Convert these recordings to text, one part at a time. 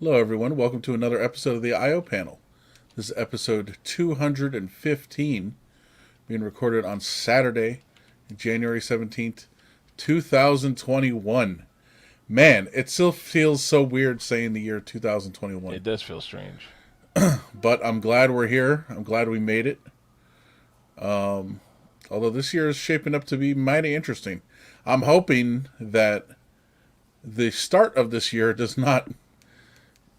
Hello, everyone. Welcome to another episode of the I.O. Panel. This is episode 215, being recorded on Saturday, January 17th, 2021. Man, it still feels so weird saying the year 2021. It does feel strange. But I'm glad we're here. I'm glad we made it. Although this year is shaping up to be mighty interesting. I'm hoping that the start of this year does not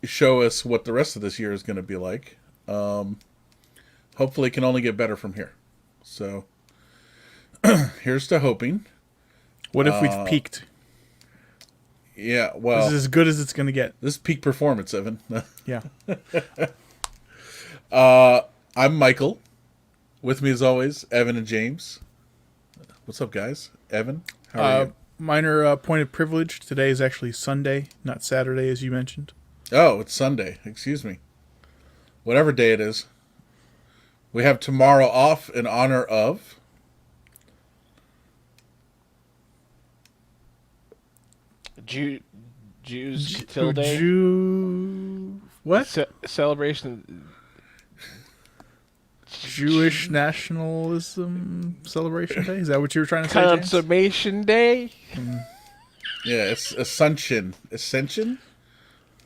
show us what the rest of this year is going to be like. Hopefully it can only get better from here. So here's to hoping. What if we've peaked? Yeah, well, This is as good as it's going to get. this is peak performance, Evan. Yeah. I'm Michael. With me as always, Evan and James. What's up, guys? Evan, how are you? Minor point of privilege. Today is actually Sunday, not Saturday, as you mentioned. Oh, it's Sunday. Excuse me. Whatever day it is. We have tomorrow off in honor of... Jews Till Day? What? Celebration. Jewish Nationalism Celebration Day? Is that what you were trying to say, James? Consummation Day? Yeah, it's Ascension. Ascension?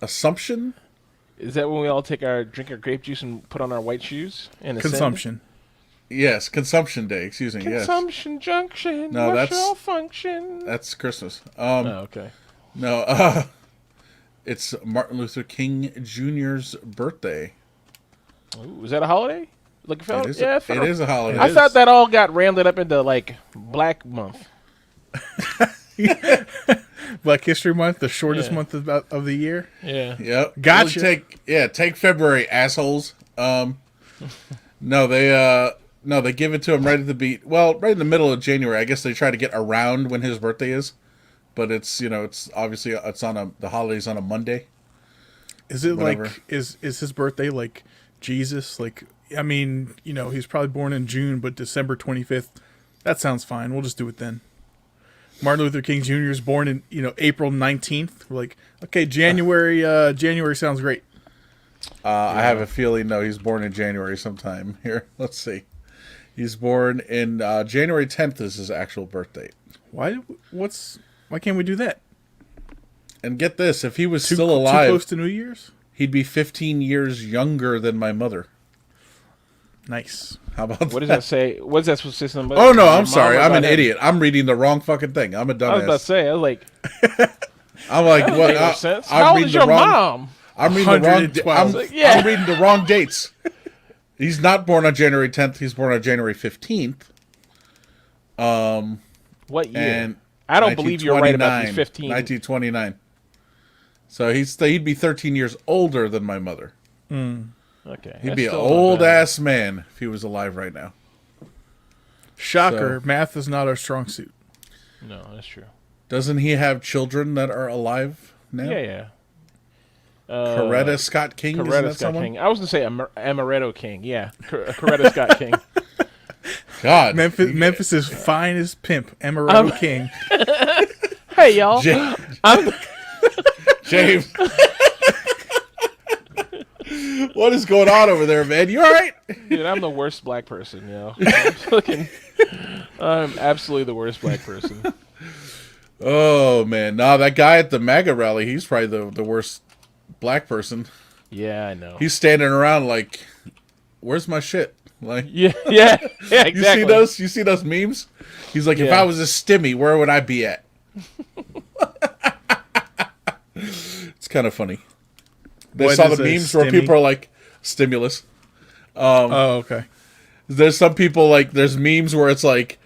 Assumption? Is that when we all drink our grape juice and put on our white shoes? And ascend? Consumption. Yes, Consumption Day. Excuse me. Consumption Junction. No, that's function. that's Christmas. Okay. No, it's Martin Luther King Jr.'s birthday. Ooh, is that a holiday? Like It is a holiday. I thought that all got rounded up into like Black Month. Black History Month, the shortest Yeah. month of the year. Yeah. Yep. Gotcha. Take February, assholes. No, they give it to him right at the beat. Well, right in the middle of January. I guess they try to get around when his birthday is, but it's obviously the holiday's on a Monday. Is it Whatever. like is his birthday like Jesus? Like, I mean, he's probably born in June, but December 25th. That sounds fine. We'll just do it then. Martin Luther King Jr. is born in April 19th. We're like, okay, January sounds great. I have a feeling he's born in January sometime. Here, let's see. He's born in January 10th is his actual birth date. Why can't we do that? And get this, if he was Too still alive, close to New Year's? he'd be 15 years younger than my mother. Nice. How about What does that say? What is that supposed to say? Something Oh, no, your I'm mom sorry. or I'm about an him? idiot. I'm reading the wrong fucking thing. I'm a dumbass. I was about to say, I was like, I'm like, that what? makes no sense. I'm How old reading is the your wrong- mom? I'm reading the wrong. 112. Yeah. I'm reading the wrong dates. He's not born on January 10th. He's born on January 15th. What year? And I don't believe you're right about these 15. 1929. So he'd be 13 years older than my mother. Okay. He'd that's be an still not old bad. ass man if he was alive right now. Shocker. So- Math is not our strong suit. No, that's true. Doesn't he have children that are alive now? Yeah. Coretta Scott King. Isn't Coretta that Scott someone? King. I was going to say Amaretto King. Yeah. Coretta Scott King. God. Memphis' finest pimp, Amaretto King. Hey, y'all. I'm James. What is going on over there, man? You all right? Dude, I'm the worst black person, I'm absolutely the worst black person. Oh, man. Nah, that guy at the MAGA rally, he's probably the worst black person. Yeah, I know. He's standing around like, where's my shit? Like, Yeah, exactly. You see those memes? He's like, if Yeah. I was a stimmy, where would I be at? It's kind of funny. They What saw is the a memes where stimmy? people are like, stimulus. Oh, okay. There's some people like, there's memes where it's like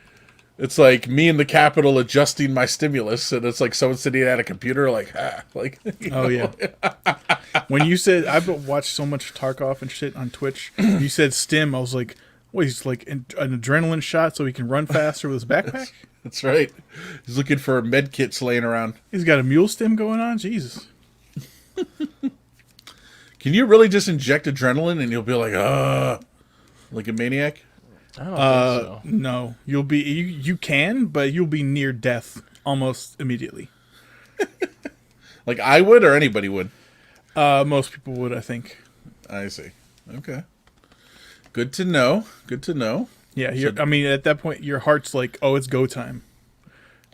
me in the Capitol adjusting my stimulus, and it's like someone sitting at a computer, like, like. Oh, yeah. When you said, I've watched so much Tarkov and shit on Twitch, you said stim, I was like, what, he's like an adrenaline shot so he can run faster with his backpack? That's right. He's looking for med kits laying around. He's got a mule stim going on? Jesus. Can you really just inject adrenaline and you'll be like a maniac? I don't think so. No. You can, but you'll be near death almost immediately. Like I would, or anybody would. Most people would, I think. I see. Okay. Good to know. Good to know. Yeah, I mean, at that point, your heart's like, oh, it's go time.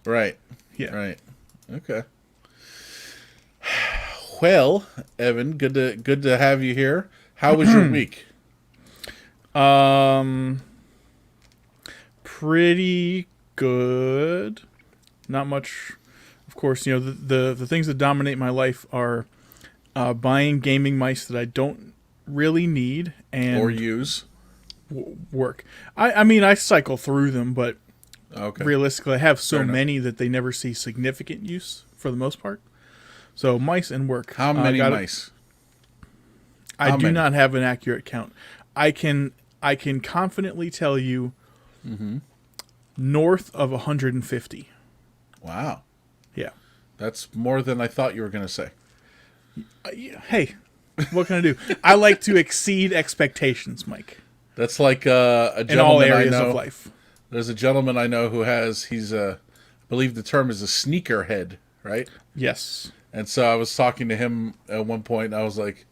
Right. Yeah. Right. Okay. Well, Evan, good to have you here. How was your week? Pretty good. Not much. Of course, the things that dominate my life are buying gaming mice that I don't really need and Or use? work. I mean, I cycle through them, but Okay. realistically, I have so Fair enough. many that they never see significant use for the most part. So mice and work. How many mice? I How do many? not have an accurate count. I can confidently tell you north of 150. Wow. Yeah. That's more than I thought you were going to say. Yeah, hey, what can I do? I like to exceed expectations, Mike, That's like a in gentleman all areas I know. of life. There's a gentleman I know who he's I believe the term is a sneakerhead, right? Yes. And so I was talking to him at one point, and I was like,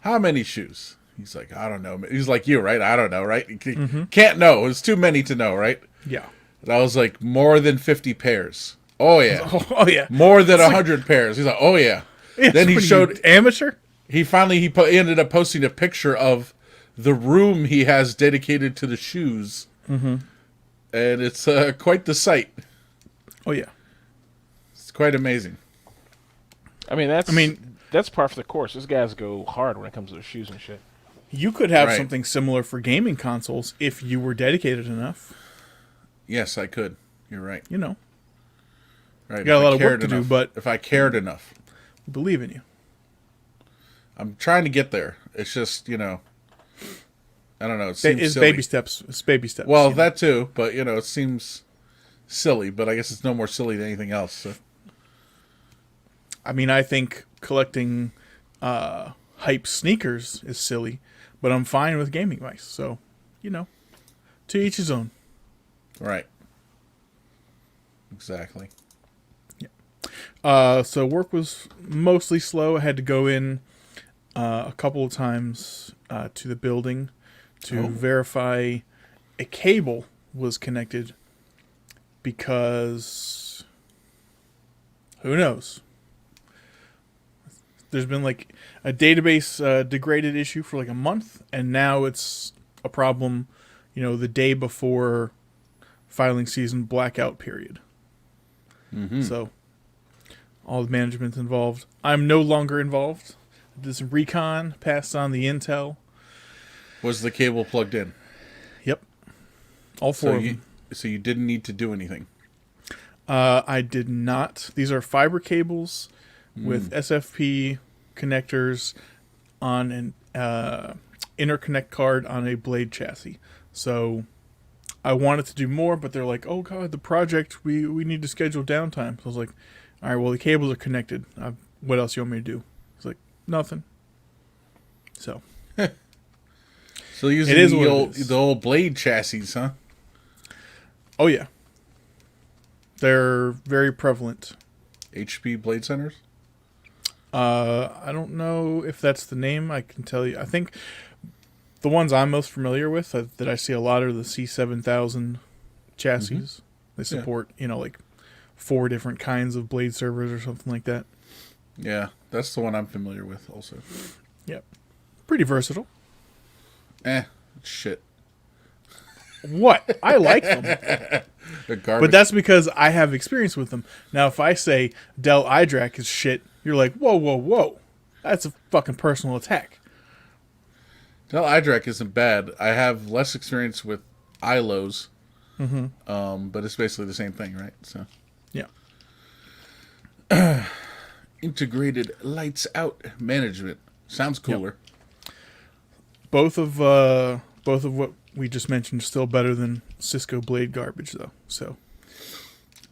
how many shoes? He's like, I don't know. He's like you, right? I don't know, right? You can't know. It's too many to know, right? Yeah. And I was like, more than 50 pairs. Oh, yeah. Oh yeah. More than 100 pairs. He's like, oh, yeah. Then he showed, amateur. he ended up posting a picture of the room he has dedicated to the shoes. Mm-hmm. And it's quite the sight. Oh yeah. It's quite amazing. I mean, that's par for the course. These guys go hard when it comes to their shoes and shit. You could have Right. something similar for gaming consoles if you were dedicated enough. Yes, I could. You're right. You know, Right. got a If I lot of work cared to do, enough. but- if I cared enough. we believe in you. I'm trying to get there. It's just, I don't know. It seems It's silly. baby steps. It's baby steps. Well, you know. that too, but it seems silly. But I guess it's no more silly than anything else. So. I mean, I think collecting hype sneakers is silly, but I'm fine with gaming mice. So, to each his own. Right. Exactly. So work was mostly slow. I had to go in a couple of times to the building to verify a cable was connected because who knows? There's been like a database degraded issue for like a month, and now it's a problem, the day before filing season blackout period. Mm-hmm. So all the management's involved. I'm no longer involved. I did some recon, passed on the intel. Was the cable plugged in? Yep. All four of them. So you didn't need to do anything. I did not. These are fiber cables with SFP connectors on an interconnect card on a blade chassis. So I wanted to do more, but they're like, oh god, the project, we need to schedule downtime. So I was like, all right, well, the cables are connected. What else you want me to do? It's like, nothing. So So using It is what it is. the old blade chassis, huh? oh yeah, they're very prevalent. HP blade centers? I don't know if that's the name. I can tell you. I think the ones I'm most familiar with that I see a lot are the C7000 chassis. They support, like 4 different kinds of blade servers or something like that. Yeah, that's the one I'm familiar with also. Yep. Pretty versatile. Shit. What? I like them. They're garbage. But that's because I have experience with them. Now, if I say Dell iDRAC is shit, you're like, whoa, whoa, whoa. That's a fucking personal attack. Dell iDRAC isn't bad. I have less experience with ILOs. But it's basically the same thing, right? So Yeah. integrated lights out management sounds cooler. Both of what we just mentioned are still better than Cisco blade garbage, though. So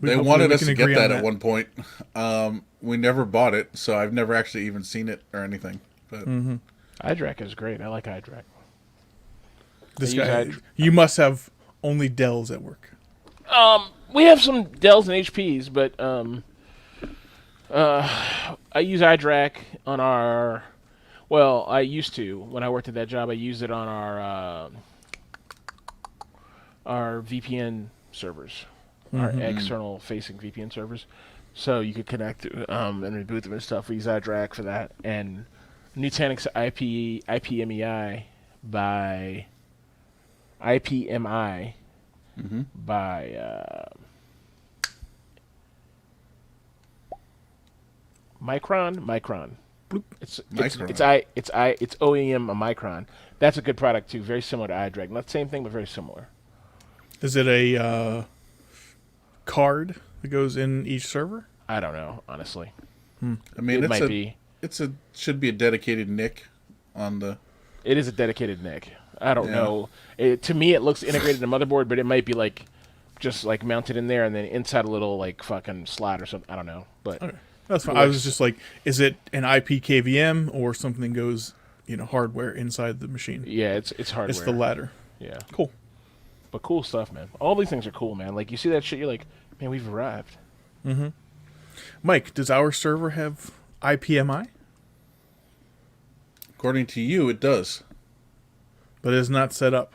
They hopefully wanted we us can to get agree on that at one point. We never bought it, so I've never actually even seen it or anything. But iDRAC is great. I like iDRAC. This I use guy, iDRAC. you must have only Dells at work. We have some Dells and HPs, but I use iDRAC on our. Well, I used to when I worked at that job. I used it on our VPN servers, our external facing VPN servers. So you could connect and reboot them and stuff. We use iDRAC for that, and Nutanix IPMI by IPMI by Micron. Bloop. It's OEM a Micron. That's a good product too. Very similar to iDRAC. Not the same thing, but very similar. Is it a card that goes in each server? I don't know, honestly. I mean, It might be. Should be a dedicated NIC on the. It is a dedicated NIC. I don't know. To me, it looks integrated in the motherboard, but it might be like just like mounted in there and then inside a little like fucking slot or something. I don't know, but Okay. That's fine. I was just like, is it an IP KVM or something goes, hardware inside the machine? yeah, it's hardware. It's the latter. Yeah, Cool. but cool stuff, man. All these things are cool, man. Like you see that shit, you're like, man, we've arrived. Mike, does our server have IPMI? According to you, it does. But it is not set up.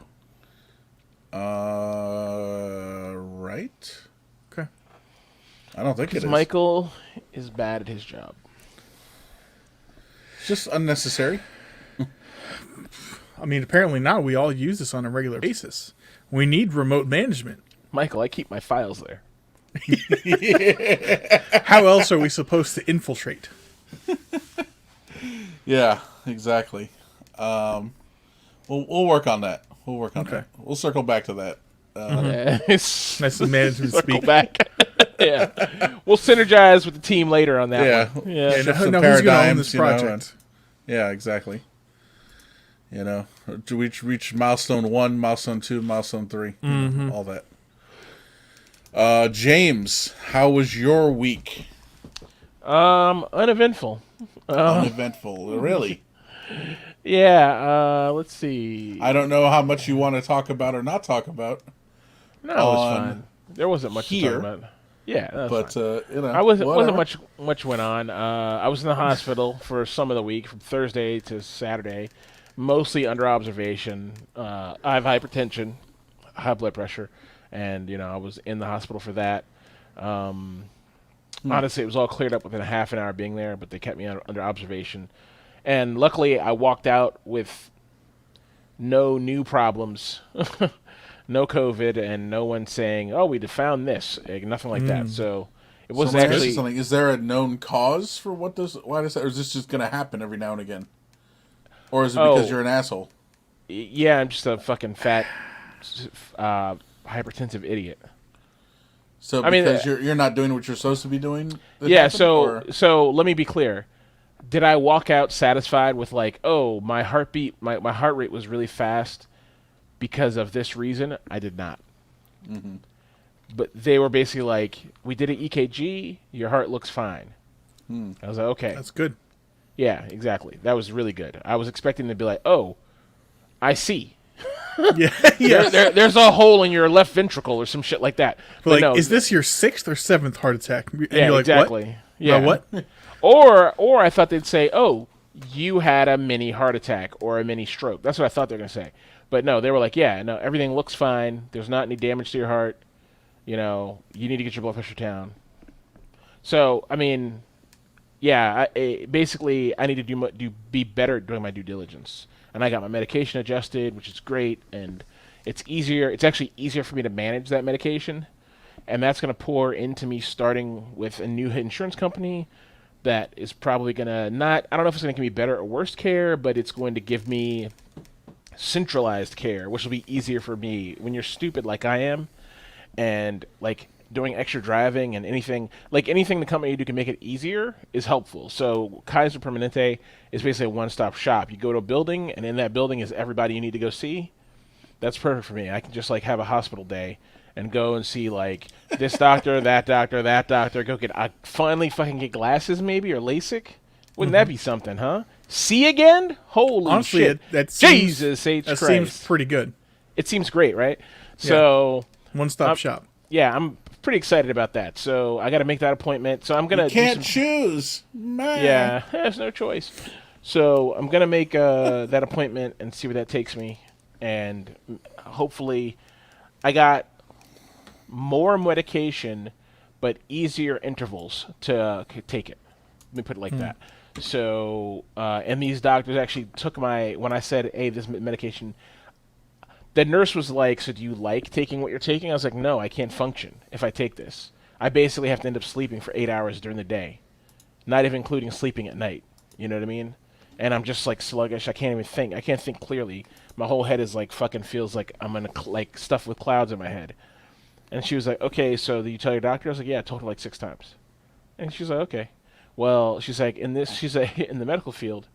Right? Okay. I don't think it Because is. Michael is bad at his job. It's just unnecessary. I mean, apparently now we all use this on a regular basis. We need remote management. Michael, I keep my files there. How else are we supposed to infiltrate? Yeah, exactly. We'll work on that. We'll work on Okay. that. We'll circle back to that. It's Nice of management circle speak. back. Yeah, we'll synergize with the team later on that Yeah. one. Yeah, And Shift now some who's going to own paradigms, this you know, project? Yeah, exactly. To reach milestone 1, milestone 2, milestone 3, all that. James, how was your week? uneventful. Uneventful, really. Yeah, let's see. I don't know how much you want to talk about or not talk about, No, it was on fine. There wasn't much here, to talk about. Yeah, that was but fine. I Wasn't whatever. much went on. I was in the hospital for some of the week, from Thursday to Saturday, mostly under observation. I have hypertension, high blood pressure, and I was in the hospital for that. Honestly, it was all cleared up within a half an hour being there, but they kept me under observation. And luckily, I walked out with no new problems, no COVID, and no one saying, "Oh, we found this," nothing like that. So it was So let me ask you actually. something. Is there a known cause for why does that, or is this just going to happen every now and again, or is it because Oh. you're an asshole? Yeah, I'm just a fucking fat, hypertensive idiot. So I mean, because you're not doing what you're supposed to be doing. that Yeah, happened, or- so let me be clear. Did I walk out satisfied with like, oh, my heartbeat, my heart rate was really fast because of this reason? I did not. But they were basically like, we did an EKG, your heart looks fine. I was like, okay. That's good. Yeah, exactly. That was really good. I was expecting to be like, oh, I see. Yeah. Yeah. There's a hole in your left ventricle or some shit like that. But Like, no, is this your 6th or 7th heart attack? And yeah, you're like, exactly. What? Yeah. What? Or I thought they'd say, "Oh, you had a mini heart attack or a mini stroke." That's what I thought they were going to say. But no, they were like, "Yeah, no, everything looks fine. There's not any damage to your heart. You need to get your blood pressure down." So, I mean, yeah, basically I need to be better at doing my due diligence. And I got my medication adjusted, which is great, and it's easier. It's actually easier for me to manage that medication, and that's going to pour into me starting with a new insurance company that is probably going to not, I don't know if it's going to give me better or worse care, but it's going to give me centralized care, which will be easier for me when you're stupid like I am, and like doing extra driving and anything the company do can make it easier is helpful. So Kaiser Permanente is basically a one-stop shop. You go to a building, and in that building is everybody you need to go see. That's perfect for me. I can just like have a hospital day and go and see like this doctor, that doctor, that doctor. Finally fucking get glasses maybe or LASIK. Wouldn't that be something, huh? See again? Holy Honestly, shit! that seems, Jesus H. that Christ. seems pretty good. It seems great, right? So One-stop shop. yeah, I'm pretty excited about that. So I got to make that appointment. So I'm gonna Can't choose, man. Yeah, there's no choice. So I'm gonna make that appointment and see where that takes me, and hopefully, I got more medication, but easier intervals to take it. Let me put it like that. So, and these doctors actually took when I said, hey, this medication, the nurse was like, so do you like taking what you're taking? I was like, no, I can't function if I take this. I basically have to end up sleeping for 8 hours during the day, not even including sleeping at night. You know what I mean? And I'm just like sluggish. I can't even think. I can't think clearly. My whole head is like fucking feels like I'm in like stuff with clouds in my head. And she was like, okay, so do you tell your doctor? I was like, yeah, I told her like 6 times. And she was like, okay. Well, she's like, in the medical field,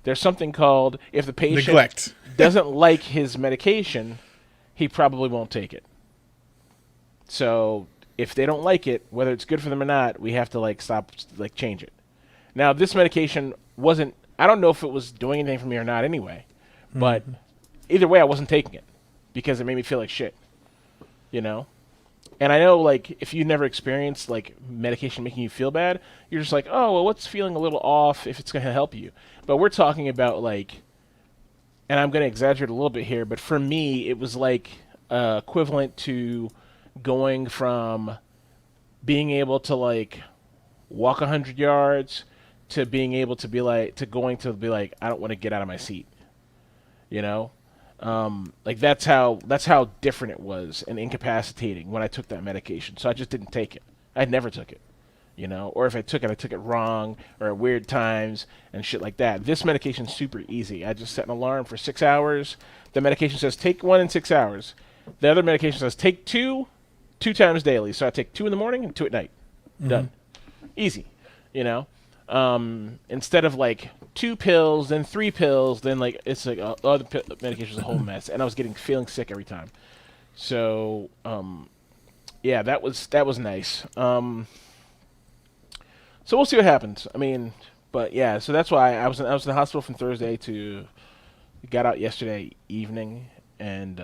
there's something called, if the patient Neglect. doesn't like his medication, he probably won't take it. So if they don't like it, whether it's good for them or not, we have to like stop, like change it. Now, this medication wasn't, I don't know if it was doing anything for me or not anyway, but either way, I wasn't taking it because it made me feel like shit, you know? And I know, like, if you've never experienced, like, medication making you feel bad, you're just like, oh, well, what's feeling a little off if it's going to help you? But we're talking about, like, and I'm going to exaggerate a little bit here, but for me, it was, like, equivalent to going from being able to, like, walk 100 yards to being able to be, like, to going to be, like, I don't want to get out of my seat, you know? Like that's how different it was and incapacitating when I took that medication. So I just didn't take it. I never took it, you know, or if I took it wrong or at weird times and shit like that. This medication's super easy. I just set an alarm for 6 hours. The medication says take 1 in 6 hours. The other medication says take 2 times daily. So I take 2 in the morning and 2 at night. Done. Easy, you know. Instead of like 2 pills, then 3 pills, then like it's like other medication is a whole mess, and I was feeling sick every time. So yeah, that was nice. So we'll see what happens. I mean, but yeah, so that's why I was in the hospital from Thursday to got out yesterday evening, and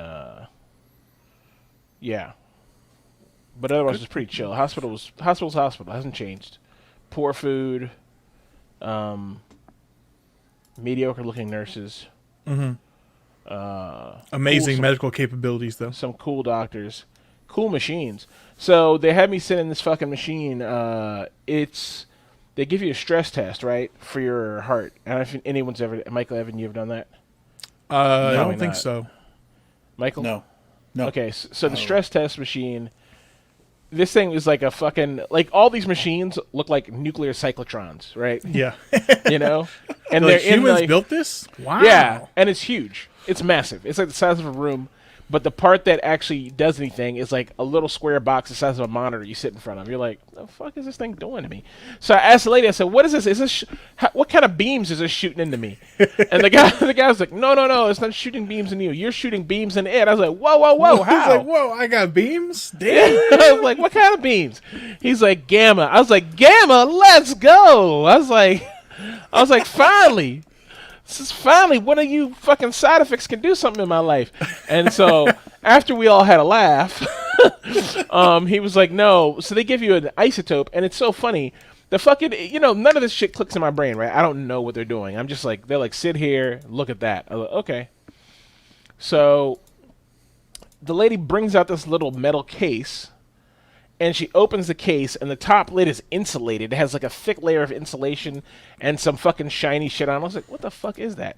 yeah. But otherwise, it's pretty chill. Hospital's hospital hasn't changed. Poor food. Mediocre looking nurses. Amazing cool, medical capabilities, though. Some cool doctors. Cool machines. So they had me sit in this fucking machine. They give you a stress test, right, for your heart. I don't know if anyone's ever, Michael, Evan, you ever done that? I don't think so. Michael? No. Okay, so the stress test machine, this thing is like a fucking, like all these machines look like nuclear cyclotrons, right? Yeah. You know? And like they're humans in built this? Wow. Yeah, and it's huge. It's massive. It's like the size of a room, but the part that actually does anything is like a little square box the size of a monitor you sit in front of. You're like, the fuck is this thing doing to me? So I asked the lady, I said, what is this? Is this what kind of beams is this shooting into me? And the guy was like, no, it's not shooting beams into you. You're shooting beams into it. I was like, whoa, how? He's like, whoa, I got beams? Damn. I was like, what kind of beams? He's like, gamma. I was like, gamma, let's go. I was like, finally. This is finally one of you fucking side effects can do something in my life. And so after we all had a laugh, he was like, no. So they give you an isotope, and it's so funny. The fucking, none of this shit clicks in my brain, right? I don't know what they're doing. I'm just like, they're like, sit here, look at that. I was like, okay. So the lady brings out this little metal case, and she opens the case, and the top lid is insulated. It has like a thick layer of insulation and some fucking shiny shit on it. I was like, what the fuck is that?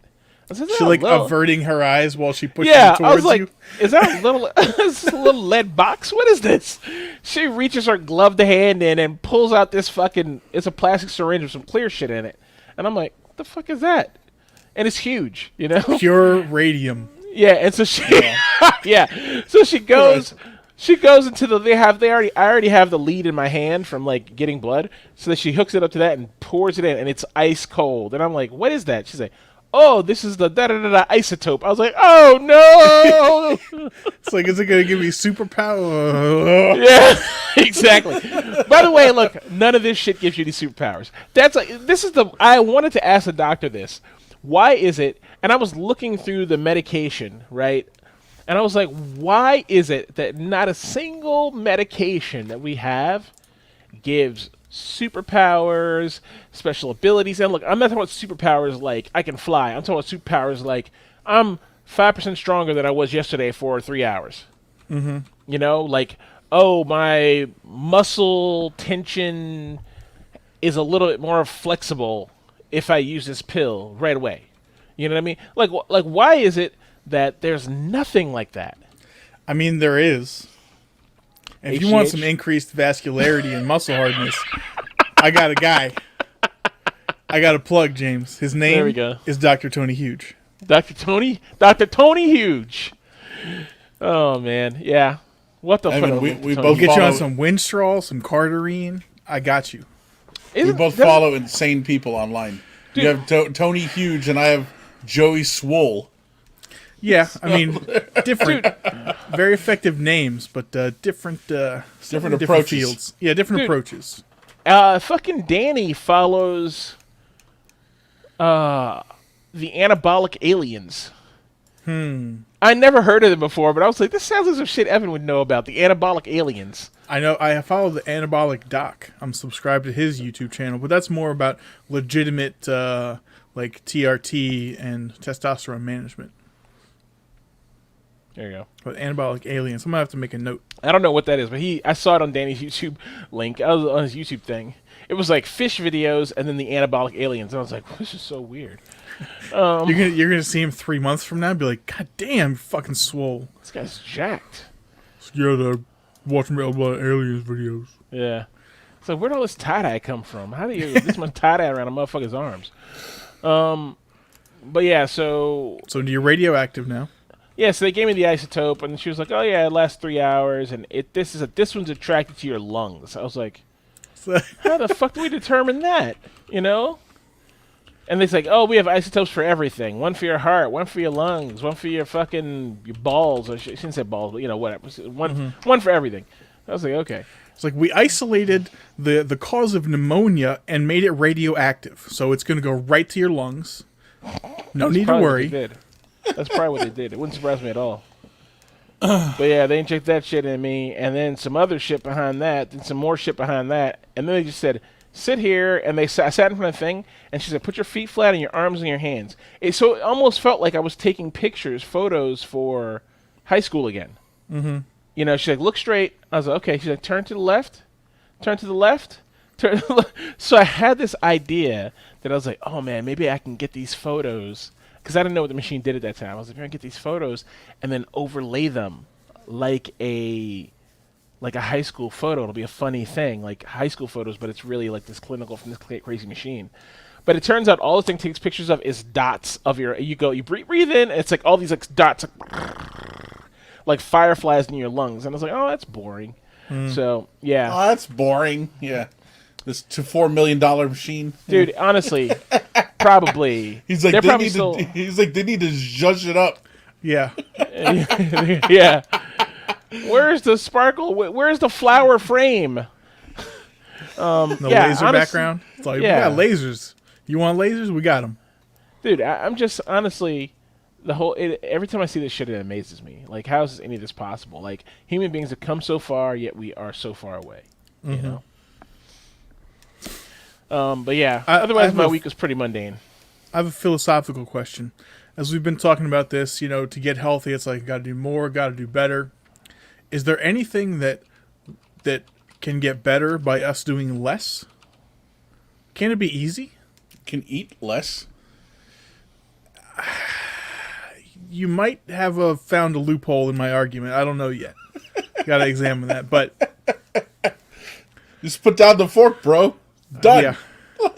She like averting her eyes while she pushes it towards you. I was like, is that a little, is this a little lead box? What is this? She reaches her gloved hand in and pulls out this fucking, it's a plastic syringe with some clear shit in it. And I'm like, what the fuck is that? And it's huge, Pure radium. Yeah, and so she, so she goes... She goes into I already have the lead in my hand from like getting blood. So that she hooks it up to that and pours it in, and it's ice cold. And I'm like, what is that? She's like, oh, this is the da-da-da-da isotope. I was like, oh no. It's like, is it going to give me superpower? Yeah, exactly. By the way, look, none of this shit gives you these superpowers. I wanted to ask the doctor this. Why is it, and I was looking through the medication, right? And I was like, why is it that not a single medication that we have gives superpowers, special abilities? And look, I'm not talking about superpowers like I can fly. I'm talking about superpowers like I'm 5% stronger than I was yesterday for 3 hours. Mm-hmm. You know, like, oh, my muscle tension is a little bit more flexible if I use this pill right away. You know what I mean? Like, why is it that there's nothing like that? I mean, there is. If you want HGH? some increased vascularity and muscle hardness, I got a guy. I got a plug, James. His name There we go. is Dr. Tony Huge. Dr. Tony Huge. Oh man, yeah. What the Evan, fuck? we Tony both Huge? Get you on follow- some Winstrol, some Cardarine. I got you. We Isn't- both doesn't- follow insane people online. You have Tony Huge, and I have Joey Swole. Yeah, I mean, different, very effective names, but different approaches. fields. Yeah, different Dude. approaches. Fucking Danny follows the anabolic aliens. I never heard of them before, but I was like, this sounds like some shit Evan would know about, the anabolic aliens. I know. I follow the Anabolic Doc. I'm subscribed to his YouTube channel, but that's more about legitimate, like TRT and testosterone management. There you go. But anabolic aliens, I'm gonna have to make a note. I don't know what that is, but I saw it on Danny's YouTube link. I was on his YouTube thing. It was like fish videos and then the anabolic aliens. And I was like, this is so weird. You're gonna see him 3 months from now and be like, God damn, you fucking swole. This guy's jacked. Scared of watching anabolic aliens videos. Yeah. So where'd all this tie-dye come from? How do you get this much tie-dye around a motherfucker's arms? But yeah, so So you're radioactive now. yeah, so they gave me the isotope, and she was like, "Oh yeah, it lasts 3 hours, and this one's attracted to your lungs." I was like, So, "How the fuck do we determine that?" You know? And it's like, "Oh, we have isotopes for everything. One for your heart, one for your lungs, one for your balls." Or she didn't say balls, but whatever. One for everything. I was like, "Okay." it's like we isolated the cause of pneumonia and made it radioactive. So it's gonna go right to your lungs. No need to Probably what worry. they did. That's probably what they did. It wouldn't surprise me at all. But yeah, they injected that shit in me, and then some other shit behind that, and some more shit behind that, and then they just said, "Sit here," and I sat in front of the thing, and she said, "Put your feet flat and your arms in your hands." So it almost felt like I was taking photos for high school again. Mm-hmm. You know, she's like, "Look straight." I was like, "Okay." She's like, "Turn to the left, turn to the left, turn." To the left. So I had this idea that I was like, "Oh man, maybe I can get these photos." Because I didn't know what the machine did at that time. I was like, "I'm gonna get these photos and then overlay them like a high school photo. It'll be a funny thing, like high school photos, but it's really like this clinical from this crazy machine." But it turns out all the thing takes pictures of is dots of you breathe in, and it's like all these like dots, like fireflies in your lungs. And I was like, "Oh, that's boring." So yeah, Oh, that's boring. Yeah. This $4 million machine. dude, honestly, probably He's like, they're they probably need still. they need to zhuzh it up. Yeah. Yeah. Where's the sparkle? Where's the flower frame? The Yeah, laser background. It's like, yeah. we got lasers. You want lasers? We got them. Dude, I'm just honestly every time I see this shit, it amazes me. Like, how is any of this possible? Like, human beings have come so far, yet we are so far away. You know. But yeah, I otherwise have my a- week was pretty mundane. I have a philosophical question. As we've been talking about this, to get healthy, it's like got to do more, got to do better. Is there anything that can get better by us doing less? Can it be easy? Can eat less. You might have found a loophole in my argument. I don't know yet. Got to examine that. But Just put down the fork, bro. Done.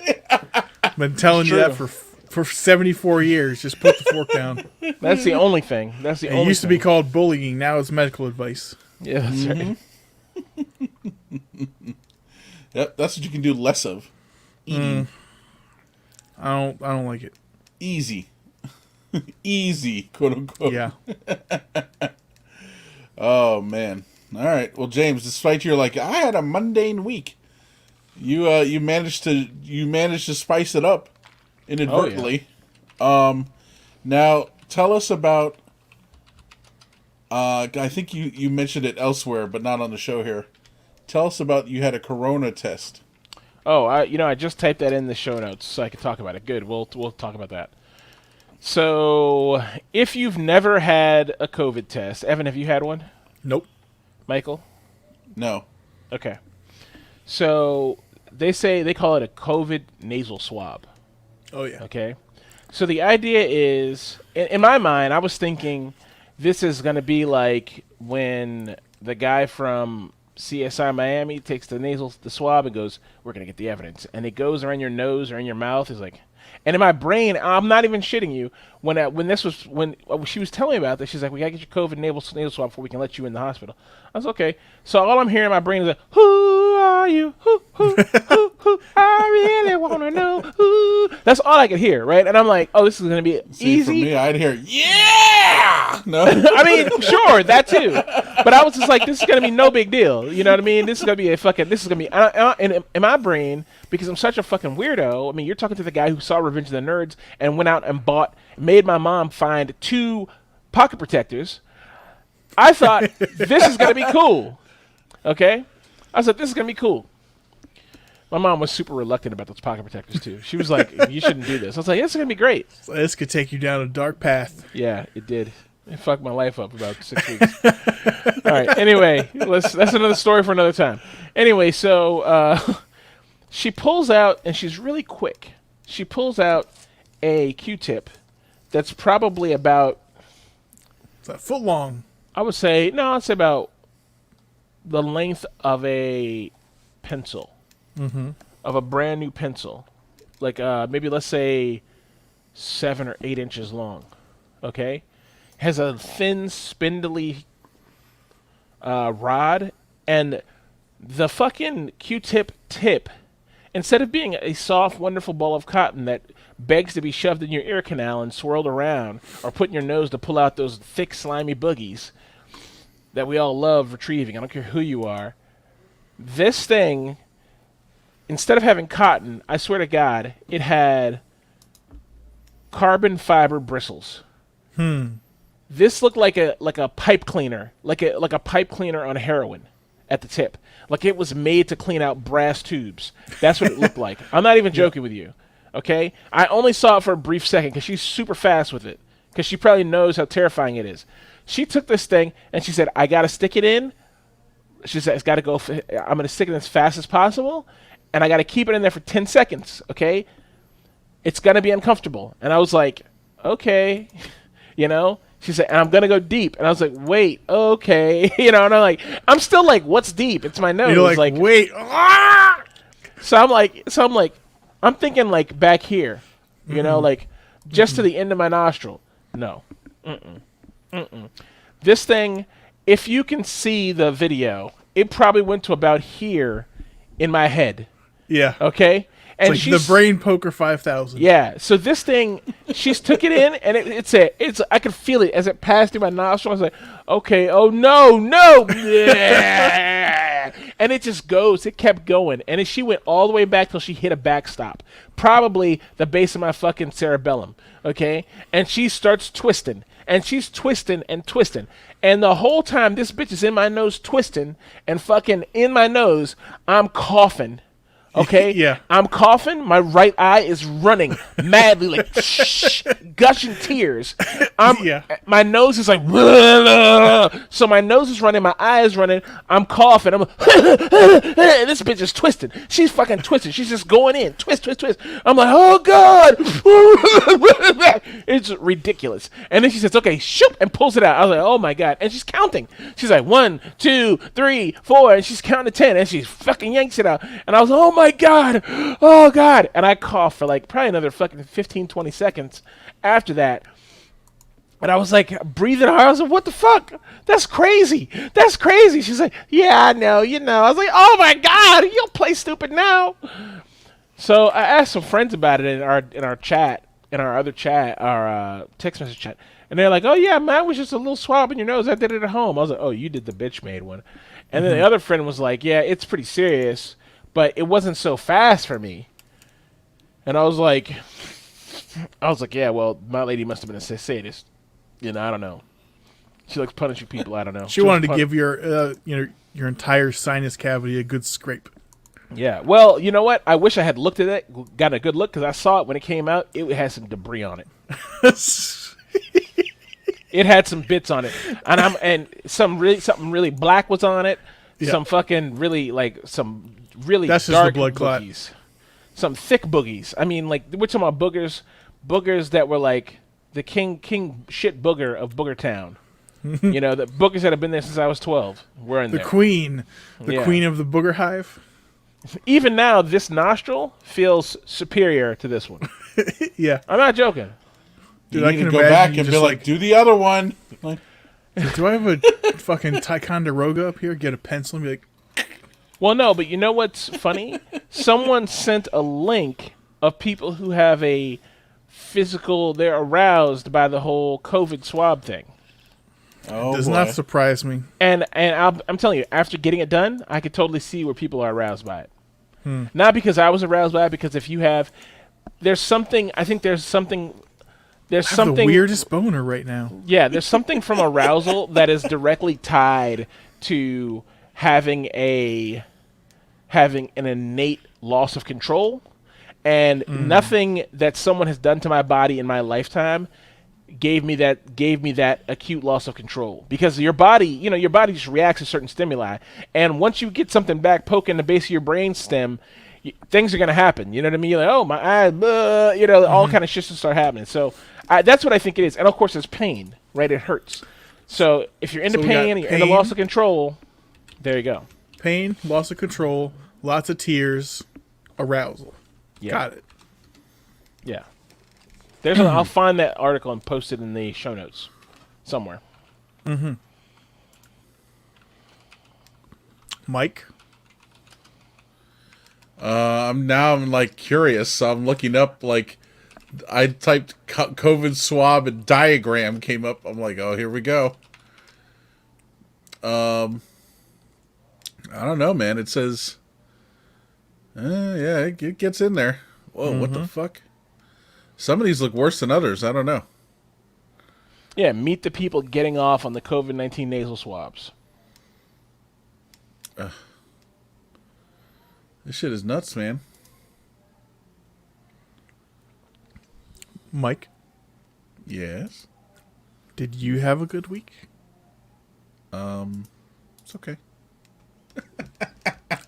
yeah, been telling you that for 74 years. Just put the fork down. That's the only thing. That's the It only used to be called bullying. Now it's medical advice. Yeah, that's right. Yep, that's what you can do less of. Eating. I don't like it. Easy. Easy, quote unquote. Yeah. Oh man. All right. Well, James, despite your I had a mundane week, you managed to spice it up inadvertently. Now tell us about I think you mentioned it elsewhere, but not on the show here. Tell us about you had a corona test. Oh, I just typed that in the show notes so I could talk about it. Good. We'll talk about that. So, if you've never had a COVID test, Evan, have you had one? Nope. Michael? No. Okay. So, they call it a COVID nasal swab. Oh yeah. Okay. So the idea is, in my mind, I was thinking this is going to be like when the guy from CSI Miami takes the swab and goes, "We're going to get the evidence," and it goes around your nose or in your mouth. Is like, and in my brain, I'm not even shitting you. When she was telling me about this, she's like, "We got to get your COVID nasal swab before we can let you in the hospital." I was okay. So all I'm hearing in my brain is like, "Who are you? Who? I really want to know who." That's all I could hear, right? And I'm like, "Oh, this is going to be easy." For me, I'd hear, "Yeah!" No. I mean, sure, that too. But I was just like, this is going to be no big deal. You know what I mean? This is going to be in my brain, because I'm such a fucking weirdo. I mean, you're talking to the guy who saw Revenge of the Nerds and went out and made my mom find 2 pocket protectors. I thought, this is going to be cool. Okay? I said, this is going to be cool. My mom was super reluctant about those pocket protectors, too. She was like, you shouldn't do this. I was like, this is going to be great. So this could take you down a dark path. Yeah, it did. It fucked my life up about 6 weeks. All right. Anyway, that's another story for another time. Anyway, so she pulls out, and she's really quick. She pulls out a Q-tip that's probably about, It's a foot long. I would say, no, I'd say about the length of a pencil, of a brand new pencil. Like maybe, let's say, 7 or 8 inches long. Okay? Has a thin, spindly rod, and the fucking Q-tip tip, instead of being a soft, wonderful ball of cotton that begs to be shoved in your ear canal and swirled around, or put in your nose to pull out those thick, slimy boogies that we all love retrieving, I don't care who you are, this thing, instead of having cotton, I swear to God, it had carbon fiber bristles. This looked like a pipe cleaner, like a pipe cleaner on heroin at the tip. Like it was made to clean out brass tubes. That's what it looked like. I'm not even joking with you. Okay? I only saw it for a brief second because she's super fast with it. Because she probably knows how terrifying it is. She took this thing and she said, I got to stick it in. She said, it's got to go. I'm going to stick it in as fast as possible. And I got to keep it in there for 10 seconds. Okay? It's going to be uncomfortable. And I was like, okay. You know? She said, and I'm going to go deep. And I was like, wait, okay. You know, and I'm still like, what's deep? It's my nose. You're like wait. Ah! So I'm like, I'm thinking like back here, you know, like just to the end of my nostril. No. This thing, if you can see the video, it probably went to about here in my head. Yeah. Okay? And it's like the Brain Poker 5000. Yeah. So this thing, she's took it in, and it's I could feel it as it passed through my nostril. I was like, okay, oh no. And it just goes. It kept going. And she went all the way back till she hit a backstop. Probably the base of my fucking cerebellum. Okay? And she starts twisting. And she's twisting and twisting. And the whole time this bitch is in my nose twisting and fucking in my nose, I'm coughing. Okay? Yeah. I'm coughing. My right eye is running madly, like gushing tears. My nose is like, so my nose is running, my eye is running. I'm coughing. I'm and this bitch is twisting. She's fucking twisting. She's just going in, twist. I'm like, oh god, it's ridiculous. And then she says, okay, shoot, and pulls it out. I was like, oh my god. And she's counting. She's like 1, 2, 3, 4, and she's counting to 10, and she fucking yanks it out. And I was like, oh my god, oh god. And I coughed for like probably another fucking 15, 20 seconds after that. And I was like breathing hard. I was like, what the fuck? That's crazy. She's like, yeah, I know, you know. I was like, oh my god, you don't play stupid now. So I asked some friends about it in our chat, in our other chat, our text message chat. And they're like, oh yeah, mine was just a little swab in your nose. I did it at home. I was like, oh, you did the bitch made one. And then the other friend was like, yeah, it's pretty serious, but it wasn't so fast for me. And I was like, yeah, well, my lady must have been a sadist. You know, I don't know. She likes punishing people. I don't know. She wanted to give your your entire sinus cavity a good scrape. Yeah. Well, you know what? I wish I had looked at it, got a good look, because I saw it when it came out. It had some debris on it. It had some bits on it, and something really black was on it. Yeah. Some fucking really some really That's just dark the blood clot. boogies. Some thick boogies. I mean, like, we're talking about boogers that were like the king shit booger of Booger Town. You know, the boogers that have been there since I was 12 were in The there. queen Yeah. of the booger hive. Even now, this nostril feels superior to this one. Yeah. I'm not joking. Dude, You I need can to go imagine back you and be just like, do the other one. Like, do I have a fucking Ticonderoga up here? Get a pencil and be like, Well, no, but you know what's funny? Someone sent a link of people who have a physical, they're aroused by the whole COVID swab thing. oh does boy. not surprise me. And I'm telling you, after getting it done, I could totally see where people are aroused by it. Not because I was aroused by it, because if you have, there's something, I think there's something, I have the weirdest boner right now. yeah, there's something from arousal that is directly tied to having an innate loss of control, and nothing that someone has done to my body in my lifetime gave me that acute loss of control, because your body just reacts to certain stimuli, and once you get something back poking the base of your brain stem, things are going to happen. You know what I mean? You're like, oh, my eye, all kind of shit will start happening. So that's what I think it is. And of course, there's pain, right? It hurts. So if you're into So we got pain and you're into pain. loss of control, there you go. Pain, loss of control, lots of tears, arousal. Yeah. Got it. Yeah. I'll find that article and post it in the show notes somewhere. Mike? I'm like curious. So I'm looking up, like, I typed COVID swab and diagram came up. I'm like, oh, here we go. I don't know, man. It says, yeah, it gets in there. Whoa, what the fuck? Some of these look worse than others. I don't know. Yeah, meet the people getting off on the COVID-19 nasal swabs. This shit is nuts, man. Mike, Yes. did you have a good week? It's okay.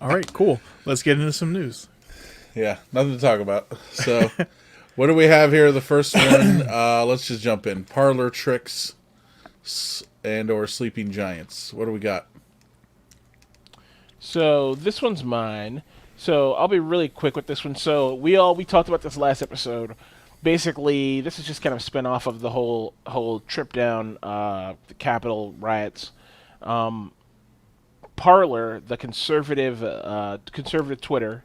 All right, cool. Let's get into some news. Yeah, nothing to talk about. So, what do we have here? The first one, let's just jump in. Parlor tricks and or sleeping giants. What do we got? So this one's mine. So I'll be really quick with this one. So we talked about this last episode. Basically, this is just kind of a spin-off of the whole trip down the Capitol riots. Parler, the conservative Twitter,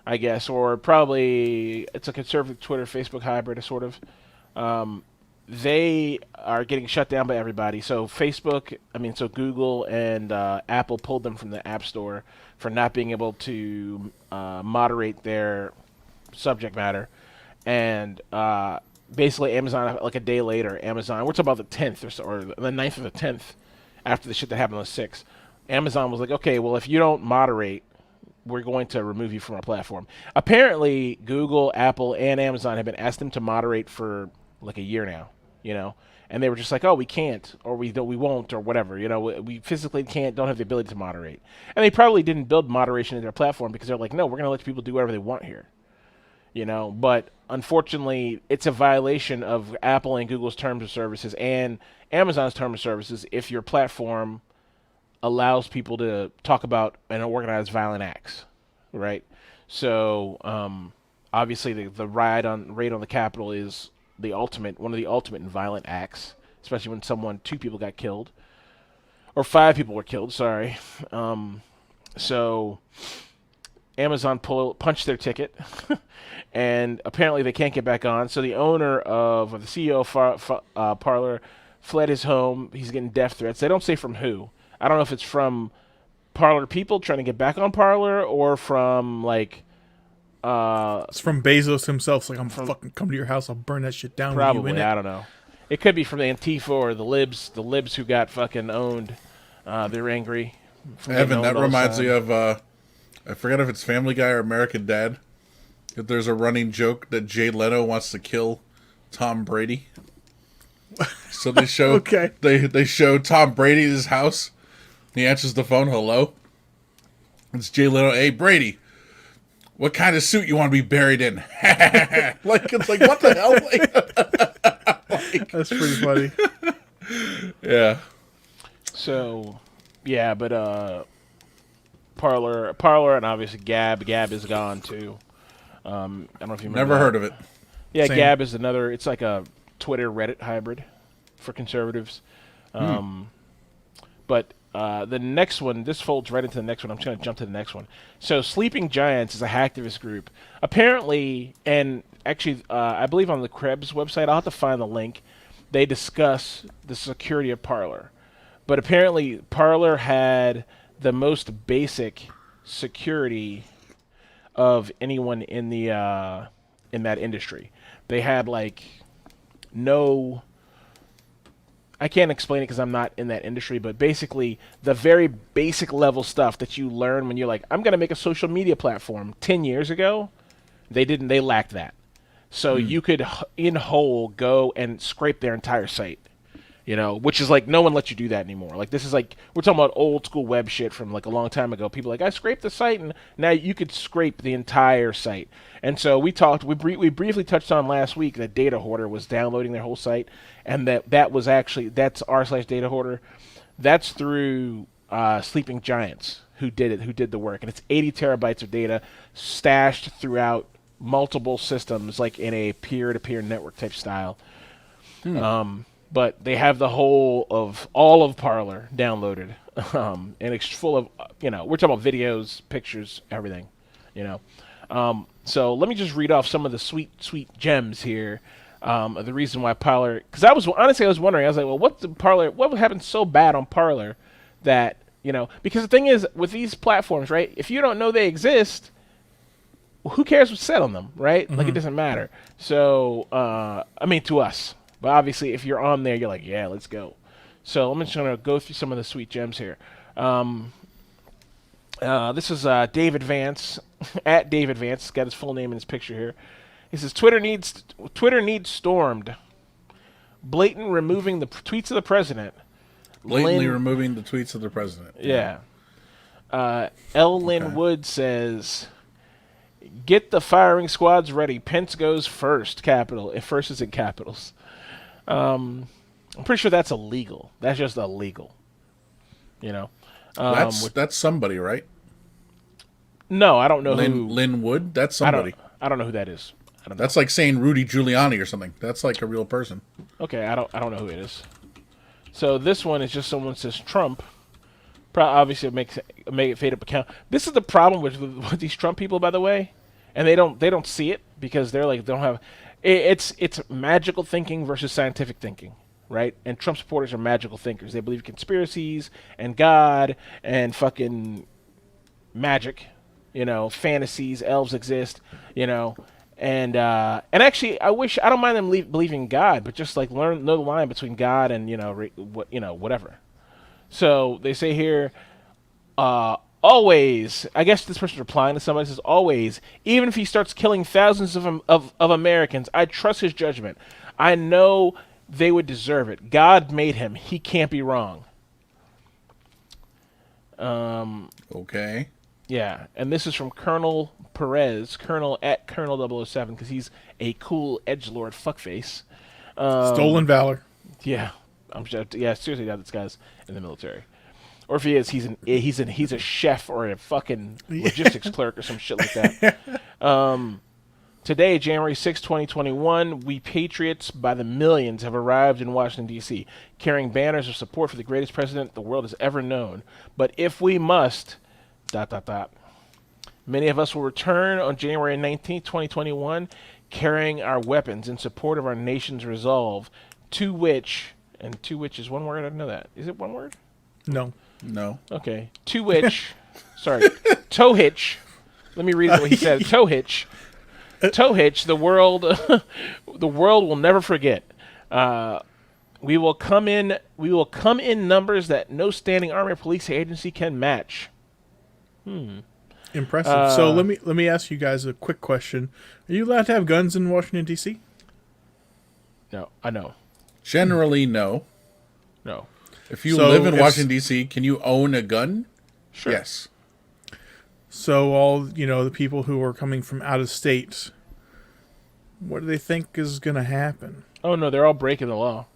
I guess, or probably it's a conservative Twitter Facebook hybrid, sort of. They are getting shut down by everybody. So Google and Apple pulled them from the App Store for not being able to moderate their subject matter. And basically Amazon, like a day later, we're talking about the 10th or the 9th or the 10th, after the shit that happened on the 6th, Amazon was like, okay, well, if you don't moderate, we're going to remove you from our platform. Apparently, Google, Apple, and Amazon have been asked them to moderate for like a year now, and they were just like, oh, we can't, or we won't, or whatever, we physically don't have the ability to moderate. And they probably didn't build moderation in their platform because they're like, no, we're going to let people do whatever they want here. But unfortunately, it's a violation of Apple and Google's terms of services and Amazon's terms of services if your platform allows people to talk about and organize violent acts, right? So obviously, the raid on the Capitol is one of the ultimate in violent acts, especially when 2 people got killed, or 5 people were killed. Sorry. So Amazon punched their ticket, and apparently they can't get back on. So the CEO of Parler fled his home. He's getting death threats. They don't say from who. I don't know if it's from Parler people trying to get back on Parler, or from like It's from Bezos himself. It's like, I'm fucking coming to your house. I'll burn that shit down. probably, With you in I it. don't know. It could be from the Antifa or the libs. The libs who got fucking owned. They're angry. From getting Evan, that owned all the reminds me time. of I forget if it's Family Guy or American Dad. If there's a running joke that Jay Leno wants to kill Tom Brady. So they show Okay. they show Tom Brady at his house. He answers the phone, hello. It's Jay Leno. Hey Brady, what kind of suit you want to be buried in? Like it's like what the hell? That's pretty funny. Yeah. So, yeah, but Parlor, and obviously Gab is gone too. I don't know if you remember. Never heard of it. Yeah, Same. Gab is another. It's like a Twitter Reddit hybrid for conservatives. But the next one, this folds right into the next one. I'm just going to jump to the next one. So Sleeping Giants is a hacktivist group. Apparently, and actually, I believe on the Krebs website, I'll have to find the link, they discuss the security of Parler. But apparently, Parler had the most basic security of anyone in the in that industry. They had like no. I can't explain it because I'm not in that industry, but basically the very basic level stuff that you learn when you're like, I'm going to make a social media platform 10 years ago, they didn't, they lacked that. So you could in whole go and scrape their entire site, you know, which is like, no one lets you do that anymore. Like this is like, we're talking about old school web shit from like a long time ago. People are like, I scraped the site, and now you could scrape the entire site. And so we briefly touched on last week that Data Hoarder was downloading their whole site, and that was actually, that's r/Data Hoarder. That's through Sleeping Giants who did the work, and it's 80 terabytes of data stashed throughout multiple systems, like in a peer-to-peer network type style. But they have the whole of all of Parler downloaded, and it's full of, you know, we're talking about videos, pictures, everything, you know. So let me just read off some of the sweet gems here. Of the reason why Parler, because I was wondering, I was like, well, what happened so bad on Parler that, you know, because the thing is with these platforms, right? If you don't know they exist, who cares what's said on them, right? Like it doesn't matter. So, I mean, to us. But obviously, if you're on there, you're like, yeah, let's go. So I'm just going to go through some of the sweet gems here. This is David Vance, at David Vance. He's got his full name in his picture here. He says, Twitter needs stormed. Blatant removing the tweets of the president. Blatantly removing the tweets of the president. Yeah. L. Lynn Wood says, get the firing squads ready. Pence goes first. Capital. If first is in capitals. I'm pretty sure that's illegal. That's just illegal. You know. That's somebody, right? No, I don't know who. Lynn Wood? That's somebody. I don't know who that is. I don't know. That's like saying Rudy Giuliani or something. That's like a real person. Okay, I don't know who it is. So this one is just someone says Trump. Obviously, make it fade up account. This is the problem with these Trump people, by the way, and they don't see it because they're like they don't have. It's magical thinking versus scientific thinking, right? And Trump supporters are magical thinkers. They believe in conspiracies and God and fucking magic, you know, fantasies, elves exist, you know. And actually, I don't mind them believing in God, but just like know the line between God and whatever. So they say here, always. I guess this person's replying to somebody. Says always, even if he starts killing thousands of Americans, I trust his judgment. I know they would deserve it. God made him. He can't be wrong. Okay. Yeah, and this is from Colonel Perez, Colonel at Colonel 007, because he's a cool edgelord fuckface. Stolen valor. Yeah, seriously, doubt this guy's in the military, or if he is, he's a chef or a fucking logistics clerk or some shit like that. Today, January 6, 2021, we patriots by the millions have arrived in Washington, D.C., carrying banners of support for the greatest president the world has ever known. But if we must... ... Many of us will return on January 19th, 2021, carrying our weapons in support of our nation's resolve, to which is one word? I don't know that. Is it one word? No. Okay. To which, sorry, Tohitch. Let me read what he said. Tohitch, the world will never forget. We will come in. We will come in numbers that no standing army or police agency can match. Impressive. So let me ask you guys a quick question. Are you allowed to have guns in Washington D.C.? No, I know. Generally, no. No. If you So live in if- Washington D.C., can you own a gun? Sure. Yes. So all the people who are coming from out of state, what do they think is going to happen? Oh no, they're all breaking the law.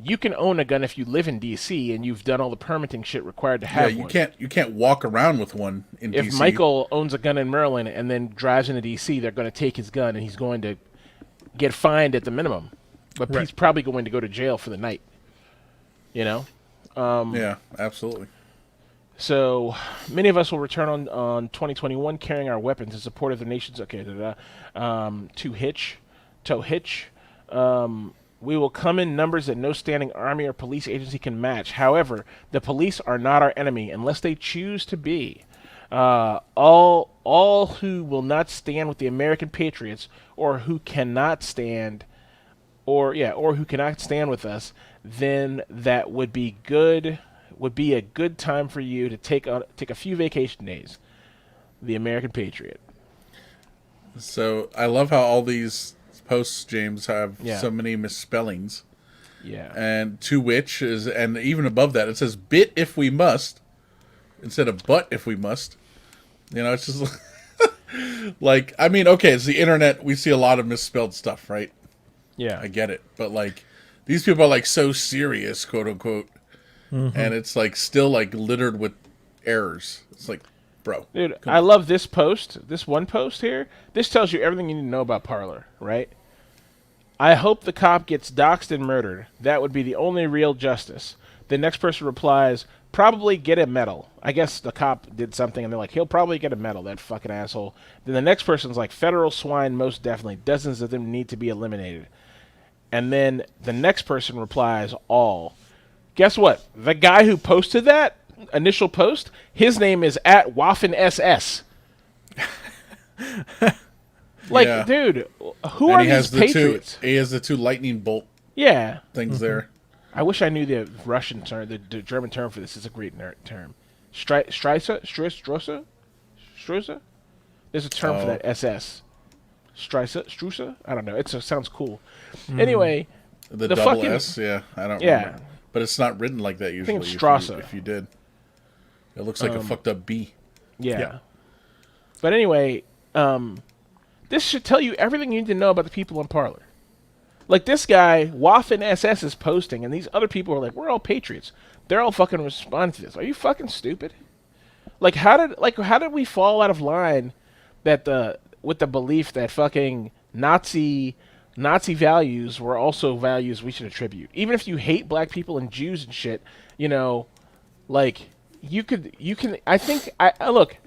You can own a gun if you live in D.C. and you've done all the permitting shit required to have Yeah, one. you can't walk around with one in If D.C. Michael owns a gun in Maryland and then drives into D.C., they're going to take his gun and he's going to get fined at the minimum. But Right. he's probably going to go to jail for the night. You know? Yeah, absolutely. So many of us will return on 2021 carrying our weapons in support of the nation's to hitch. We will come in numbers that no standing army or police agency can match. However, the police are not our enemy unless they choose to be. All who will not stand with the American patriots, or who cannot stand, or who cannot stand with us, then that would be a good time for you to take a few vacation days. The American patriot. So I love how all these posts, James, have Yeah. so many misspellings. Yeah. And to which is, and even above that, it says "bit if we must" instead of "but if we must." It's just like, I mean, okay, it's the internet. We see a lot of misspelled stuff, right? Yeah. I get it, but like, these people are like so serious, quote unquote, and it's like still like littered with errors. It's like, bro, Dude, I love this post. This one post here. This tells you everything you need to know about Parler, right? I hope the cop gets doxxed and murdered. That would be the only real justice. The next person replies, probably get a medal. I guess the cop did something, and they're like, he'll probably get a medal, that fucking asshole. Then the next person's like, federal swine, most definitely. Dozens of them need to be eliminated. And then the next person replies, all. Guess what? The guy who posted that initial post, his name is at Waffen SS. Like, Yeah. dude, who and are he has these patriots? he has the two lightning bolt Yeah. things there. I wish I knew the Russian term, the German term for this. It's a great term. Strasser? There's a term for that SS. Strusa? I don't know. It sounds cool. Anyway, The The double fucking- S, yeah, I don't Yeah. remember, but it's not written like that usually. it's if you- Strasse. if you did, it looks like a fucked up B. yeah. Yeah. But anyway, this should tell you everything you need to know about the people in Parler. Like this guy, Waffen SS is posting, and these other people are like, we're all patriots. They're all fucking responding to this. Are you fucking stupid? Like how did we fall out of line with the belief that fucking Nazi values were also values we should attribute? Even if you hate black people and Jews and shit, like you can I think look,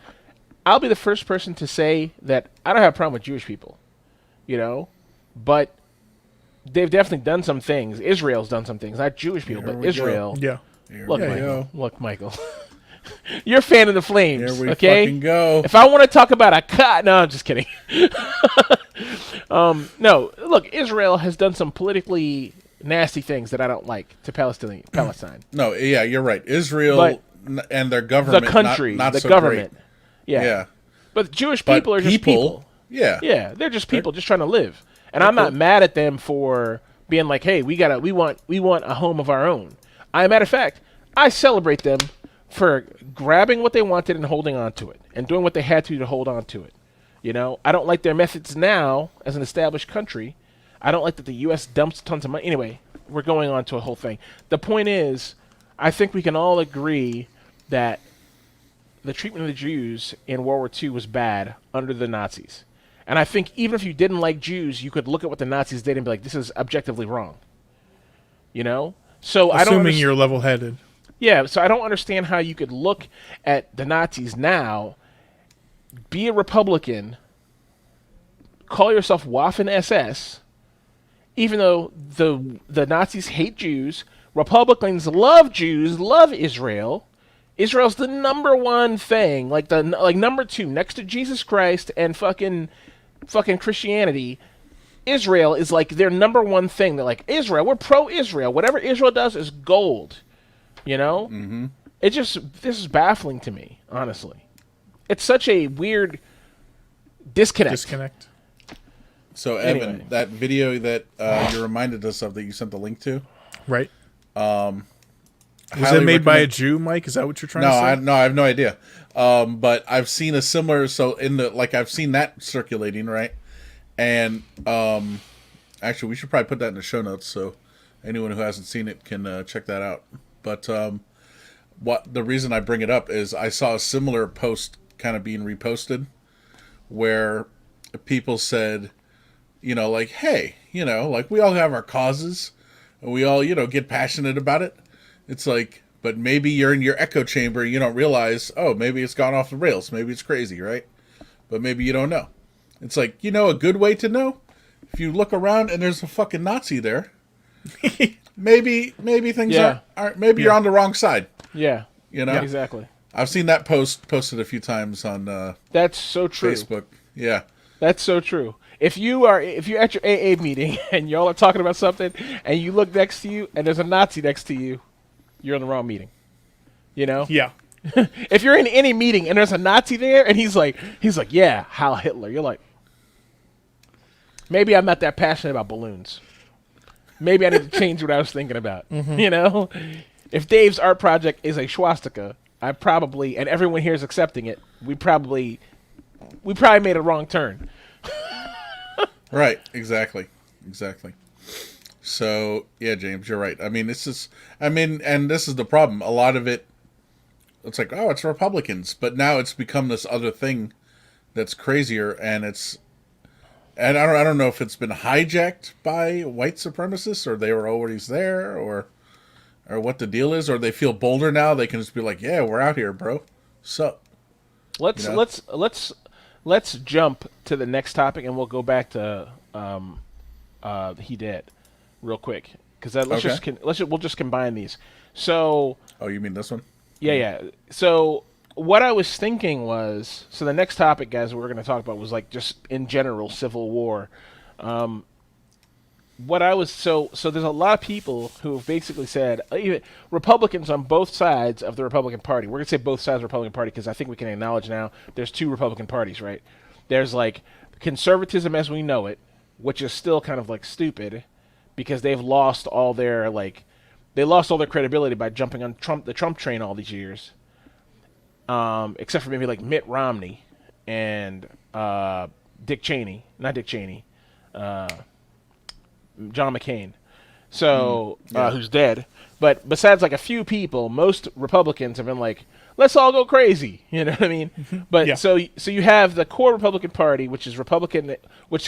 I'll be the first person to say that I don't have a problem with Jewish people, but they've definitely done some things. Israel's done some things, not Jewish people, Here but we go. Israel. Yeah. Here Look, we Michael. go. Look, Michael. You're a fan of the Flames, Here we okay? fucking go. If I want to talk about a cut, no, I'm just kidding. No, look, Israel has done some politically nasty things that I don't like to Palestine. No, yeah, you're right. Israel But and their The government, country, not the so government. great. Yeah. Yeah, But Jewish but people are just people. Yeah, Yeah, they're just people just trying to live. And I'm not mad at them for being like, hey, we want a home of our own. Matter of fact, I celebrate them for grabbing what they wanted and holding on to it and doing what they had to hold on to it. I don't like their methods now as an established country. I don't like that the U.S. dumps tons of money. Anyway, we're going on to a whole thing. The point is, I think we can all agree that the treatment of the Jews in World War II was bad under the Nazis. And I think even if you didn't like Jews, you could look at what the Nazis did and be like, this is objectively wrong. So I don't Assuming you're level-headed. Yeah, so I don't understand how you could look at the Nazis now, be a Republican, call yourself Waffen SS, even though the Nazis hate Jews, Republicans love Jews, love Israel. Israel's the number one thing, like number two, next to Jesus Christ and fucking Christianity. Israel is like their number one thing. They're like, Israel, we're pro-Israel. Whatever Israel does is gold. You know? Mm-hmm. This is baffling to me, honestly. It's such a weird disconnect. So, Evan, that video that you reminded us of that you sent the link to, right? Was it made by a Jew, Mike? Is that what you're trying to say? I have no idea. But I've seen a similar. So I've seen that circulating, right? And actually, we should probably put that in the show notes so anyone who hasn't seen it can check that out. But what the reason I bring it up is I saw a similar post kind of being reposted where people said, like, hey, like we all have our causes and we all, get passionate about it. It's like, but maybe you're in your echo chamber and you don't realize, oh, maybe it's gone off the rails. Maybe it's crazy, right? But maybe you don't know. It's like, a good way to know? If you look around and there's a fucking Nazi there, maybe things aren't maybe you're on the wrong side. Yeah. Exactly. I've seen that posted a few times on that's so true. Facebook. Yeah. That's so true. If you're at your AA meeting and y'all are talking about something and you look next to you and there's a Nazi next to you, you're in the wrong meeting. Yeah. If you're in any meeting and there's a Nazi there and he's like, yeah, Heil Hitler. You're like, maybe I'm not that passionate about balloons. Maybe I need to change what I was thinking about. Mm-hmm. If Dave's art project is a swastika, I probably, and everyone here is accepting it, we probably made a wrong turn. Right. Exactly. So yeah, James, you're right. I mean, this is the problem. A lot of it, it's like, oh, it's Republicans, but now it's become this other thing that's crazier, and I don't know if it's been hijacked by white supremacists or they were always there or what the deal is, or they feel bolder now. They can just be like, yeah, we're out here, bro. Sup? Let's jump to the next topic, and we'll go back to He Dead real quick because we'll just combine these. So. Oh, you mean this one? Yeah. So what I was thinking was, the next topic, guys, we're going to talk about was like just in general Civil War. So there's a lot of people who have basically said, even Republicans on both sides of the Republican Party. We're going to say both sides of the Republican Party because I think we can acknowledge now there's two Republican parties, right? There's like conservatism as we know it, which is still kind of like stupid because they've lost all their credibility by jumping on the Trump train all these years. Except for maybe like Mitt Romney and not Dick Cheney, John McCain, who's dead. But besides like a few people, most Republicans have been like, let's all go crazy. You know what I mean? But so you have the core Republican Party, which is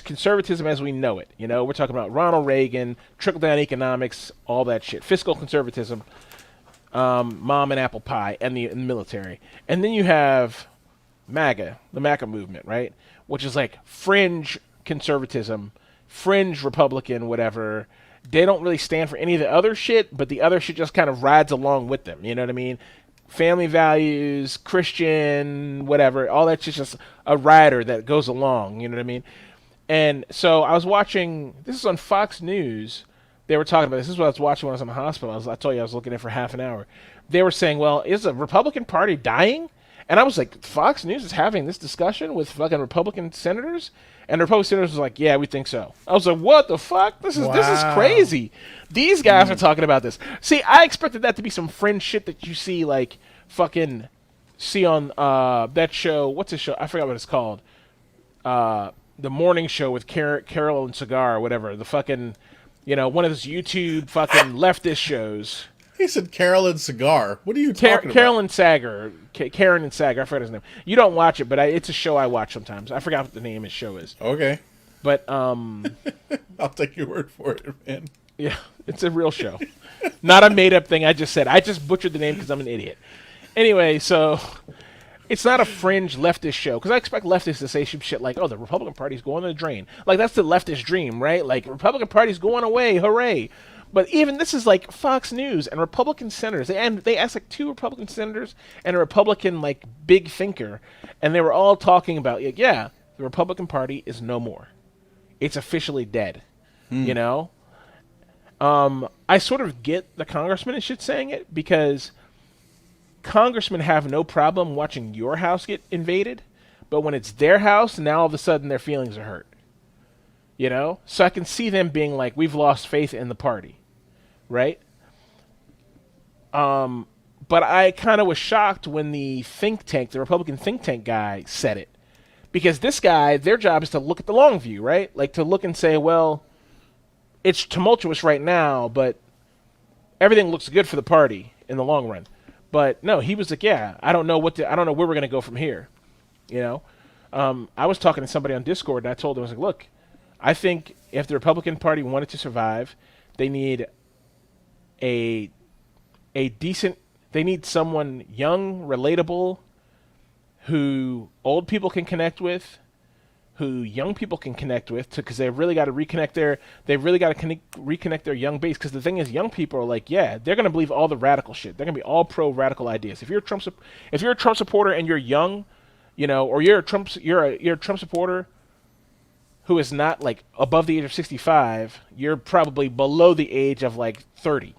conservatism as we know it. We're talking about Ronald Reagan, trickle-down economics, all that shit, fiscal conservatism, mom and apple pie, and the military. And then you have MAGA, the MAGA movement, right? Which is like fringe conservatism, fringe Republican, whatever. They don't really stand for any of the other shit, but the other shit just kind of rides along with them. You know what I mean? Family values, Christian, whatever. All that shit's just a rider that goes along. You know what I mean? And so I was watching, this is on Fox News. They were talking about this. This is what I was watching when I was in the hospital. I told you I was looking at it for half an hour. They were saying, well, is the Republican Party dying? And I was like, Fox News is having this discussion with fucking Republican senators? And the Republican senators was like, yeah, we think so. I was like, what the fuck? This is crazy. These guys are talking about this. See, I expected that to be some fringe shit that you see like fucking see on that show. What's the show? I forgot what it's called. The morning show with Carol and Cigar or whatever. The fucking, one of those YouTube fucking leftist shows. He said Carol and Cigar. What are you talking about? Karen and Sager. I forgot his name. You don't watch it, but it's a show I watch sometimes. I forgot what the name of his show is. Okay. But I'll take your word for it, man. Yeah, it's a real show. Not a made-up thing I just said. I just butchered the name because I'm an idiot. Anyway, so it's not a fringe leftist show because I expect leftists to say some shit like, oh, the Republican Party's going to the drain. Like, that's the leftist dream, right? Like, Republican Party's going away, hooray. But even this is like Fox News and Republican senators. They asked like two Republican senators and a Republican like big thinker, and they were all talking about the Republican Party is no more. it's officially dead. You know, I sort of get the congressman and shit saying it because congressmen have no problem watching your house get invaded, but when it's their house, now all of a sudden their feelings are hurt. You know, so I can see them being like, "We've lost faith in the party," right? But I kind of was shocked when the think tank, the Republican think tank guy, said it. Because this guy, their job is to look at the long view, right? Like to look and say, well, it's tumultuous right now, but everything looks good for the party in the long run. But no, he was like, yeah, I don't know where we're gonna go from here. You know, I was talking to somebody on Discord, and I told them, I was like, look, I think if the Republican Party wanted to survive, they need a decent. They need someone young, relatable, who old people can connect with, who young people can connect with, because they've really got to reconnect their young base. Because the thing is, young people are like, yeah, they're gonna believe all the radical shit. They're gonna be all pro radical ideas. If you're a Trump supporter and you're young, you know, or you're a Trump supporter who is not like above the age of 65, you're probably below the age of like 30.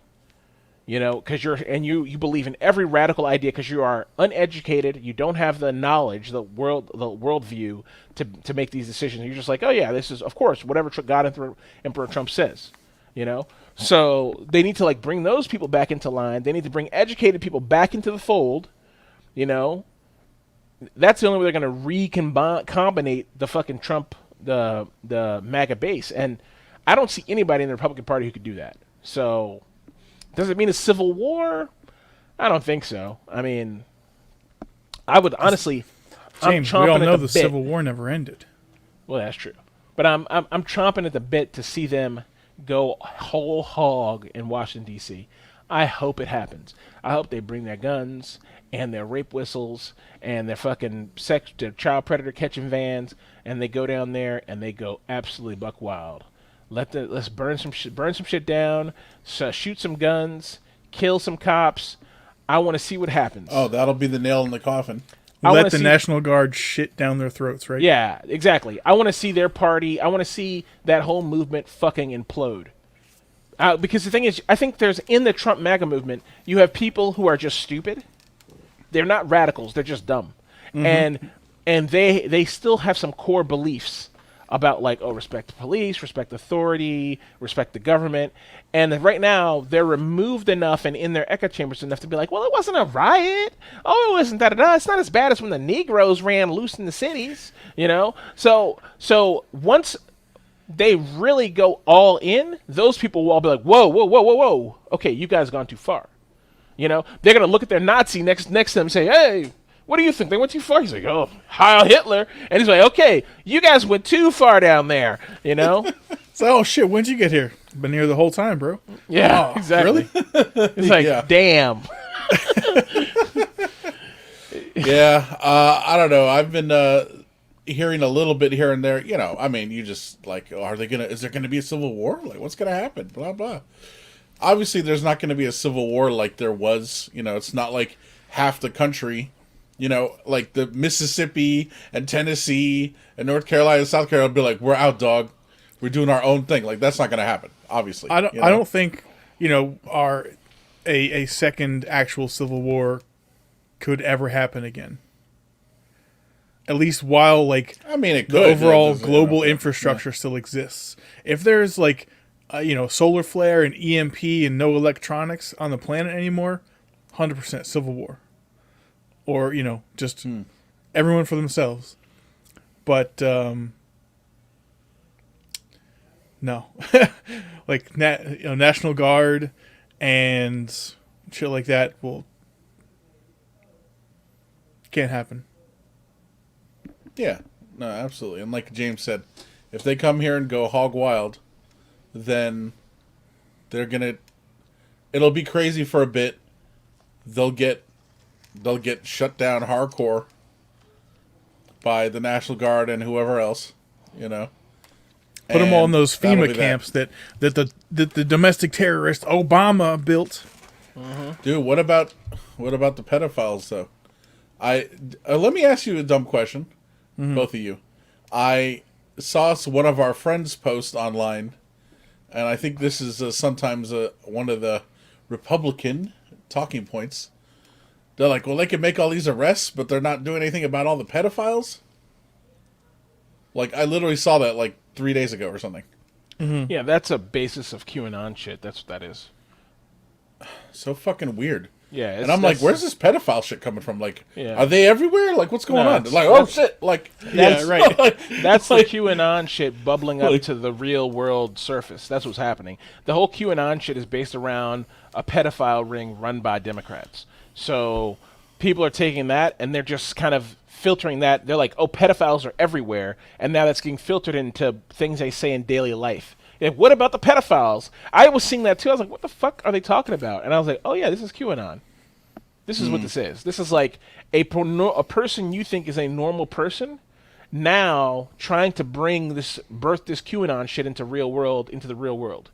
You know, because you believe in every radical idea because you are uneducated. You don't have the knowledge, the worldview to make these decisions. You're just like, oh yeah, this is of course whatever God and Emperor Trump says. You know, so they need to like bring those people back into line. They need to bring educated people back into the fold. You know, that's the only way they're going to recombine the fucking Trump, the MAGA base. And I don't see anybody in the Republican Party who could do that. So. Does it mean a civil war? I don't think so. I mean, I would honestly. James, we all know the Civil War never ended. Well, that's true, but I'm chomping at the bit to see them go whole hog in Washington D.C. I hope it happens. I hope they bring their guns and their rape whistles and their fucking their child predator catching vans, and they go down there and they go absolutely buck wild. Let's burn some shit down, shoot some guns, kill some cops. I want to see what happens. Oh, that'll be the nail in the coffin. Let the National Guard shit down their throats, right? Yeah, exactly. I want to see their party. I want to see that whole movement fucking implode. Because the thing is, I think in the Trump MAGA movement, you have people who are just stupid. They're not radicals. They're just dumb. Mm-hmm. And they still have some core beliefs about like, oh, respect the police, respect authority, respect the government. And right now, they're removed enough and in their echo chambers enough to be like, well, it wasn't a riot. Oh, it wasn't da-da-da. It's not as bad as when the Negroes ran loose in the cities, you know? So once they really go all in, those people will all be like, whoa, whoa, whoa, whoa, whoa. Okay, you guys gone too far. You know? They're going to look at their Nazi next to them and say, hey, what do you think? They went too far? He's like, oh, Heil Hitler. And he's like, okay, you guys went too far down there, you know? So, oh, shit, when'd you get here? Been here the whole time, bro. Yeah, exactly. Really? It's like, damn. Yeah, I don't know. I've been hearing a little bit here and there. You know, I mean, you just like, is there gonna be a civil war? Like, what's gonna happen? Blah, blah. Obviously, there's not gonna be a civil war like there was. You know, it's not like half the country. You know, like the Mississippi and Tennessee and North Carolina and South Carolina will be like, we're out, dog. We're doing our own thing. Like, that's not going to happen, obviously. I don't think, a second actual civil war could ever happen again. At least while, like, I mean, it could. The overall global infrastructure still exists. If there's, like, solar flare and EMP and no electronics on the planet anymore, 100% civil war. Or, just everyone for themselves. But, no. Like, National Guard and shit like that can't happen. Yeah. No, absolutely. And like James said, if they come here and go hog wild, then it'll be crazy for a bit. They'll get shut down hardcore by the National Guard and whoever else, Put them all in those FEMA camps that the domestic terrorist Obama built. Mm-hmm. Dude, what about the pedophiles though? Let me ask you a dumb question, both of you. saw one of our friends post online, and I think this is sometimes one of the Republican talking points. They're like, well, they can make all these arrests, but they're not doing anything about all the pedophiles. Like, I literally saw that like 3 days ago or something. Mm-hmm. Yeah, that's a basis of QAnon shit. That's what that is. So fucking weird. Yeah, And I'm like, where's this pedophile shit coming from? Like, Yeah. are they everywhere? Like, what's going No, on? Like, oh shit! Like, Yeah, right. That's the QAnon shit bubbling up to the real world surface. That's what's happening. The whole QAnon shit is based around a pedophile ring run by Democrats. So people are taking that and they're just kind of filtering that. They're like, oh, pedophiles are everywhere. And now that's getting filtered into things they say in daily life. Like, what about the pedophiles? I was seeing that too. I was like, what the fuck are they talking about? And I was like, oh yeah, this is QAnon. This is what this is. This is like a person you think is a normal person now trying to birth this QAnon shit into the real world.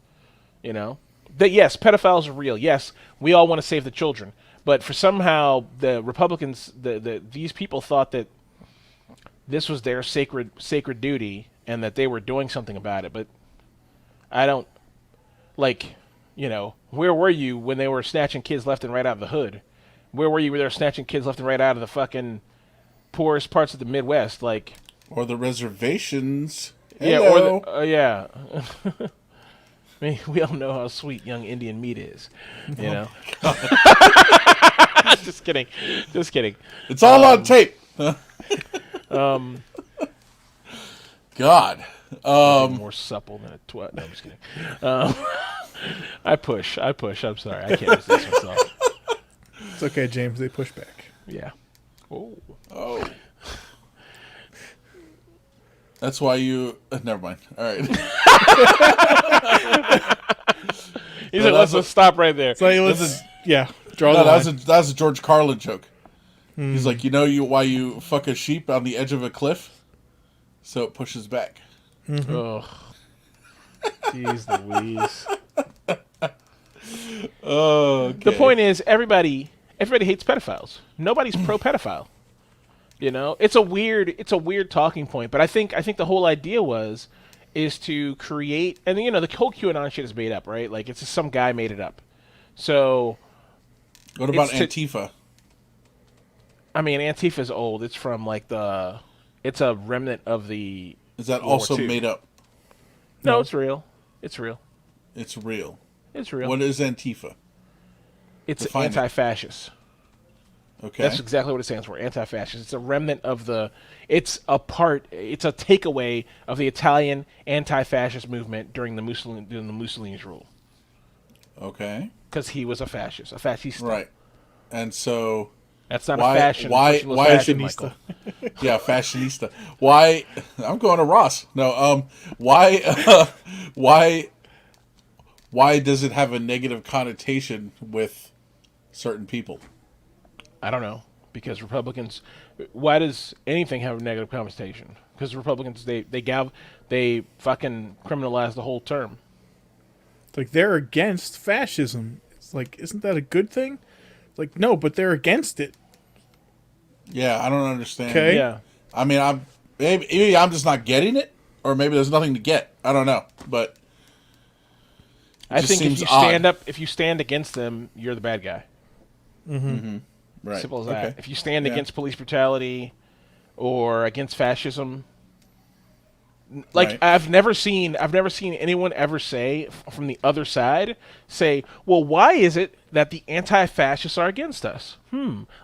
You know? That yes, pedophiles are real. Yes, we all want to save the children. But for somehow the Republicans, these people thought that this was their sacred duty and that they were doing something about it. But I don't, like, you know, where were you when they were snatching kids left and right out of the hood? Where were you when they were snatching kids left and right out of the fucking poorest parts of the Midwest? Like, or the reservations. yeah, Hello. or yeah. I mean, we all know how sweet young Indian meat is, you know. Just kidding. It's all on tape. God. More supple than a twat. No, I'm just kidding. I push. I'm sorry. I can't resist myself. It's okay, James. They push back. Yeah. Oh. That's why you. Never mind. All right. He said, let's stop right there. So let's draw No, the line. that was a George Carlin joke. He's like, why you fuck a sheep on the edge of a cliff? So it pushes back. Ugh. Jeez Louise. Okay. The point is, everybody hates pedophiles. Nobody's pro pedophile. You know, it's a weird talking point. But I think the whole idea is to create, and you know, the whole QAnon shit is made up, right? Like, it's just some guy made it up. So, What about Antifa? I mean, Antifa's old. It's from like it's a remnant of the. Is that World also War II. made up? No, it's real. It's real. It's real. It's real. What is Antifa? It's Define it. anti-fascist. Okay. That's exactly what it stands for. Anti-fascist. It's a remnant of the. It's a takeaway of the Italian anti-fascist movement during the Mussolini's rule. Okay. Because he was a fascist, a fascista. Right. And so. That's not Why- a fashion. why Fashion was is fashion, Fashionista. Michael. Yeah, fashionista. Why? I'm going to Ross. No. Why does it have a negative connotation with certain people? I don't know, because Republicans. Why does anything have a negative connotation? Because Republicans, they fucking criminalize the whole term. It's like they're against fascism. It's like, isn't that a good thing? Like, no, but they're against it. Yeah, I don't understand. Okay. Yeah. I mean, maybe I'm just not getting it, or maybe there's nothing to get. I don't know, but I just think if seems you odd. if you stand against them, you're the bad guy. right. Simple as that. Okay. If you stand Yeah. against police brutality or against fascism, like Right. I've never seen anyone ever say from the other side say, "Well, why is it that the anti-fascists are against us?"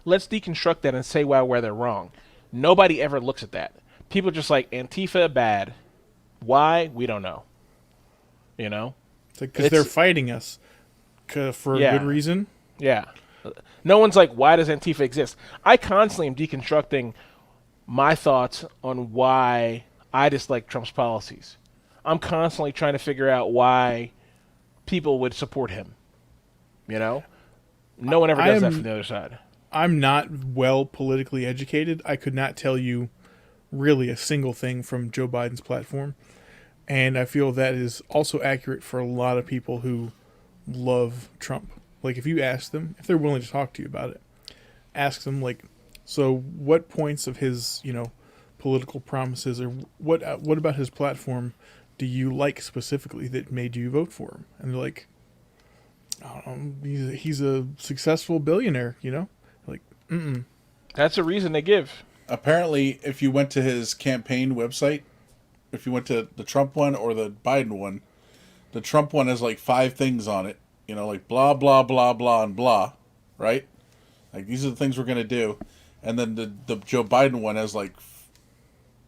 Let's deconstruct that and say why they're wrong. Nobody ever looks at that. People are just like Antifa bad. Why? We don't know. You know? It's like because they're fighting us for a Yeah. good reason. Yeah. No one's like, why does Antifa exist? I constantly am deconstructing my thoughts on why I dislike Trump's policies. I'm constantly trying to figure out why people would support him. You know? No one ever does that from the other side. I'm not well politically educated. I could not tell you really a single thing from Joe Biden's platform. And I feel that is also accurate for a lot of people who love Trump. Like, if you ask them, if they're willing to talk to you about it, ask them, like, so what points of his, political promises, or what about his platform do you like specifically that made you vote for him? And they're like, I don't know, he's a successful billionaire, you know? Like, That's a reason they give. Apparently, if you went to his campaign website, if you went to the Trump one or the Biden one, the Trump one has like 5 things on it, you know, like blah, blah, blah, blah, and blah, right? Like, these are the things we're going to do. And then the Joe Biden one has like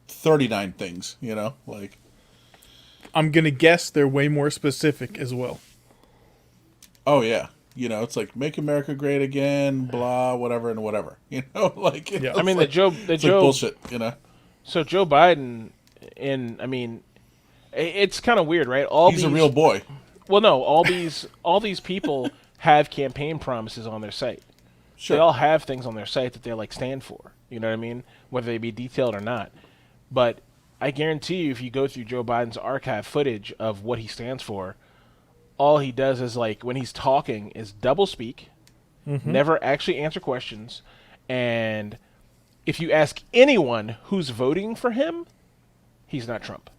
39 things, you know, like. I'm going to guess they're way more specific as well. Oh, yeah. You know, it's like, make America great again, blah, whatever, and whatever. You know, like. You know, I mean, like, the it's Joe like bullshit, you know? So Joe Biden, it's kind of weird, right? He's a real boy. Well, no, all these people have campaign promises on their site. Sure. They all have things on their site that they like stand for. You know what I mean? Whether they be detailed or not. But I guarantee you, if you go through Joe Biden's archive footage of what he stands for, all he does is, like, when he's talking, is double speak, never actually answer questions, and if you ask anyone who's voting for him, he's not Trump.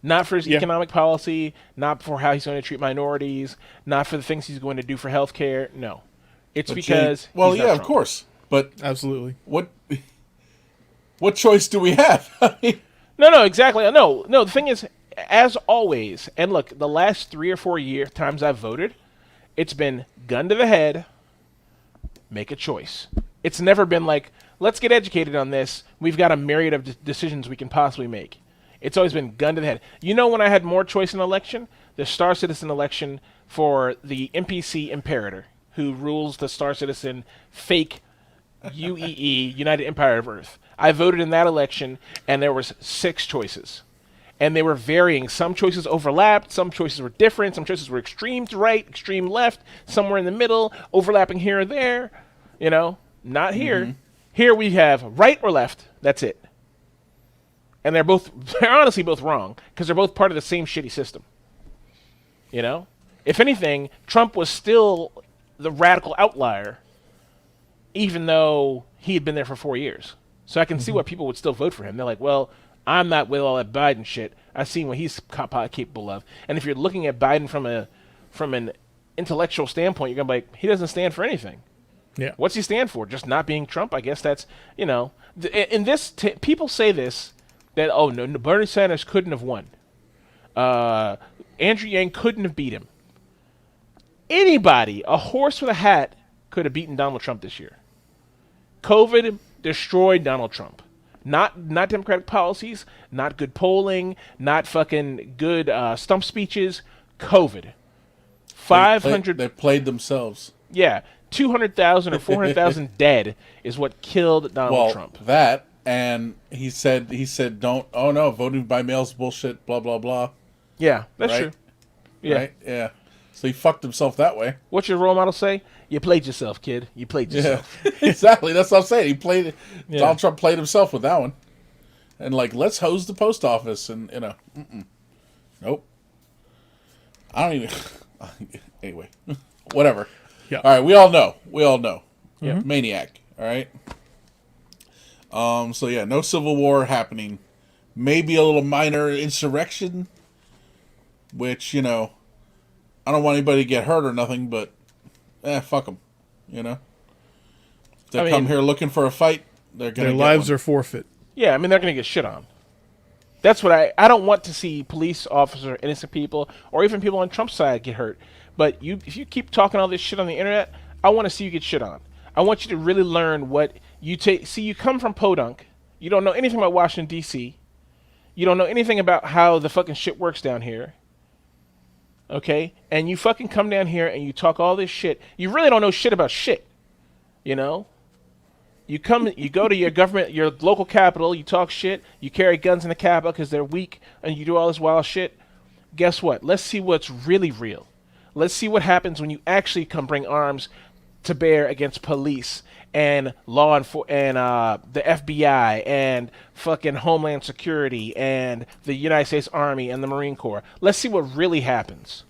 Not for his economic policy, not for how he's going to treat minorities, not for the things he's going to do for healthcare. No. It's because he's not yeah, Trump. of course. But Absolutely. what choice do we have? No, exactly. No, the thing is, as always, and look, the last 3 or 4 times I've voted, it's been gun to the head, make a choice. It's never been like, let's get educated on this. We've got a myriad of decisions we can possibly make. It's always been gun to the head. You know when I had more choice in an election? The Star Citizen election for the NPC Imperator, who rules the Star Citizen fake UEE, United Empire of Earth. I voted in that election, and there was 6 choices. And they were varying. Some choices overlapped, some choices were different, some choices were extreme to right, extreme left, somewhere in the middle, overlapping here or there. You know, not here. Mm-hmm. Here we have right or left, that's it. And they're honestly both wrong, because they're both part of the same shitty system. You know? If anything, Trump was still the radical outlier, even though he had been there for 4 years. So I can see why people would still vote for him. They're like, well, I'm not with all that Biden shit. I've seen what he's capable of. And if you're looking at Biden from an intellectual standpoint, you're going to be like, he doesn't stand for anything. Yeah. What's he stand for? Just not being Trump? I guess that's, you know. In this, people say this, that, oh, no, Bernie Sanders couldn't have won. Andrew Yang couldn't have beat him. Anybody, a horse with a hat, could have beaten Donald Trump this year. COVID destroyed Donald Trump. Not democratic policies, not good polling, not fucking good stump speeches. COVID. 500. They played themselves. Yeah, 200,000 or 400,000 dead is what killed Donald Trump. That, and he said don't. Oh no, voting by mail is bullshit. Blah blah blah. Yeah, that's right? true. Yeah. Right? Yeah. So he fucked himself that way. What's your role model say? You played yourself, kid. You played yourself. Yeah. Exactly. That's what I'm saying. He played. Yeah. Donald Trump played himself with that one. And like, let's hose the post office, and you know, nope. I don't even. Anyway, whatever. Yeah. All right. We all know. Yeah. Maniac. All right. So yeah, no civil war happening. Maybe a little minor insurrection, which, you know, I don't want anybody to get hurt or nothing, but fuck them. You know, if they come here looking for a fight, they're gonna. Their lives are forfeit. Yeah, I mean, they're gonna get shit on. That's what I don't want to see police officers, innocent people, or even people on Trump's side get hurt. But if you keep talking all this shit on the internet, I want to see you get shit on. I want you to really learn what you take. See, you come from Podunk. You don't know anything about Washington, D.C. You don't know anything about how the fucking shit works down here. Okay? And you fucking come down here and you talk all this shit. You really don't know shit about shit. You know? You go to your government, your local capital, you talk shit, you carry guns in the capital because they're weak, and you do all this wild shit. Guess what? Let's see what's really real. Let's see what happens when you actually come bring arms to bear against police and law enforcement and the FBI and fucking Homeland Security and the United States Army and the Marine Corps. Let's see what really happens.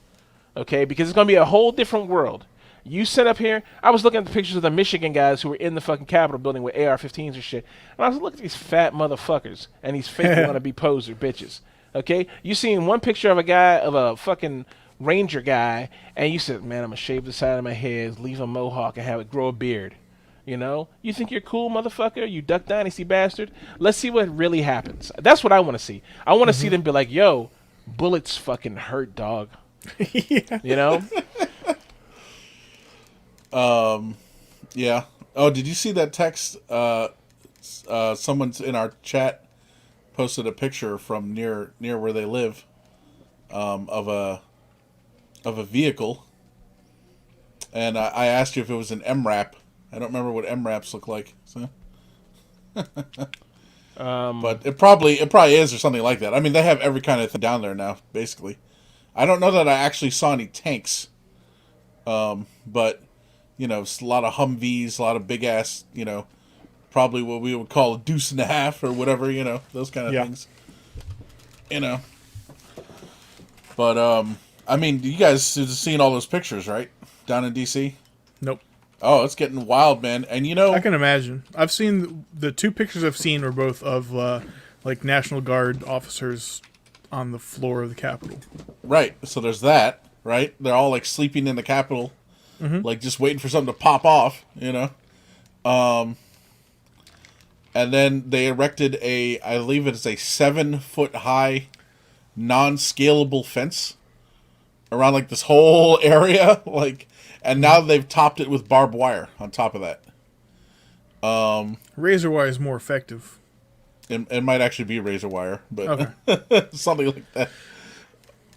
Okay? Because it's going to be a whole different world. You sit up here. I was looking at the pictures of the Michigan guys who were in the fucking Capitol building with AR-15s and shit, and I was looking at these fat motherfuckers and these fake wannabe poser bitches. Okay, you seen one picture of a guy of a fucking ranger guy, and you said, "Man, I'm gonna shave the side of my head, leave a mohawk, and have it grow a beard." You know, you think you're cool, motherfucker? You Duck Dynasty bastard. Let's see what really happens. That's what I want to see. I want to see them be like, "Yo, bullets fucking hurt, dog." Yeah. You know? Yeah. Oh, did you see that text? Someone's in our chat posted a picture from near where they live, of a vehicle, and I asked you if it was an MRAP. I don't remember what MRAPs look like, so. But it probably is or something like that. I mean, they have every kind of thing down there now, basically. I don't know that I actually saw any tanks, but it's a lot of Humvees, a lot of big ass, probably what we would call a deuce and a half or whatever, those kind of things. But I mean, you guys have seen all those pictures, right? Down in DC? Nope. Oh, it's getting wild, man. And I can imagine. I've seen the two pictures I've seen are both of like National Guard officers on the floor of the Capitol. Right. So there's that, right? They're all like sleeping in the Capitol, like just waiting for something to pop off, And then they erected I believe it's a 7-foot high, non-scalable fence around like this whole area, and now they've topped it with barbed wire on top of that. Razor wire is more effective. It might actually be razor wire, but Okay. something like that.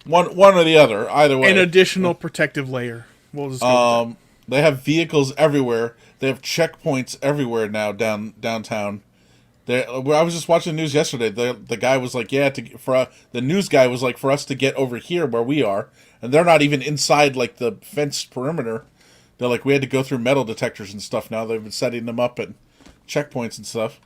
One or the other, either way. An additional protective layer. We'll just go with They have vehicles everywhere. They have checkpoints everywhere now downtown. I was just watching the news yesterday. The guy was like, "Yeah, the news guy was like, for us to get over here where we are, and they're not even inside like the fenced perimeter. They're like, we had to go through metal detectors and stuff. Now they've been setting them up at checkpoints and stuff.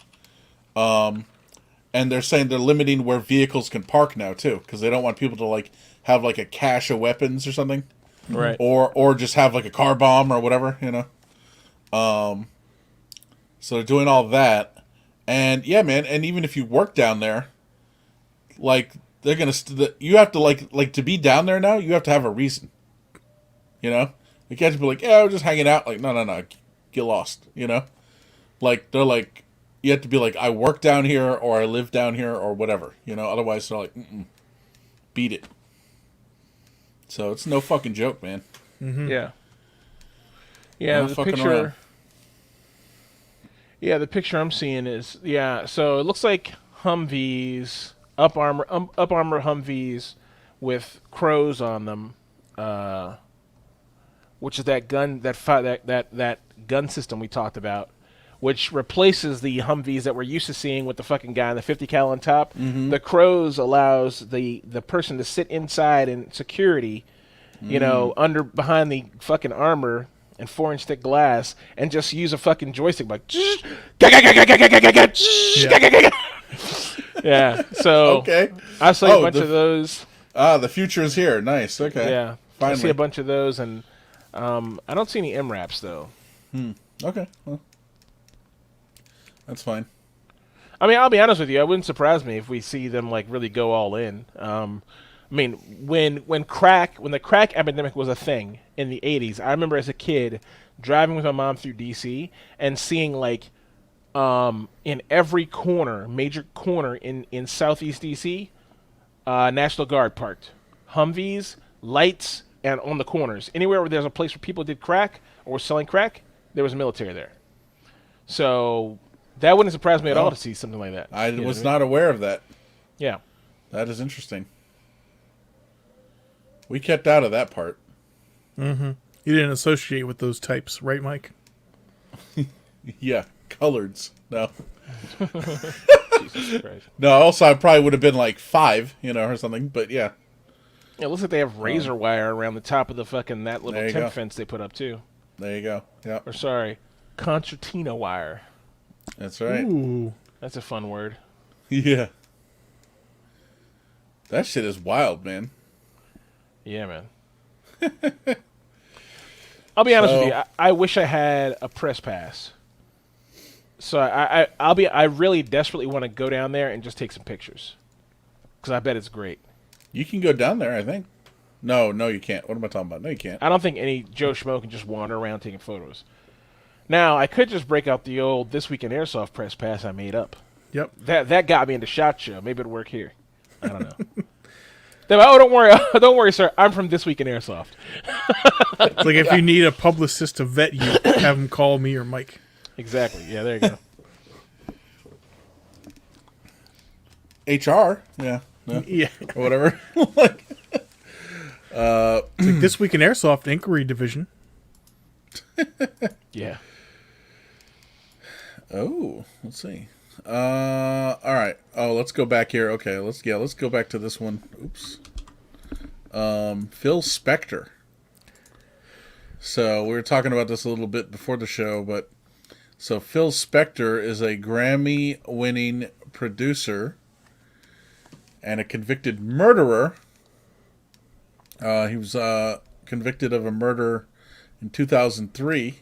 And they're saying they're limiting where vehicles can park now too, because they don't want people to like have like a cache of weapons or something, Right. or just have like a car bomb or whatever, So they're doing all that. And yeah, man. And even if you work down there, like they're gonna, you have to like to be down there now. You have to have a reason. You can't be like, yeah, we're just hanging out. Like, no, get lost. Like they're like, you have to be like, I work down here or I live down here or whatever. Otherwise they're like, beat it. So it's no fucking joke, man. Mm-hmm. Yeah. Yeah, Not the fucking picture. around. Yeah, the picture I'm seeing is so it looks like Humvees, up armor Humvees with crows on them, which is that gun that gun system we talked about, which replaces the Humvees that we're used to seeing with the fucking guy in the 50 cal on top. Mm-hmm. The crows allows the person to sit inside in security, under behind the fucking armor and 4-inch thick glass, and just use a fucking joystick like yeah. So Okay. I saw a bunch of those. The future is here. Nice. Okay. Yeah, Finally. I see a bunch of those, and I don't see any MRAPs though. Okay. Well, that's fine. I mean, I'll be honest with you. It wouldn't surprise me if we see them like really go all in. I mean, when the crack epidemic was a thing in the 80s, I remember as a kid driving with my mom through DC and seeing like in every major corner in Southeast DC, National Guard parked, Humvees, lights, and on the corners, anywhere where there's a place where people did crack or were selling crack, there was military there. So that wouldn't surprise me at all to see something like that. I was not aware of that. Yeah. That is interesting. We kept out of that part. Mm-hmm. You didn't associate with those types, right, Mike? Yeah, coloreds. No. Jesus Christ. No, also I probably would have been like 5, or something, but yeah. Yeah, it looks like they have razor wire around the top of the fucking that little There you tent go. fence they put up too. There you go. Yeah. Or sorry, concertina wire. That's right. Ooh. That's a fun word. Yeah. That shit is wild, man. Yeah, man. I'll be honest with So- you. I wish I had a press pass. So I really desperately want to go down there and just take some pictures. Because I bet it's great. You can go down there, I think. No, you can't. What am I talking about? No, you can't. I don't think any Joe Schmo can just wander around taking photos. Now, I could just break out the old This Week in Airsoft press pass I made up. Yep. That got me into SHOT Show. Maybe it'll work here. I don't know. Oh, don't worry. Don't worry, sir. I'm from This Week in Airsoft. It's like if you need a publicist to vet you, have him call me or Mike. Exactly. Yeah, there you go. HR, yeah, no, Yeah. or whatever. It's like This Week in Airsoft Inquiry Division. Yeah. Oh, let's see. All right. Oh, let's go back here. Okay, let's go back to this one. Oops. Phil Spector. So we were talking about this a little bit before the show, but so Phil Spector is a Grammy-winning producer and a convicted murderer. He was convicted of a murder in 2003.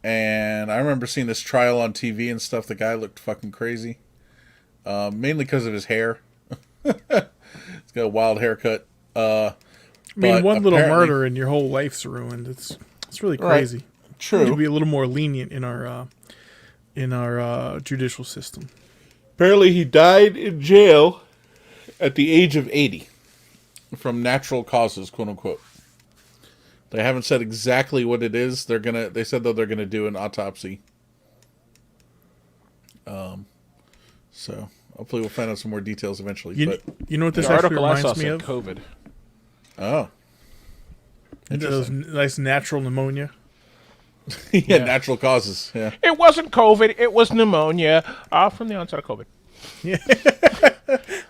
And I remember seeing this trial on TV and stuff. The guy looked fucking crazy. Mainly because of his hair. He's got a wild haircut. I mean, one little murder and your whole life's ruined. It's really crazy. Right. True. We should be a little more lenient in our judicial system. Apparently he died in jail at the age of 80 from natural causes, quote unquote. They haven't said exactly what it is. They said that they're gonna do an autopsy. So hopefully we'll find out some more details eventually. You know what this The actually article I saw reminds me said of? COVID. Oh. Those nice natural pneumonia. Yeah, natural causes. Yeah. It wasn't COVID. It was pneumonia from the onset of COVID. Yeah.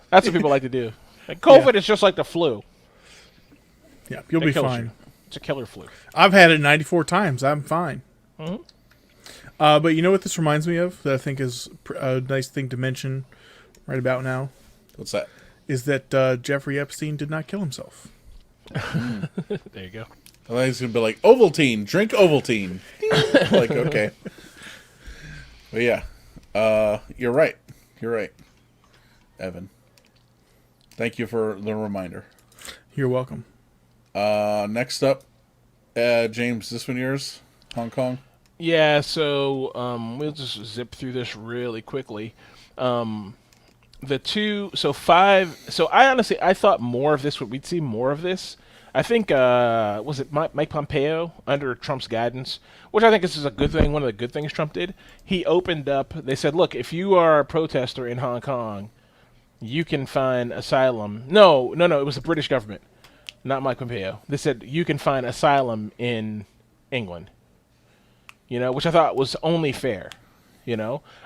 That's what people like to do. Like, COVID is just like the flu. Yeah, you'll It be kills fine. you. It's a killer flu. I've had it 94 times. I'm fine. Mm-hmm. But you know what this reminds me of that I think is a nice thing to mention right about now? What's that? Is that Jeffrey Epstein did not kill himself. There you go. I think it's gonna be like Ovaltine, drink Ovaltine. Like, okay. But yeah. You're right. You're right. Evan. Thank you for the reminder. You're welcome. Next up, James, this one yours? Hong Kong? Yeah, so we'll just zip through this really quickly. I thought more of this, we'd see more of this. I think, was it Mike Pompeo, under Trump's guidance, which I think this is a good thing, one of the good things Trump did. He opened up, they said, look, if you are a protester in Hong Kong, you can find asylum. No, it was the British government, not Mike Pompeo. They said you can find asylum in England, which I thought was only fair.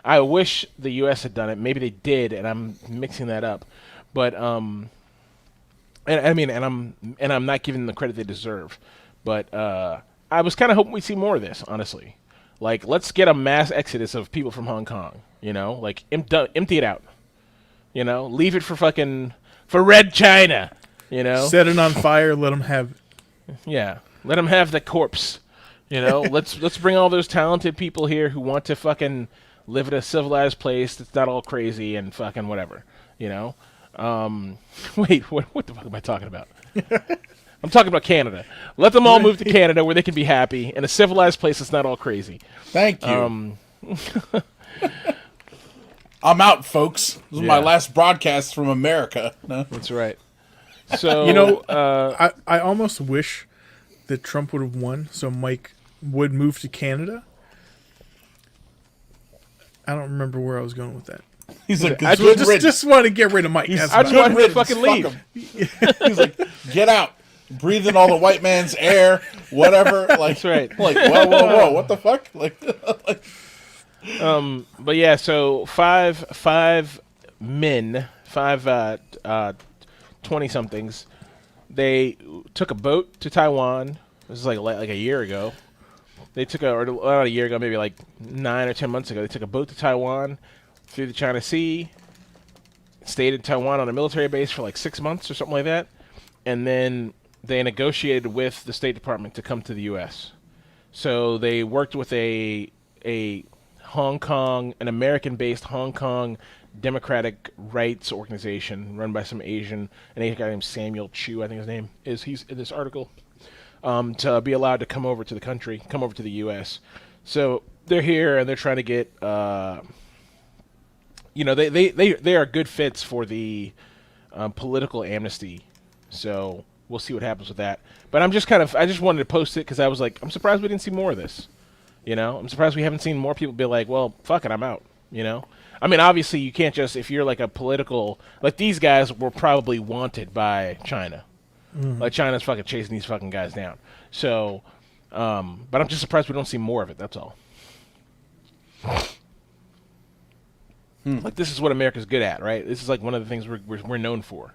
I wish the U.S. had done it. Maybe they did, and I'm mixing that up. But I'm not giving them the credit they deserve. But I was kind of hoping we'd see more of this, honestly. Like, let's get a mass exodus of people from Hong Kong. Like empty it out. Leave it for Red China. Set it on fire. Let them have it. Yeah, let them have the corpse. Let's bring all those talented people here who want to fucking live in a civilized place that's not all crazy and fucking whatever. Wait, what the fuck am I talking about? I'm talking about Canada. Let them all move to Canada where they can be happy in a civilized place that's not all crazy. Thank you. I'm out, folks. This is my last broadcast from America. No? That's right. So I almost wish that Trump would have won, so Mike would move to Canada. I don't remember where I was going with that. He's like, I just want to get rid of Mike. I just want him to fucking leave. He's like, get out. Breathe in all the white man's air, whatever. Like, That's right. Like, whoa, what the fuck? Like But yeah, so five men, 20-somethings, they took a boat to Taiwan. This is like a year ago. They took not a year ago, maybe like 9 or 10 months ago. They took a boat to Taiwan through the China Sea, stayed in Taiwan on a military base for like 6 months or something like that, and then they negotiated with the State Department to come to the U.S. So they worked with a an American-based Hong Kong democratic rights organization run by some Asian, a guy named Samuel Chu, I think his name is. He's in this article. To be allowed to come over to the country, come over to the U.S. So they're here and they're trying to get, they are good fits for the political amnesty. So we'll see what happens with that. But I just wanted to post it because I was like, I'm surprised we didn't see more of this. I'm surprised we haven't seen more people be like, well, fuck it, I'm out. I mean, obviously you can't just, if you're like a political, like these guys were probably wanted by China. Like China's fucking chasing these fucking guys down. So, but I'm just surprised we don't see more of it. That's all. Like this is what America's good at, right? This is like one of the things we're known for.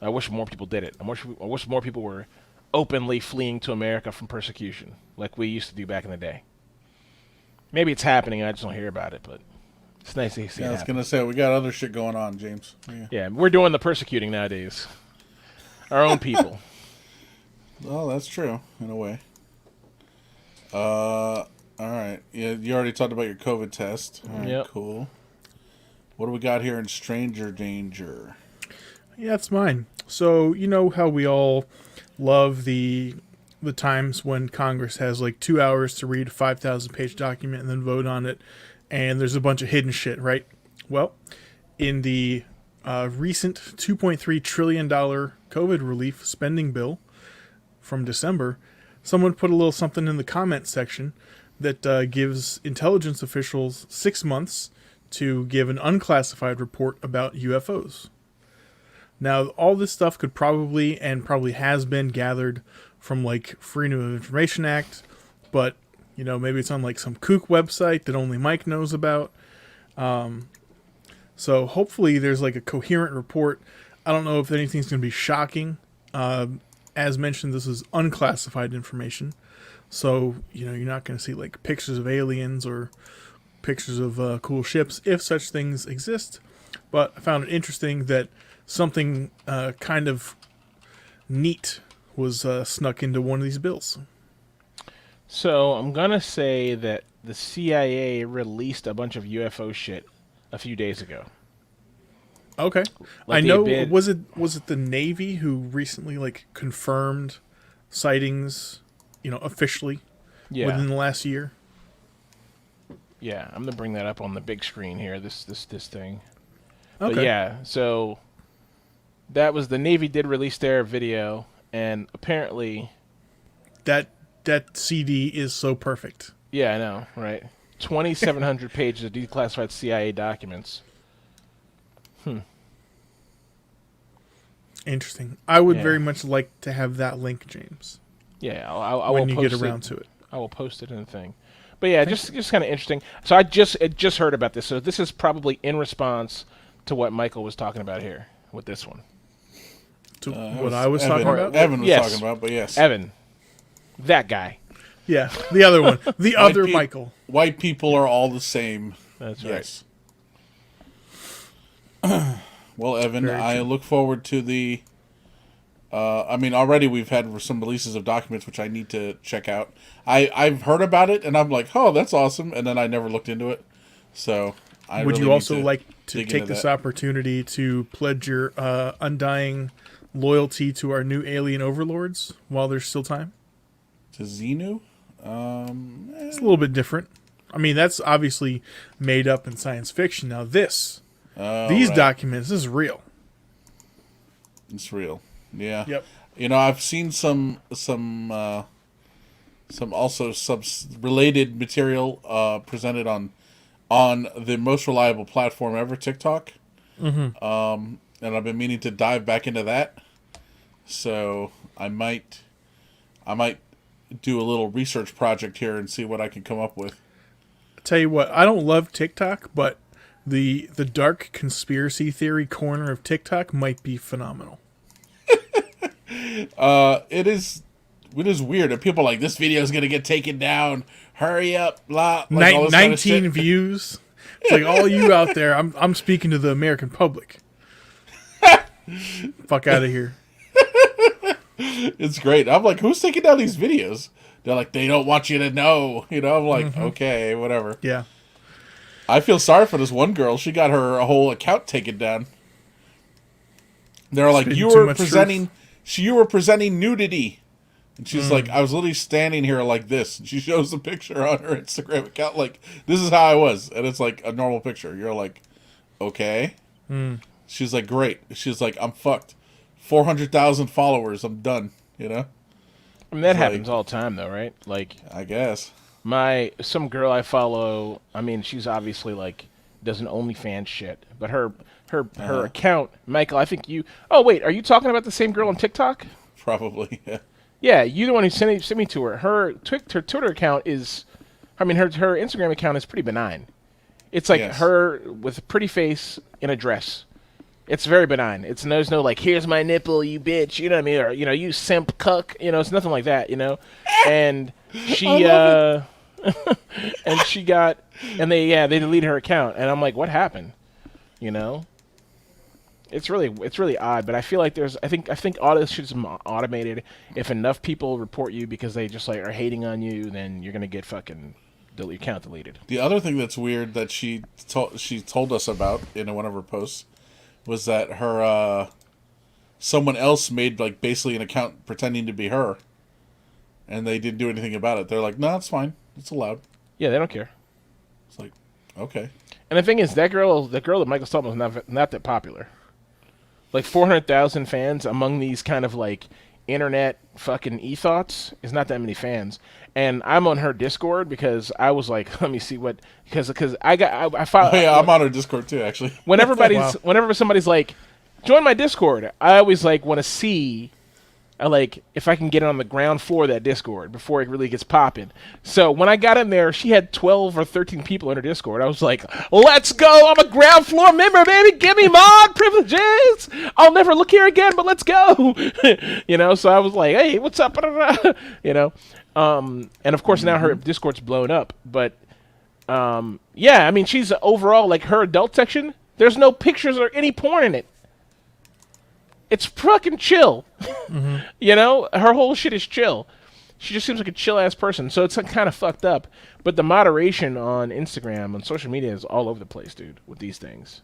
I wish more people did it. I wish more people were openly fleeing to America from persecution, like we used to do back in the day. Maybe it's happening. I just don't hear about it, but it's nice to see. Yeah, it I was happen. gonna say we got other shit going on, James. Yeah, we're doing the persecuting nowadays. Our own people. Well, that's true in a way. All right. Yeah, you already talked about your COVID test. All right, Yep. Cool. What do we got here in stranger danger? Yeah, it's mine. So you know how we all love the times when Congress has like 2 hours to read a 5,000-page document and then vote on it, and there's a bunch of hidden shit, right? Well, in the recent $2.3 trillion COVID relief spending bill from December, someone put a little something in the comments section that gives intelligence officials 6 months to give an unclassified report about UFOs. Now, all this stuff could probably has been gathered from like Freedom of Information Act, but maybe it's on like some kook website that only Mike knows about. So hopefully there's like a coherent report. I don't know if anything's going to be shocking. As mentioned, this is unclassified information, so you're not going to see like pictures of aliens or pictures of cool ships if such things exist. But I found it interesting that something kind of neat was snuck into one of these bills. So I'm gonna say that the CIA released a bunch of UFO shit a few days ago. Okay, Like I the know. bid- Was it the Navy who recently like confirmed sightings, officially Yeah, within the last year? yeah. I'm gonna bring that up on the big screen here. This thing. But Okay. yeah, so that was the Navy did release their video, and apparently, That CD is so perfect. yeah, I know, right? 2,700 pages of declassified CIA documents. Interesting. I would Yeah. very much like to have that link, James, Yeah, I when will you post get around it. to it. I will post it in the thing. But yeah, just kind of interesting. So I just heard about this. So this is probably in response to what Michael was talking about here with this one. To It what I was Evan, talking about? Evan was Yes. talking about, but yes. Evan, that guy. Yeah, the other one. The other peop- Michael. White people are all the same. That's Yes. Well, Evan, Very I true. look forward to the. I mean, already we've had some releases of documents which I need to check out. I've heard about it and I'm like, oh, that's awesome, and then I never looked into it. So I Would really you need also to like to dig take into this that. opportunity to pledge your undying loyalty to our new alien overlords while there's still time? To Xenu? It's a little bit different. I mean, that's obviously made up in science fiction. Now these right. documents, this is real. It's real. Yeah. Yep. I've seen some related material presented on the most reliable platform ever, TikTok. Mm-hmm. And I've been meaning to dive back into that. So I might do a little research project here and see what I can come up with. Tell you what, I don't love TikTok, but the dark conspiracy theory corner of TikTok might be phenomenal. It is weird. And people are like, this video is going to get taken down. Hurry up. Blah. Like all this kind of 19 shit. views. It's like all you out there. I'm speaking to the American public. Fuck out of here. It's great. I'm like, who's taking down these videos? They're like, they don't want you to know. You know, I'm like, okay, whatever. Yeah. I feel sorry for this one girl. She got her whole account taken down. They're like, Spitting you too were much presenting, you were presenting nudity, and she's like, I was literally standing here like this. And she shows the picture on her Instagram account, like, this is how I was, and it's like a normal picture. You're like, okay. She's like, great. She's like, I'm fucked. 400,000 followers. I'm done. You know. I mean, that It's happens like- all the time, though, right? Like, I guess. some girl I follow. I mean, she's obviously like does an OnlyFans shit, but her account, Michael. I think you. Oh wait, are you talking about the same girl on TikTok? Probably. Yeah. Yeah, you the one who sent me to her. Her Twitter account is, I mean, her Instagram account is pretty benign. It's like Yes. her with a pretty face in a dress. It's very benign. There's no like, here's my nipple, you bitch. You know what I mean? Or you simp cuck. It's nothing like that. And she and she got and they deleted her account, and I'm like, what happened? It's really odd, but I feel like I think all this shit's automated. If enough people report you because they just like are hating on you, then you're gonna get fucking your account deleted. The other thing that's weird that she told us about in one of her posts was that her someone else made like basically an account pretending to be her, and they didn't do anything about it. They're like, no, it's fine, it's allowed. Yeah, they don't care. It's like, okay. And the thing is, the girl that Michael's talking about is not that popular. Like 400,000 fans among these kind of like internet fucking e-thoughts is not that many fans. And I'm on her Discord because I was like, let me see what because I follow. Oh, yeah, I'm on her Discord too, actually. Whenever Wow. whenever somebody's like, join my Discord, I always like want to see. If I can get on the ground floor of that Discord before it really gets popping. So when I got in there, she had 12 or 13 people in her Discord. I was like, let's go. I'm a ground floor member, baby. Give me mod privileges. I'll never look here again, but let's go. So I was like, hey, what's up? And of course now her Discord's blown up. But yeah, I mean, she's overall, like her adult section, there's no pictures or any porn in it. It's fucking chill. Her whole shit is chill. She just seems like a chill ass person. So it's kind of fucked up. But the moderation on Instagram, on social media, is all over the place, dude, with these things.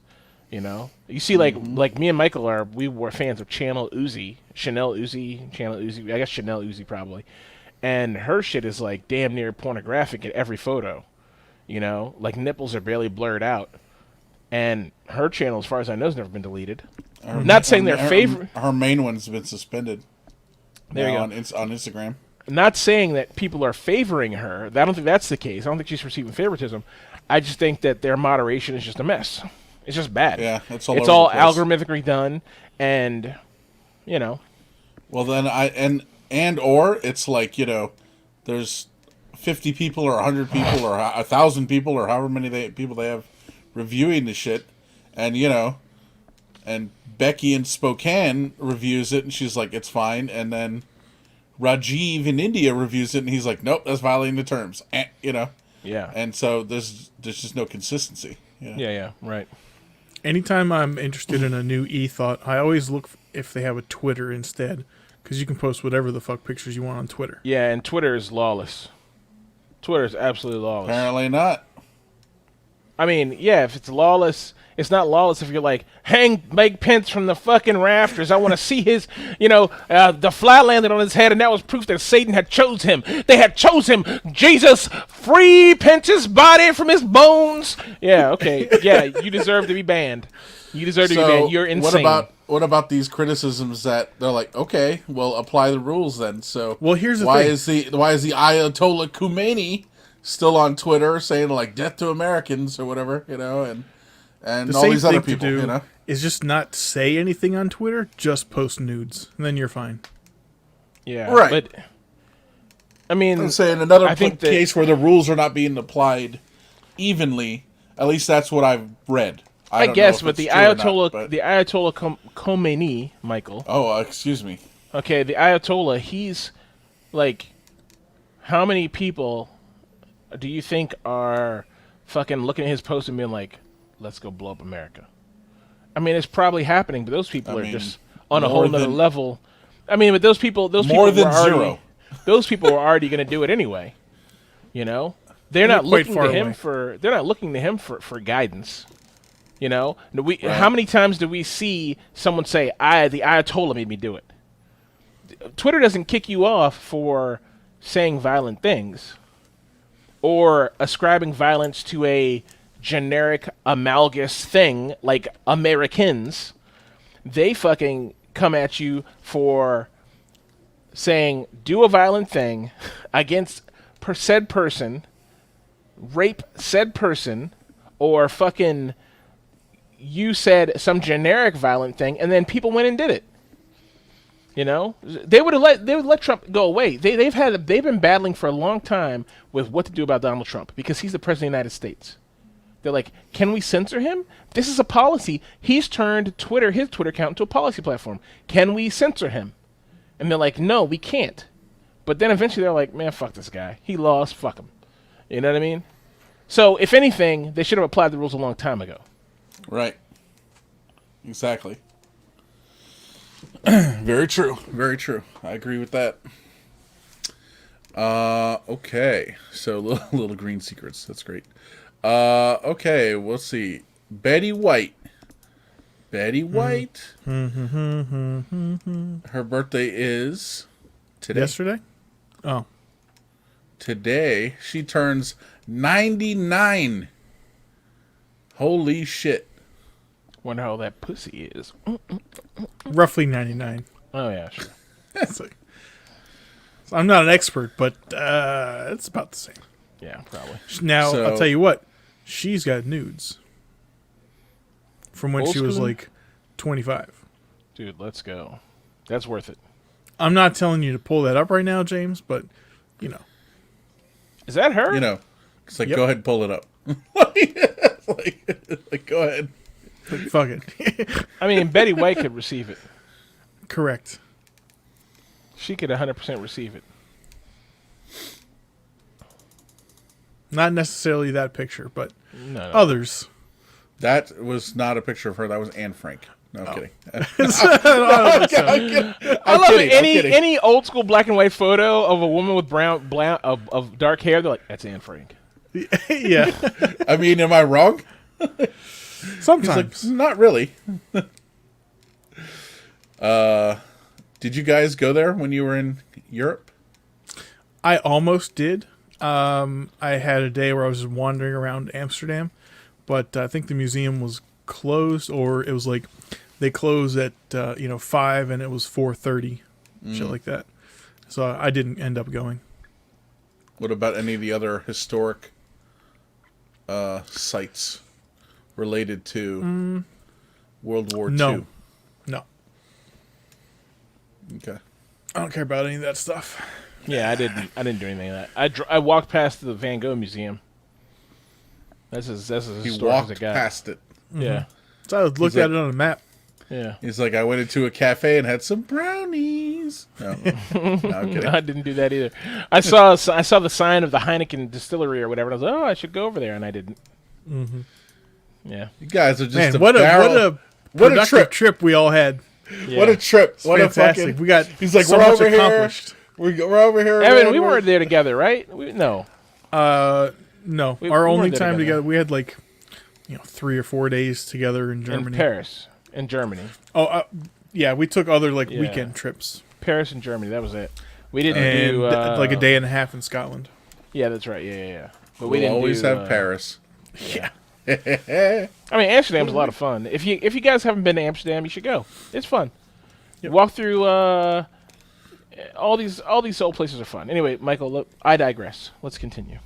You see, like me and Michael we were fans of Chanel Uzi, Chanel Uzi. I guess Chanel Uzi probably. And her shit is like damn near pornographic in every photo. Like nipples are barely blurred out. And her channel, as far as I know, has never been deleted. Not saying they're favorite. Her main one's been suspended. There you go. On Instagram. Not saying that people are favoring her. I don't think that's the case. I don't think she's receiving favoritism. I just think that their moderation is just a mess. It's just bad. Yeah, it's all all over the place. algorithmically done, and Well, then or it's like there's 50 people or 100 people or 1,000 people or however many people they have reviewing the shit, and and Becky in Spokane reviews it, and she's like, it's fine, and then Rajiv in India reviews it, and he's like, nope, that's violating the terms, Yeah. And so there's just no consistency. Yeah, right. Anytime I'm interested in a new e-thought, I always look if they have a Twitter instead, because you can post whatever the fuck pictures you want on Twitter. Yeah, and Twitter is lawless. Twitter is absolutely lawless. Apparently not. I mean, yeah, if it's lawless, it's not lawless if you're like, hang Mike Pence from the fucking rafters. I want to see his, the fly landed on his head, and that was proof that Satan had chose him. They had chose him. Jesus, free Pence's body from his bones. Yeah, okay. Yeah, you deserve to be banned. You deserve to be banned. You're insane. What about these criticisms that they're like, okay, well, apply the rules then? So Well, here's the why thing. why is the Ayatollah Khomeini still on Twitter saying like "death to Americans" or whatever, and The all safe these other thing people, to do is just not say anything on Twitter. Just post nudes, and then you're fine. Yeah, Right. But I mean, I'm saying another I think that- case where the rules are not being applied evenly. At least that's what I've read. I don't guess, know if but the it's true or Ayatollah, not, but- the Ayatollah Khomeini, Michael. Oh, excuse me. Okay, the Ayatollah, he's like, how many people do you think are fucking looking at his post and being like, let's go blow up America? I mean, it's probably happening, but those people I are mean, just on a more whole nother than- level I mean, but those people More than were already, zero. Those people were already going to do it anyway. You know, they're They're not quite looking far to him away. for. They're not looking to him for guidance. You know, Right. how many times do we see someone say, the Ayatollah made me do it"? Twitter doesn't kick you off for saying violent things or ascribing violence to a generic amalgamous thing like Americans. They fucking come at you for saying do a violent thing against said person, rape said person, or fucking you said some generic violent thing, and then people went and did it. You know, they would let Trump go away. They've been battling for a long time with what to do about Donald Trump because he's the president of the United States. They're like, can we censor him? This is a policy. He's turned his Twitter account into a policy platform. Can we censor him? And they're like, no, we can't. But then eventually they're like, man, fuck this guy. He lost. Fuck him. You know what I mean? So if anything, they should have applied the rules a long time ago. Right. Exactly. Very true. Very true. I agree with that. Okay. So little green secrets. That's great. Okay. We'll see. Betty White. Betty White. Her birthday is today. Yesterday? Oh. Today she turns 99. Holy shit. Wonder how that pussy is. Roughly 99. Oh yeah, sure. So I'm not an expert, but it's about the same. Yeah, probably. Now, So- I'll tell you what. She's got nudes from when Old she was school? like 25. Dude, let's go. That's worth it. I'm not telling you to pull that up right now, James, but, you know. Is that her? You know, it's like, Yep. go ahead and pull it up. like, go ahead. Fuck it. I mean, Betty White could receive it. Correct. She could 100% receive it. Not necessarily that picture, but No. others. That was not a picture of her. That was Anne Frank. No, I'm kidding. I love kidding, I'm kidding. any old school black and white photo of a woman with brown of dark hair. They're like, that's Anne Frank. Yeah. I mean, am I wrong? Sometimes. Like, not really. Did you guys go there when you were in Europe? I almost did. I had a day where I was just wandering around Amsterdam, but I think the museum was closed, or it was like they closed at 5 and it was 4:30, shit like that. So I didn't end up going. What about any of the other historic sites related to World War No. II? No, Okay. I don't care about any of that stuff. Yeah, I didn't do anything of that. I walked past the Van Gogh Museum. That's as He historic as walked it got. past it. Yeah, So I looked like- at it on a map. yeah. He's like, I went into a cafe and had some brownies. No, no I'm kidding. I didn't do that either. I saw the sign of the Heineken distillery or whatever. And I was like, oh, I should go over there, and I didn't. Mm-hmm. Yeah. You guys are just Man, a what barrel. a what a productive trip. trip we all had. Yeah. What a trip. What Fantastic. a fucking... We got He's like, so we're much over here. accomplished. We're over here. Evan, man, we we're- weren't there together, right? No. No, We our weren't only there time together. together, we had like 3 or 4 days together in Germany. In Paris, in Germany. Oh, yeah, we took other Yeah. weekend trips Paris and Germany. That was it. We didn't and do like a day and a half in Scotland. Yeah, that's right. Yeah. But we We'll didn't always do, have Paris. Yeah. I mean, Amsterdam's a lot of fun. If you guys haven't been to Amsterdam, you should go. It's fun. Yep. Walk through all these old places are fun. Anyway, Michael, look, I digress. Let's continue.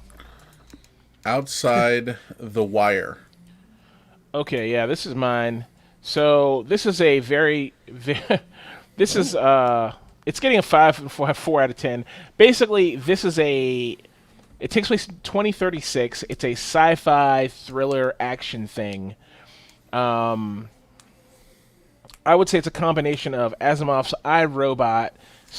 Outside the wire. Okay, yeah, this is mine. So this is a very this is it's getting a 4 out of 10. Basically, it takes place in 2036. It's a sci-fi thriller action thing. I would say it's a combination of Asimov's I, Robot /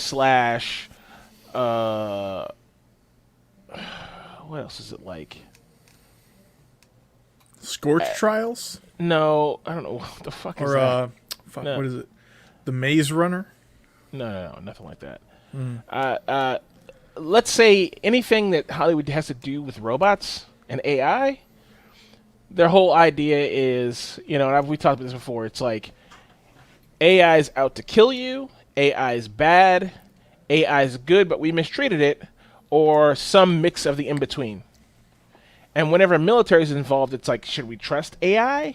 what else is it like? Scorch Trials No, I don't know what the fuck is or that. fuck, No. what is it? The Maze Runner. No, nothing like that. Let's say anything that Hollywood has to do with robots and AI. Their whole idea is, and we talked about this before. It's like AI is out to kill you. AI is bad. AI is good, but we mistreated it, or some mix of the in between. And whenever military is involved, it's like, should we trust AI?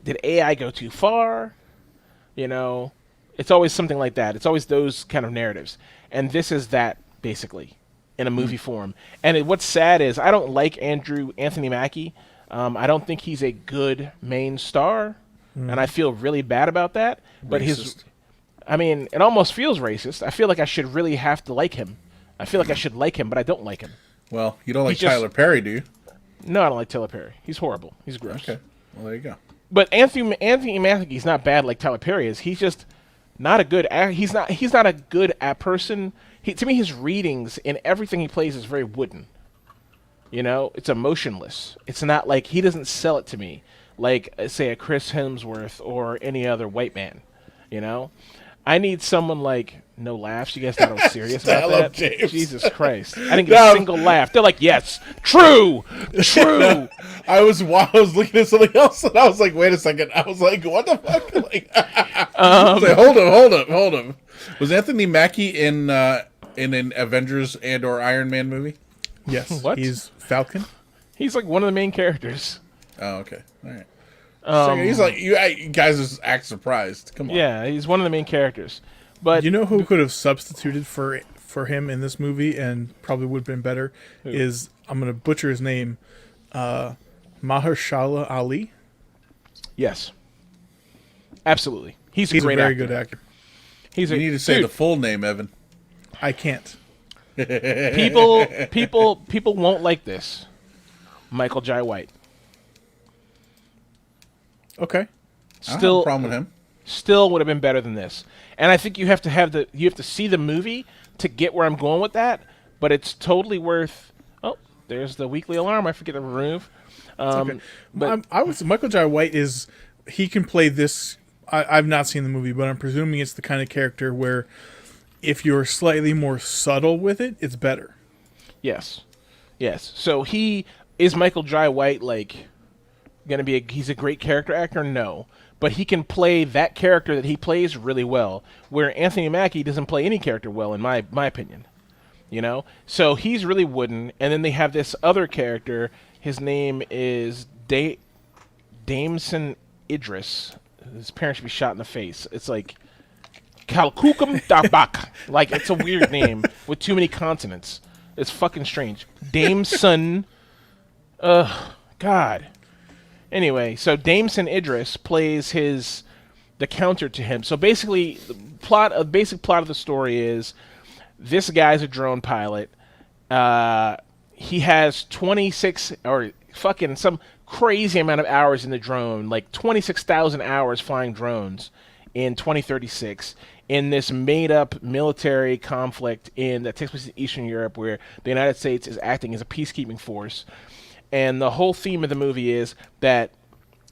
Did AI go too far? It's always something like that. It's always those kind of narratives. And this is that, basically, in a movie form. And what's sad is I don't like Anthony Mackie. I don't think he's a good main star. And I feel really bad about that. But Racist. it almost feels racist. I feel like I should really have to like him. I feel like I should like him, but I don't like him. Well, you don't like He's just- Tyler Perry, do you? No, I don't like Tyler Perry. He's horrible. He's gross. Okay. Well, there you go. But Anthony Mackie's not bad like Tyler Perry is. He's just not a good. He's not a good person. To me, his readings and everything he plays is very wooden. It's emotionless. It's not like he doesn't sell it to me like say a Chris Hemsworth or any other white man. I need someone like no laughs. You guys thought I was serious about Style that? up, James. Jesus Christ! I didn't get a single laugh. They're like, yes, true. I was looking at something else, and I was like, wait a second. I was like, what the fuck? I was like, hold up. Was Anthony Mackie in an Avengers and or Iron Man movie? Yes. What? He's Falcon. He's like one of the main characters. Oh, okay. All right. He's like, you guys just act surprised. Come on. Yeah, he's one of the main characters. But You know who could have substituted for him in this movie and probably would have been better? Is, I'm going to butcher his name, Mahershala Ali. yes, absolutely, he's a He's a great very actor. good actor. He's You need to say dude, the full name, Evan. I can't. people won't like this. Michael Jai White. Okay. I don't have a Still, problem with him. still would have been better than this. And I think you have to see the movie to get where I'm going with that. But it's totally worth. Oh, there's the weekly alarm. I forget to remove. Okay. But I would say Michael Jai White he can play this. I've not seen the movie, but I'm presuming it's the kind of character where if you're slightly more subtle with it, it's better. yes. So he is Michael Jai White like going to be he's a great character actor? No. But he can play that character that he plays really well, where Anthony Mackie doesn't play any character well, in my opinion. So he's really wooden, and then they have this other character. His name is Damson Idris. His parents should be shot in the face. It's like Kalkukum Dabak. Like, it's a weird name with too many consonants. It's fucking strange. Dameson. God. Anyway, so Damson Idris plays the counter to him. So basically, the basic plot of the story is this guy's a drone pilot. He has 26 or fucking some crazy amount of hours in the drone, like 26,000 hours flying drones in 2036 in this made-up military conflict that takes place in Eastern Europe, where the United States is acting as a peacekeeping force. And the whole theme of the movie is that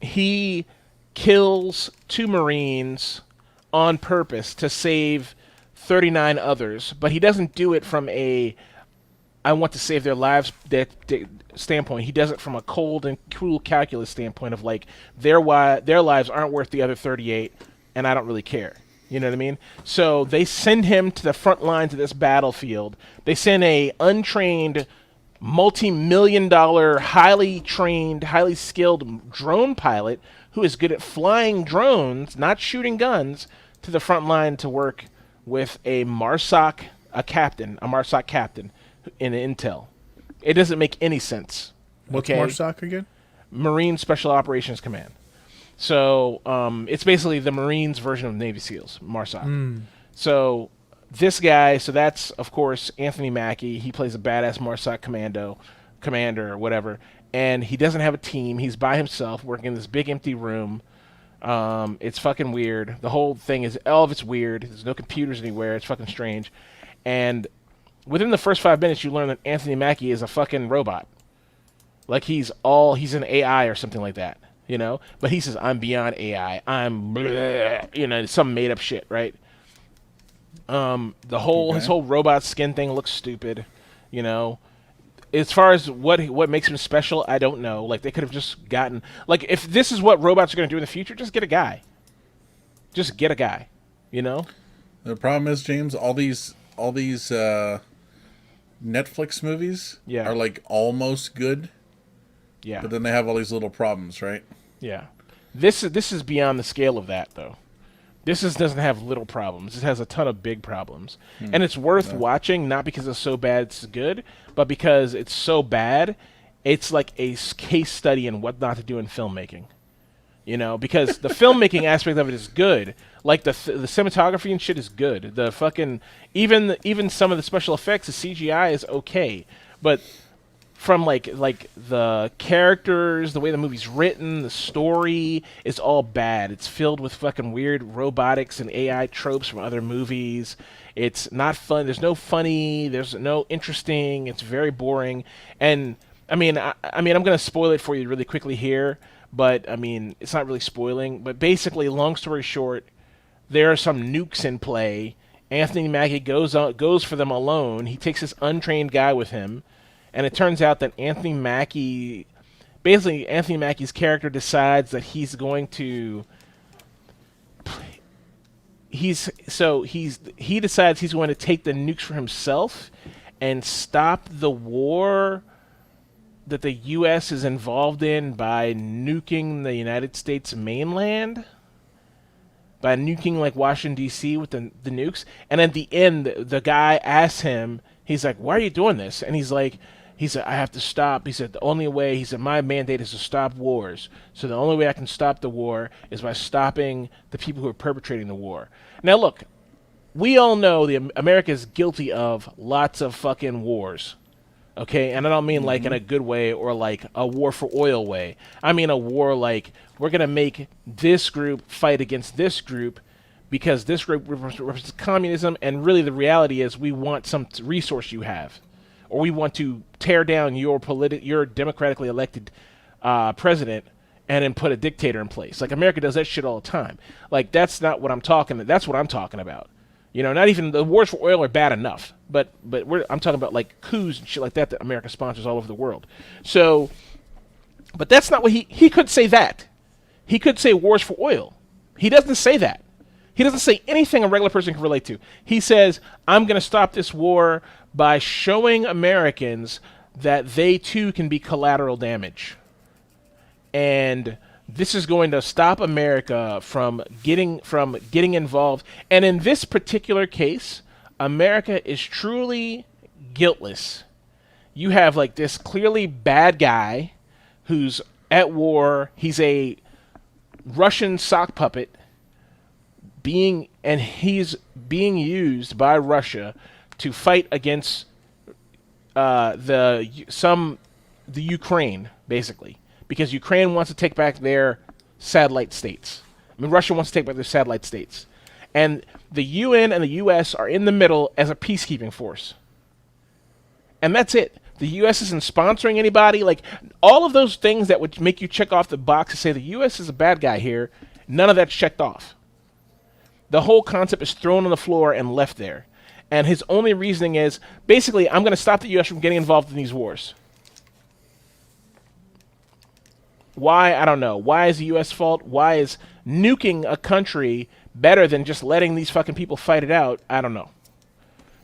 he kills 2 Marines on purpose to save 39 others, but he doesn't do it from a I want to save their lives standpoint. He does it from a cold and cruel calculus standpoint of like their lives aren't worth the other 38, and I don't really care. You know what I mean? So they send him to the front lines of this battlefield. They send a untrained, multi-million-dollar, highly trained, highly skilled drone pilot who is good at flying drones, not shooting guns, to the front line to work with a MARSOC captain in Intel. It doesn't make any sense. What's okay? MARSOC again? Marine Special Operations Command. So it's basically the Marines version of Navy SEALs, MARSOC. So this guy, so that's, of course, Anthony Mackie. He plays a badass MARSOC commander or whatever. And he doesn't have a team. He's by himself working in this big empty room. It's fucking weird. The whole thing is, all of it's weird. There's no computers anywhere. It's fucking strange. And within the first 5 minutes, you learn that Anthony Mackie is a fucking robot. Like he's an AI or something like that, you know? But he says, I'm beyond AI. I'm, bleh, some made up shit, right? The whole his Okay. whole robot skin thing looks stupid. You know, as far as what makes him special, I don't know. Like they could have just gotten like if this is what robots are going to do in the future, just get a guy. Just get a guy. You know? The problem is, James, all these Netflix movies Yeah. are like almost good, Yeah. but then they have all these little problems, right? Yeah. This is beyond the scale of that though. Doesn't have little problems. It has a ton of big problems. And it's worth watching not because it's so bad it's good, but because it's so bad, it's like a case study in what not to do in filmmaking. You know, because the filmmaking aspect of it is good. Like the cinematography and shit is good. The fucking even some of the special effects, the CGI is okay, but from like the characters, the way the movie's written, the story is all bad. It's filled with fucking weird robotics and AI tropes from other movies. It's not fun. There's no funny. There's no interesting. It's very boring. And I mean, I'm gonna spoil it for you really quickly here, but I mean, it's not really spoiling. But basically, long story short, there are some nukes in play. Anthony Mackie goes for them alone. He takes this untrained guy with him, and it turns out that Anthony Mackie's character decides that he's going to he decides he's going to take the nukes for himself and stop the war that the U.S. is involved in by nuking the United States mainland, by nuking like Washington D.C. with the nukes. And at the end, the guy asks him, he's like, "Why are you doing this?" And he said, "I have to stop." He said, "The only way," he said, "my mandate is to stop wars. So the only way I can stop the war is by stopping the people who are perpetrating the war." Now look, we all know America is guilty of lots of fucking wars. Okay, and I don't mean like in a good way or like a war for oil way. I mean a war like we're gonna make this group fight against this group because this group represents communism, and really the reality is we want some resource you have, or we want to tear down your democratically elected president and then put a dictator in place. Like America does that shit all the time. Like that's not what I'm talking. That's what I'm talking about. You know, not even the wars for oil are bad enough, but I'm talking about like coups and shit like that America sponsors all over the world. So, but that's not what he could say that. He could say wars for oil. He doesn't say that. He doesn't say anything a regular person can relate to. He says, "I'm going to stop this war by showing Americans that they too can be collateral damage. And this is going to stop America from getting involved." And in this particular case, America is truly guiltless. You have like this clearly bad guy who's at war. He's a Russian sock puppet he's being used by Russia to fight against the Ukraine, basically, because Ukraine wants to take back their satellite states. I mean, Russia wants to take back their satellite states, and the UN and the U.S. are in the middle as a peacekeeping force, and that's it. The U.S. isn't sponsoring anybody. Like all of those things that would make you check off the box to say the U.S. is a bad guy here, none of that's checked off. The whole concept is thrown on the floor and left there. And his only reasoning is, basically, I'm going to stop the U.S. from getting involved in these wars. Why? I don't know. Why is the U.S. fault? Why is nuking a country better than just letting these fucking people fight it out? I don't know.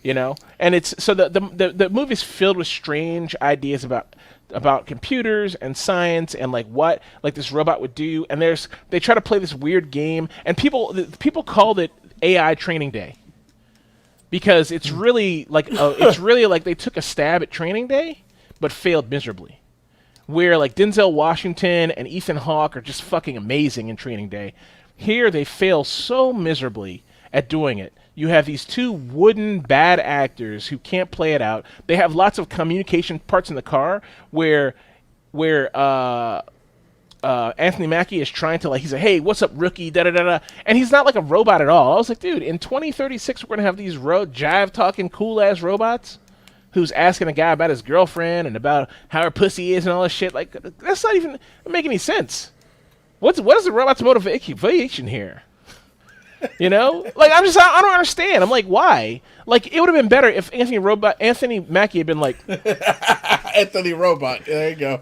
You know? And it's so the movie's filled with strange ideas about computers and science and like what like this robot would do, and they try to play this weird game, and people called it AI Training Day because it's really like they took a stab at Training Day but failed miserably. Where like Denzel Washington and Ethan Hawke are just fucking amazing in Training Day, here they fail so miserably at doing it. You have these two wooden bad actors who can't play it out. They have lots of communication parts in the car where Anthony Mackie is trying to like, he's like, "Hey, what's up, rookie?" Da da da da, and he's not like a robot at all. I was like, dude, in 2036 we're gonna have these jive talking cool ass robots who's asking a guy about his girlfriend and about how her pussy is and all this shit. Like that's not even make any sense. What is the robot's motivation here? You know, like I don't understand. I'm like, why? Like, it would have been better if Anthony Mackie had been like, Anthony Robot. There you go.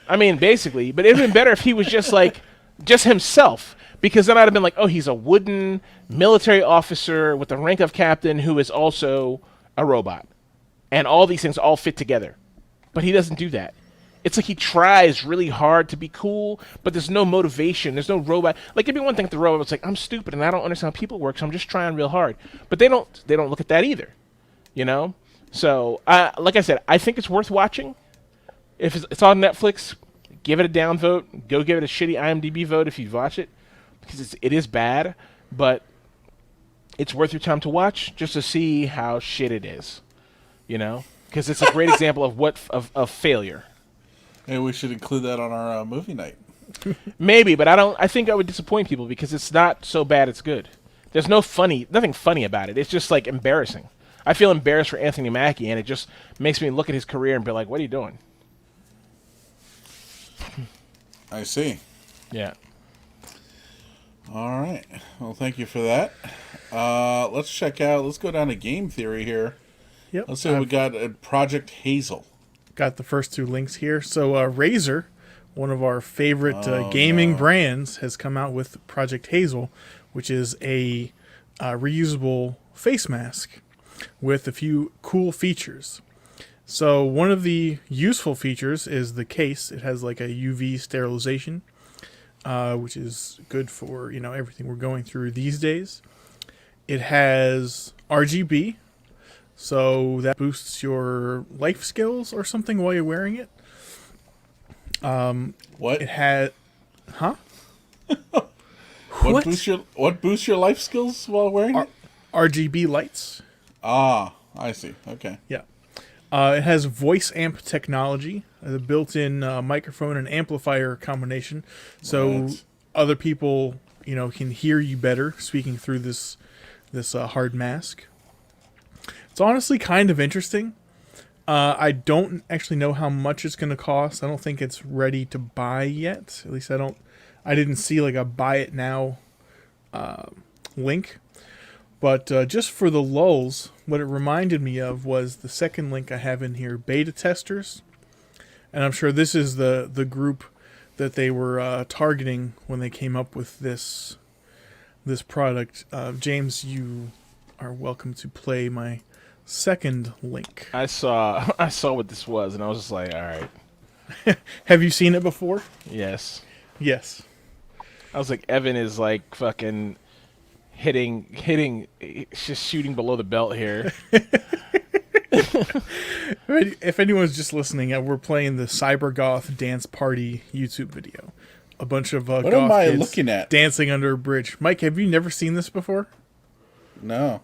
I mean, basically, but it'd have been better if he was just like, just himself, because then I'd have been like, oh, he's a wooden military officer with the rank of captain who is also a robot, and all these things all fit together. But he doesn't do that. It's like he tries really hard to be cool, but there's no motivation. There's no robot. Like, it'd be one thing if the robot was like, I'm stupid and I don't understand how people work, so I'm just trying real hard. But they don't look at that either, you know? So, like I said, I think it's worth watching. If it's on Netflix, give it a down vote. Go give it a shitty IMDb vote if you watch it, because it is bad, but it's worth your time to watch just to see how shit it is, you know? Because it's a great example of failure. Maybe we should include that on our movie night. Maybe, but I think I would disappoint people because it's not so bad it's good. There's nothing funny about it. It's just like embarrassing. I feel embarrassed for Anthony Mackie, and it just makes me look at his career and be like, what are you doing? I see. Yeah. All right. Well, thank you for that. Let's go down to game theory here. Yep. Let's see what we got at Project Hazel. Got the first two links here. So Razer, one of our favorite gaming brands, has come out with Project Hazel, which is a reusable face mask with a few cool features. So one of the useful features is the case. It has like a UV sterilization, which is good for everything we're going through these days. It has RGB. So that boosts your life skills or something while you're wearing it. What? It had, huh? What boosts your life skills while wearing it? RGB lights. Ah, I see. Okay. Yeah. It has voice amp technology, the built-in microphone and amplifier combination, so other people can hear you better speaking through this hard mask. It's honestly kind of interesting. I don't actually know how much it's going to cost. I don't think it's ready to buy yet. At least I didn't see like a buy it now link. But just for the lulz, what it reminded me of was the second link I have in here, beta testers. And I'm sure this is the group that they were targeting when they came up with this product. James, you are welcome to play my second link. I saw what this was, and I was just like, all right. Have you seen it before? Yes. Yes. I was like, Evan is like fucking hitting, just shooting below the belt here. If anyone's just listening, we're playing the Cyber Goth Dance Party YouTube video. A bunch of what goth am I kids looking at? dancing under a bridge. Mike, have you never seen this before? No.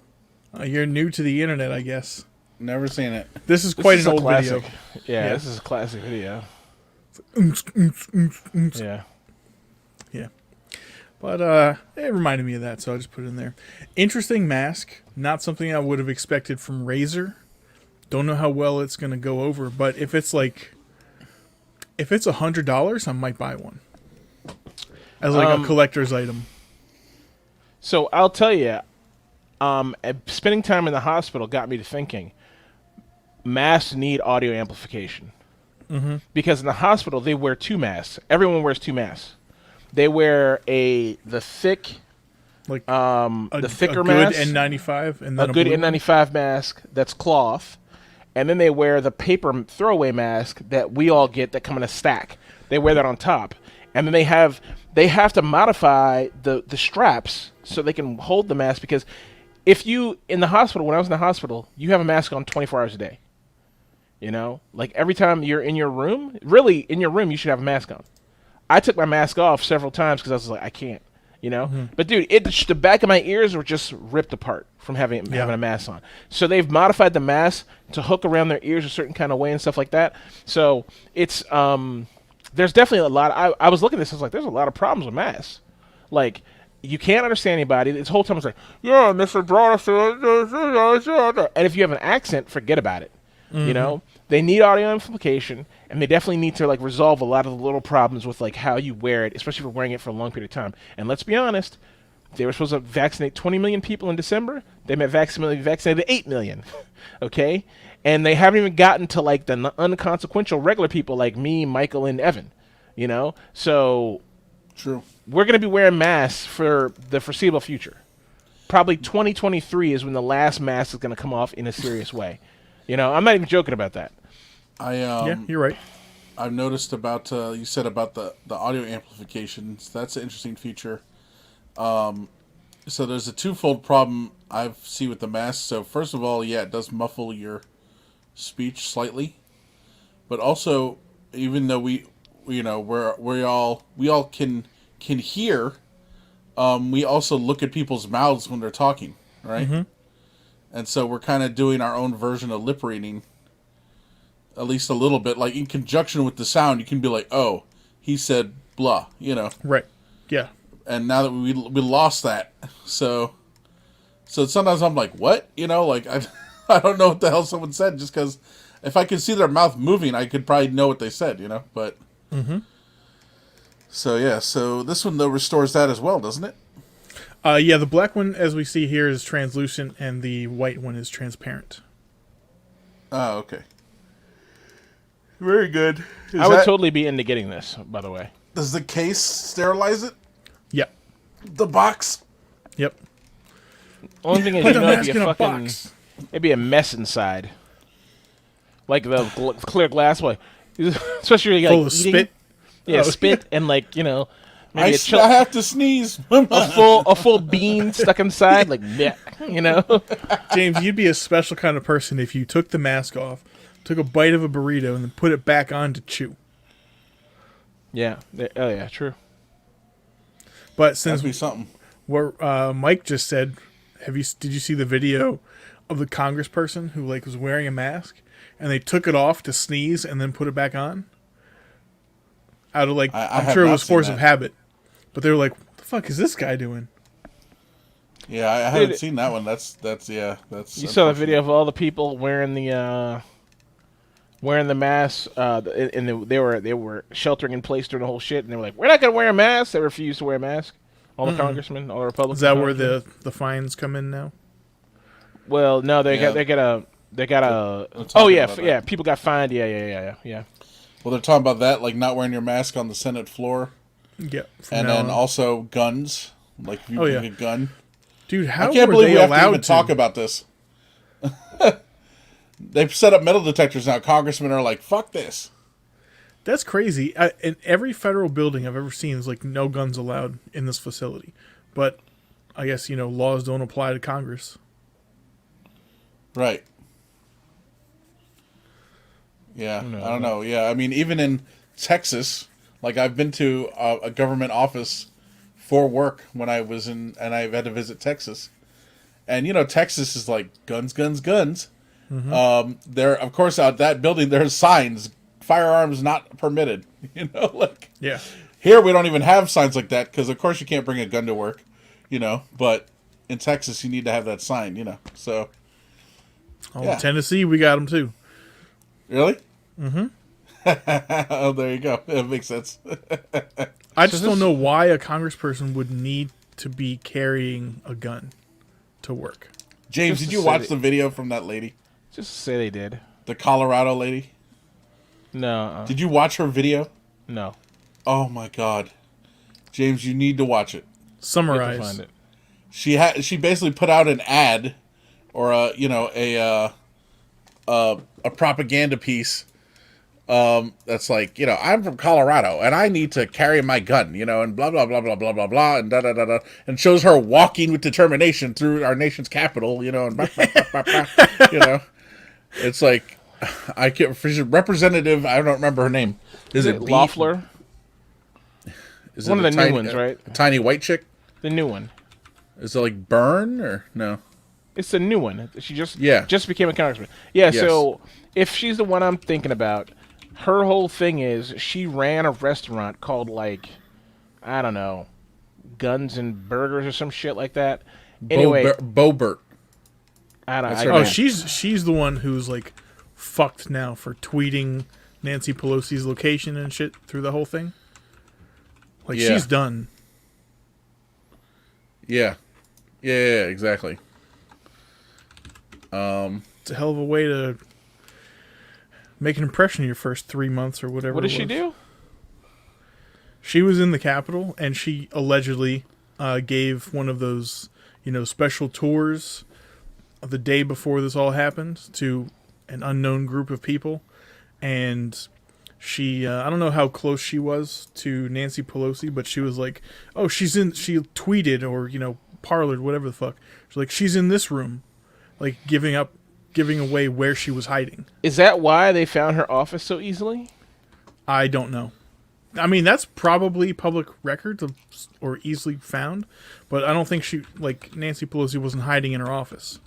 You're new to the internet, I guess. Never seen it. This is quite an old classic video. Yeah, this is a classic video. Yeah. Yeah. But it reminded me of that, so I just put it in there. Interesting mask. Not something I would have expected from Razer. Don't know how well it's going to go over, but if it's $100, I might buy one. As like a collector's item. So I'll tell you, spending time in the hospital got me to thinking, masks need audio amplification. Mm-hmm. Because in the hospital, they wear two masks. Everyone wears two masks. They wear the thick, like the thicker a mask, good N95, and then a good N95 mask that's cloth, and then they wear the paper throwaway mask that we all get that come in a stack. They wear that on top, and then they have to modify the straps so they can hold the mask, because if you in the hospital, when I was in the hospital, you have a mask on 24 hours a day. Like every time you're in your room, really in your room, you should have a mask on. I took my mask off several times because I was like, I can't, Mm-hmm. But dude, the back of my ears were just ripped apart from having a mask on. So they've modified the mask to hook around their ears a certain kind of way and stuff like that. So it's there's definitely a lot. I was looking at this, I was like, there's a lot of problems with masks. Like, you can't understand anybody. This whole time it's like, yeah, Mr. Broder, and if you have an accent, forget about it. Mm-hmm. They need audio amplification, and they definitely need to like resolve a lot of the little problems with like how you wear it, especially if you're wearing it for a long period of time. And let's be honest, They were supposed to vaccinate 20 million people in December. They vaccinated 8 million. Okay? And they haven't even gotten to like the unconsequential regular people like me, Michael, and Evan. You know? So True. we're going to be wearing masks for the foreseeable future. Probably 2023 is when the last mask is going to come off in a serious way. You know, I'm not even joking about that. Yeah, you're right. I've noticed about you said about the audio amplifications. That's an interesting feature. So there's a twofold problem I see with the mask. So first of all, yeah, it does muffle your speech slightly, but also even though we all can hear, we also look at people's mouths when they're talking, right? Mm-hmm. And so we're kind of doing our own version of lip reading, at least a little bit. Like in conjunction with the sound, you can be like, "Oh, he said blah," you know. Right. Yeah. And now that we lost that, so sometimes I'm like, "What?" You know, like I don't know what the hell someone said, just because if I could see their mouth moving, I could probably know what they said, you know. But so yeah, so this one though restores that as well, doesn't it? Yeah, the black one, as we see here, is translucent, and the white one is transparent. Oh, okay. Very good. I would totally be into getting this, by the way. Does the case sterilize it? Yep. The box? Yep. Only thing is, Put you the know, mask in a box. It'd be a mess inside. Like the clear glass, like, especially like full of eating. spit. Yeah, Oh, spit and like, you know, maybe I have to sneeze. a full bean stuck inside, like, bleh, you know. James, you'd be a special kind of person if you took the mask off, took a bite of a burrito, and then put it back on to chew. Yeah. Oh yeah, true. But since That'd be something. what Mike just said, did you see the video of the congressperson who like was wearing a mask and they took it off to sneeze and then put it back on? Out of like, I'm sure it was force of habit, but they were like, "What the fuck is this guy doing?" Yeah, I haven't seen that one. That's You saw the video of all the people wearing the mask, and they were sheltering in place during the whole shit, and they were like, "We're not gonna wear a mask." They refused to wear a mask. All the congressmen, all the Republicans. Is that where the fines come in now? Well, no, they got a. Oh yeah, people got fined. Yeah. Well, they're talking about that, like not wearing your mask on the Senate floor. Yeah. And then also guns, like if you bring a gun. Dude, how I can't were believe they we have to allowed even talk about this. They've set up metal detectors now. Congressmen are like, "Fuck this." That's crazy. In every federal building I've ever seen is like no guns allowed in this facility. But I guess, laws don't apply to Congress. Right. Yeah, I don't know. Yeah, I mean, even in Texas, like I've been to a government office for work when I was and I've had to visit Texas. And, Texas is like guns, guns, guns. Mm-hmm. There, of course, out that building, there's signs, firearms not permitted. Yeah. Here we don't even have signs like that because, of course, you can't bring a gun to work, But in Texas, you need to have that sign, So. In Tennessee, we got them too. Really? Mm-hmm. Oh, there you go. That makes sense. I just don't know why a congressperson would need to be carrying a gun to work. James, did you watch the video from that lady? Just say they did. The Colorado lady? No. Did you watch her video? No. Oh my God, James, you need to watch it. Summarize. You have to find it. She basically put out an ad, or a propaganda piece. That's like, I'm from Colorado and I need to carry my gun, and blah blah blah blah blah blah blah, and da da da da, and shows her walking with determination through our nation's capital, and blah, blah, blah, blah, blah, It's like, I can't. Representative, I don't remember her name. Is it Loeffler? Is one it of the new ones, right? A tiny white chick. The new one. Is it like Byrne or no? It's the new one. She just became a congressman. Yeah. Yes. So if she's the one I'm thinking about, her whole thing is she ran a restaurant called like, I don't know, Guns and Burgers or some shit like that. Anyway, Bobert. I don't. Oh, she's the one who's like fucked now for tweeting Nancy Pelosi's location and shit through the whole thing. Like she's done. Yeah. Yeah, exactly. It's a hell of a way to make an impression in your first 3 months or whatever. What it does she was. do? She was in the Capitol, and she allegedly gave one of those, special tours the day before this all happened to an unknown group of people. And she, I don't know how close she was to Nancy Pelosi, but she was like, oh, she tweeted or, parlored, whatever the fuck. She's like, she's in this room, like giving away where she was hiding. Is that why they found her office so easily? I don't know. I mean, that's probably public records or easily found, but I don't think Nancy Pelosi wasn't hiding in her office.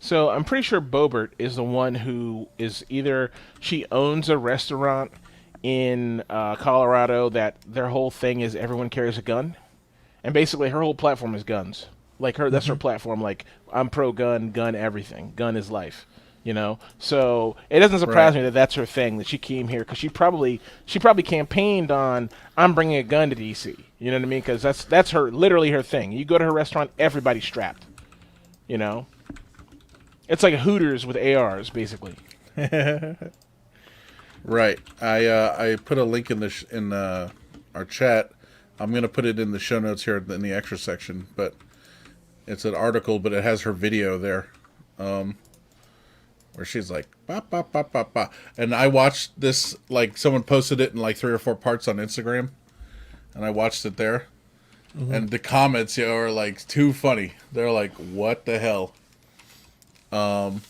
So I'm pretty sure Boebert is the one who is either she owns a restaurant in Colorado that their whole thing is everyone carries a gun, and basically her whole platform is guns. Like that's her platform. Like I'm pro gun, gun everything, gun is life. So it doesn't surprise me that that's her thing. That she came here because she probably campaigned on I'm bringing a gun to DC. You know what I mean? Because that's literally her thing. You go to her restaurant, everybody's strapped. It's like a Hooters with ARs, basically. Right. I put a link in our chat. I'm gonna put it in the show notes here in the extra section, but it's an article, but it has her video there, where she's like ba ba ba ba ba, and I watched this, like someone posted it in like 3 or 4 parts on Instagram, and I watched it there, and the comments are like too funny. They're like, what the hell? And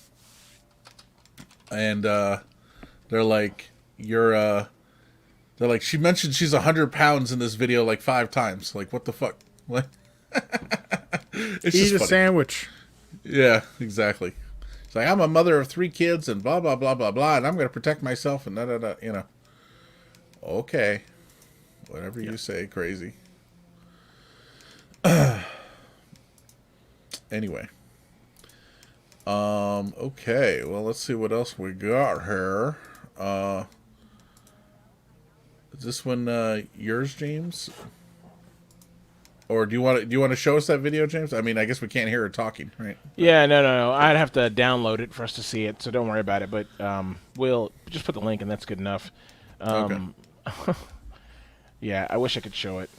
they're like, they're like, she mentioned she's 100 pounds in this video like 5 times. Like, what the fuck? Like, it's Eat just a funny. sandwich. Yeah, exactly. It's like, I'm a mother of 3 kids and blah blah blah blah blah, and I'm gonna protect myself and da da da. Okay, whatever you say, crazy. Anyway. Okay, well, let's see what else we got here. Is this one yours, James? Or do you want to show us that video, James? I mean, I guess we can't hear her talking, right? Yeah, no. I'd have to download it for us to see it, so don't worry about it. But we'll just put the link, and that's good enough. Okay. Yeah, I wish I could show it.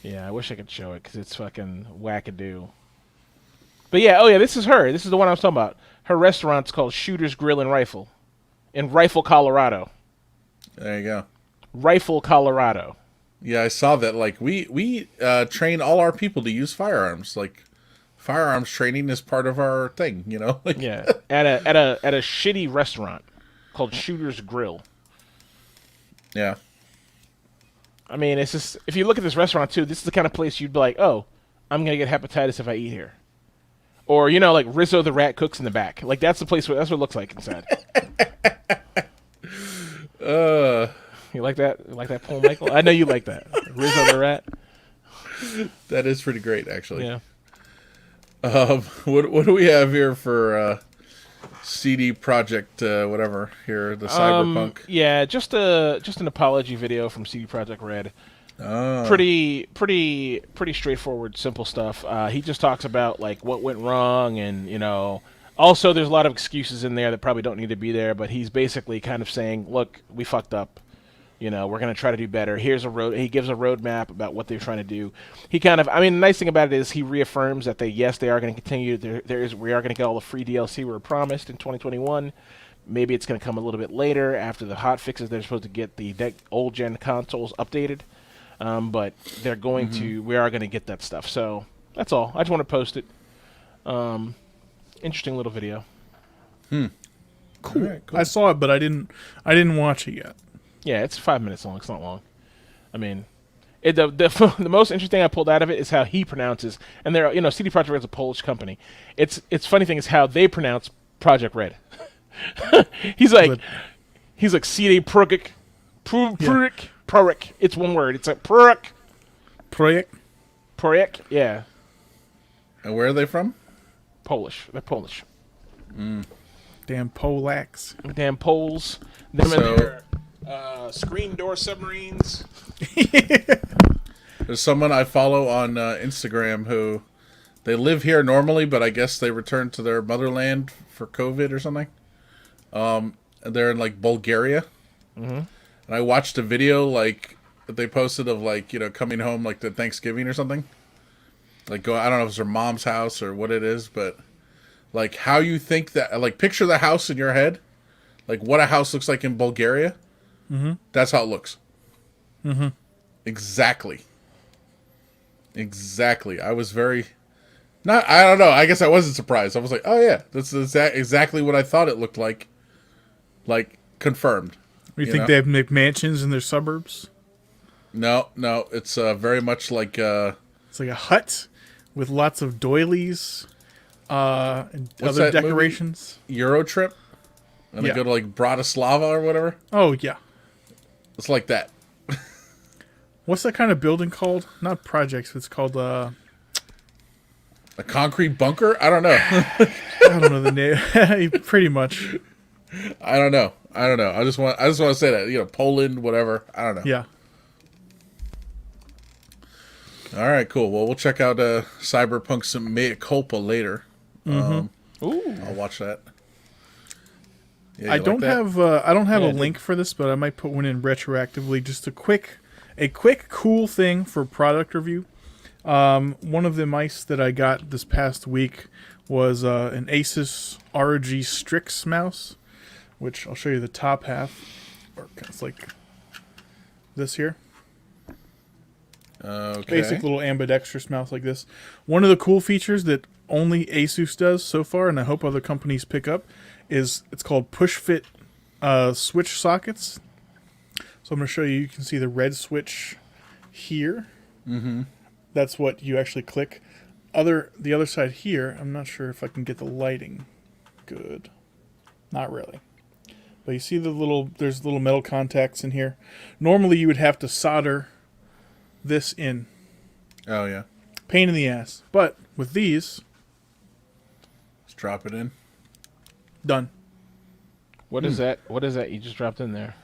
Yeah, I wish I could show it because it's fucking wackadoo. But yeah, this is her. This is the one I was talking about. Her restaurant's called Shooter's Grill and Rifle in Rifle, Colorado. There you go. Rifle, Colorado. Yeah, I saw that. Like, we train all our people to use firearms. Like, firearms training is part of our thing, Like, Yeah, at a shitty restaurant called Shooter's Grill. Yeah. I mean, it's just, if you look at this restaurant too, this is the kind of place you'd be like, oh, I'm gonna get hepatitis if I eat here, or like Rizzo the Rat cooks in the back. Like that's the place that's what it looks like inside. You like that? You like that poem, Michael? I know you like that. Rizzo the Rat. That is pretty great, actually. Yeah. What do we have here for CD Project whatever here, the Cyberpunk? Yeah, just an apology video from CD Projekt Red. Pretty straightforward, simple stuff. He just talks about like what went wrong, and also there's a lot of excuses in there that probably don't need to be there. But he's basically kind of saying, look, we fucked up. We're going to try to do better. Here's a road. He gives a roadmap about what they're trying to do. He kind of, I mean, the nice thing about it is he reaffirms that they are going to continue. We are going to get all the free DLC we were promised in 2021. Maybe it's going to come a little bit later after the hot fixes. They're supposed to get the old gen consoles updated, but they're going to. We are going to get that stuff. So that's all. I just want to post it. Interesting little video. Cool. Right, cool. I saw it, but I didn't watch it yet. Yeah, it's 5 minutes long. It's not long. I mean, the most interesting thing I pulled out of it is how he pronounces, and they're CD Projekt Red is a Polish company. It's funny thing is how they pronounce Project Red. he's like CD Projekt, Projekt. It's one word. It's like Projekt. Yeah. And where are they from? Polish. They're Polish. Damn Damn Polacs. Damn poles. Them and So- their screen door submarines. There's someone I follow on Instagram who they live here normally, but I guess they returned to their motherland for COVID or something. And they're in like Bulgaria. Mm-hmm. And I watched a video like that they posted of like coming home like to Thanksgiving or something. Like I don't know if it's their mom's house or what it is, but like how you think that like picture the house in your head, like what a house looks like in Bulgaria. Mm-hmm. That's how it looks. Mm-hmm. Exactly. I was very I don't know. I guess I wasn't surprised. I was like, oh yeah, this is exactly what I thought it looked like. Like confirmed. You think they have McMansions in their suburbs? No, it's very much like It's like a hut with lots of doilies and What's other that decorations. Euro trip, and Yeah. they go to like Bratislava or whatever. Oh yeah. It's like that. What's that kind of building called? Not projects. It's called A concrete bunker? I don't know. I don't know the name. Pretty much. I don't know. I just want to say that Poland, whatever. I don't know. Yeah. All right, cool. Well, we'll check out Cyberpunk some Mea Culpa later. Ooh. I'll watch that. Yeah, I you don't like that? have I don't have Yeah, a link for this, but I might put one in retroactively. Just a quick cool thing for product review. One of the mice that I got this past week was an Asus ROG Strix mouse, which I'll show you the top half. Or it's like this here. Okay. Basic little ambidextrous mouse like this. One of the cool features that only Asus does so far, and I hope other companies pick up, is it's called push fit switch sockets. So I'm going to show you. You can see the red switch here. Mm-hmm. That's what you actually click. The other side here, I'm not sure if I can get the lighting good. Not really. But you see there's little metal contacts in here. Normally you would have to solder this in. Oh yeah. Pain in the ass. But with these, Let's drop it in. done. What is that? What is that you just dropped in there?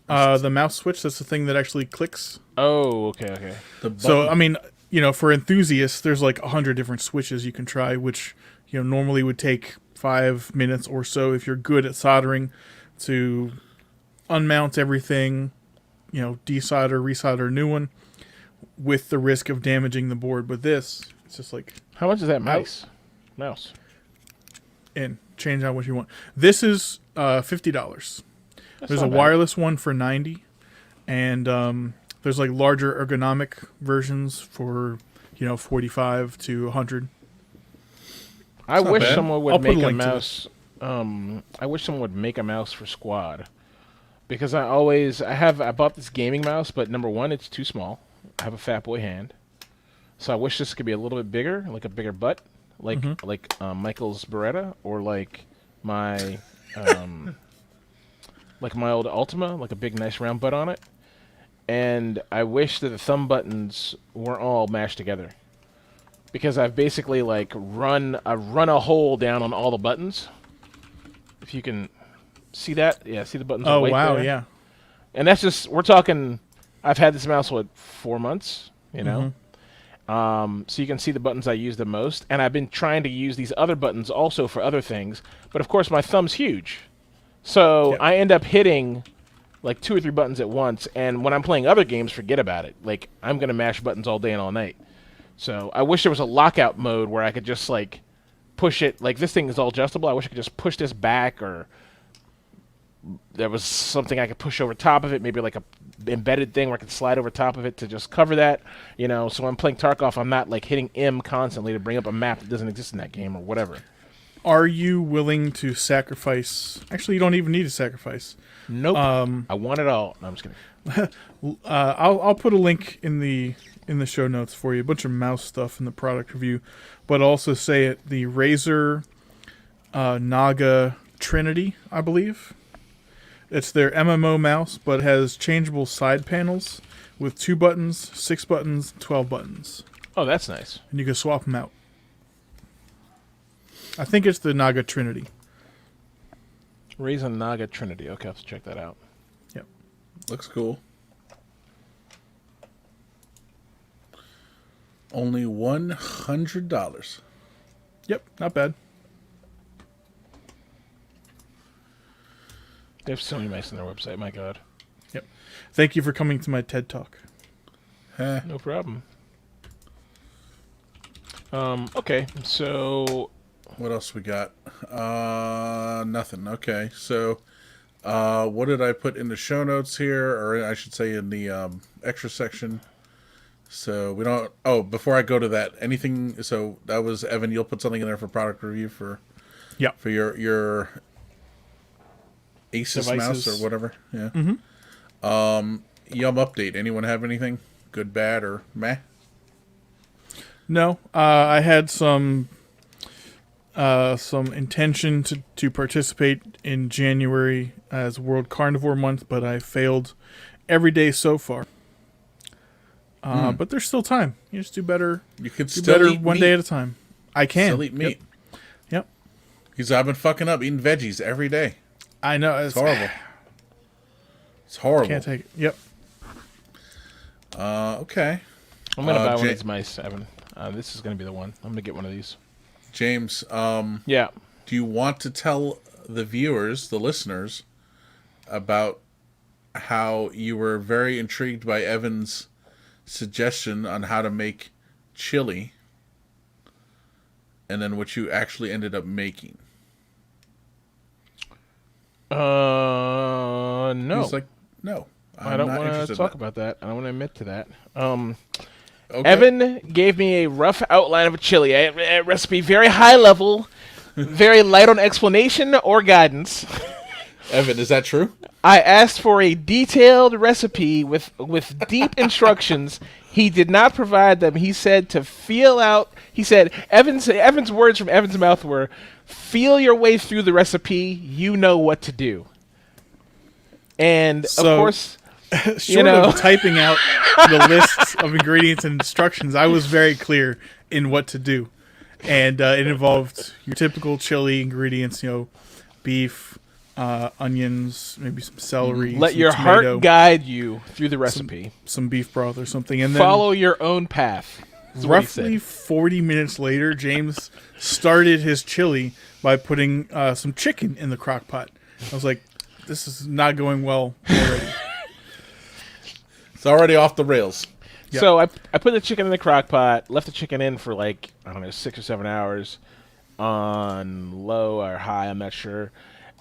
The mouse switch, that's the thing that actually clicks. Oh, okay. The button. So, I mean, for enthusiasts, there's like 100 different switches you can try, which, normally would take 5 minutes or so if you're good at soldering to unmount everything, desolder, resolder a new one with the risk of damaging the board. But this, it's just like How much is that mouse? in, change out what you want. This is $50. That's There's a not bad. wireless one for $90, and there's like larger ergonomic versions for $45 to $100. I not wish bad. someone I'll would put make a a link to mouse. I wish someone would make a mouse for Squad, because I bought this gaming mouse, but number one, it's too small. I have a fat boy hand, so I wish this could be a little bit bigger, like a bigger butt, like Michael's Beretta, or like my like my old Ultima, like a big nice round butt on it. And I wish that the thumb buttons were all mashed together, because I've basically like run a hole down on all the buttons. If you can see that, yeah, see the buttons. Oh are white wow, there? yeah. And that's just, we're talking, I've had this mouse 4 months, So you can see the buttons I use the most, and I've been trying to use these other buttons also for other things, but of course my thumb's huge, so Yeah. I end up hitting like 2 or 3 buttons at once, and when I'm playing other games, forget about it. Like, I'm gonna mash buttons all day and all night. So I wish there was a lockout mode where I could just like push it. Like, this thing is all adjustable. I wish I could just push this back, or there was something I could push over top of it, maybe like a embedded thing where I could slide over top of it to just cover that, so when I'm playing Tarkov, I'm not like hitting M constantly to bring up a map that doesn't exist in that game or whatever. Are you willing to sacrifice? Actually, you don't even need to sacrifice. Nope. I want it all. No, I'm just kidding. I'll put a link in the show notes for you. A bunch of mouse stuff in the product review, but also say it. The Razer Naga Trinity, I believe. It's their MMO mouse, but has changeable side panels with 2 buttons, 6 buttons, 12 buttons, Oh, that's nice. and you can swap them out. I think it's the Naga Trinity. Raisin Naga Trinity. Okay, I'll have to check that out. Yep. Looks cool. Only $100. Yep, not bad. They have so many mice on their website. My God. Yep. Thank you for coming to my TED Talk. Huh. No problem. Okay, so What else we got? Nothing. Okay, so what did I put in the show notes here, or I should say in the extra section? So we don't. Oh, before I go to that, anything? So that was Evan. You'll put something in there for product review for Yep. for your Asus mouse Devices. or whatever. Yeah. Yum update. Anyone have anything good, bad, or meh? No, I had some intention to participate in January as World Carnivore Month, but I failed every day so far. But there's still time. You just do better. You could Do still better eat one meat. day at a time. I can. Still eat meat. Yep. Because I've been fucking up eating veggies every day. I know. It's horrible. It's horrible. Can't take it. Yep. Okay. I'm gonna buy one of Ja- these mice, Evan. This is gonna be the one. I'm gonna get one of these. James, Yeah. do you want to tell the viewers, the listeners, about how you were very intrigued by Evan's suggestion on how to make chili, and then what you actually ended up making? No. He's like, no, I don't not want interested to in talk that. about that. I don't want to admit to that. Okay. Evan gave me a rough outline of a chili a recipe, very high level, very light on explanation or guidance. Evan, is that true? I asked for a detailed recipe with deep instructions. He did not provide them. He said to feel out. He said Evan's words from Evan's mouth were, "Feel your way through the recipe. You know what to do." And So- of course, Short of typing out the lists of ingredients and instructions, I was very clear in what to do, and it involved your typical chili ingredients. Beef, onions, maybe some celery. let some your tomato, heart guide you through the recipe. some beef broth or something, and then Follow your own path. is what he said. roughly 40 minutes later, James started his chili by putting some chicken in the crock pot. I was like, this is not going well already. It's already off the rails. Yep. So I put the chicken in the crock pot, left the chicken in for like, I don't know, 6 or 7 hours on low or high, I'm not sure,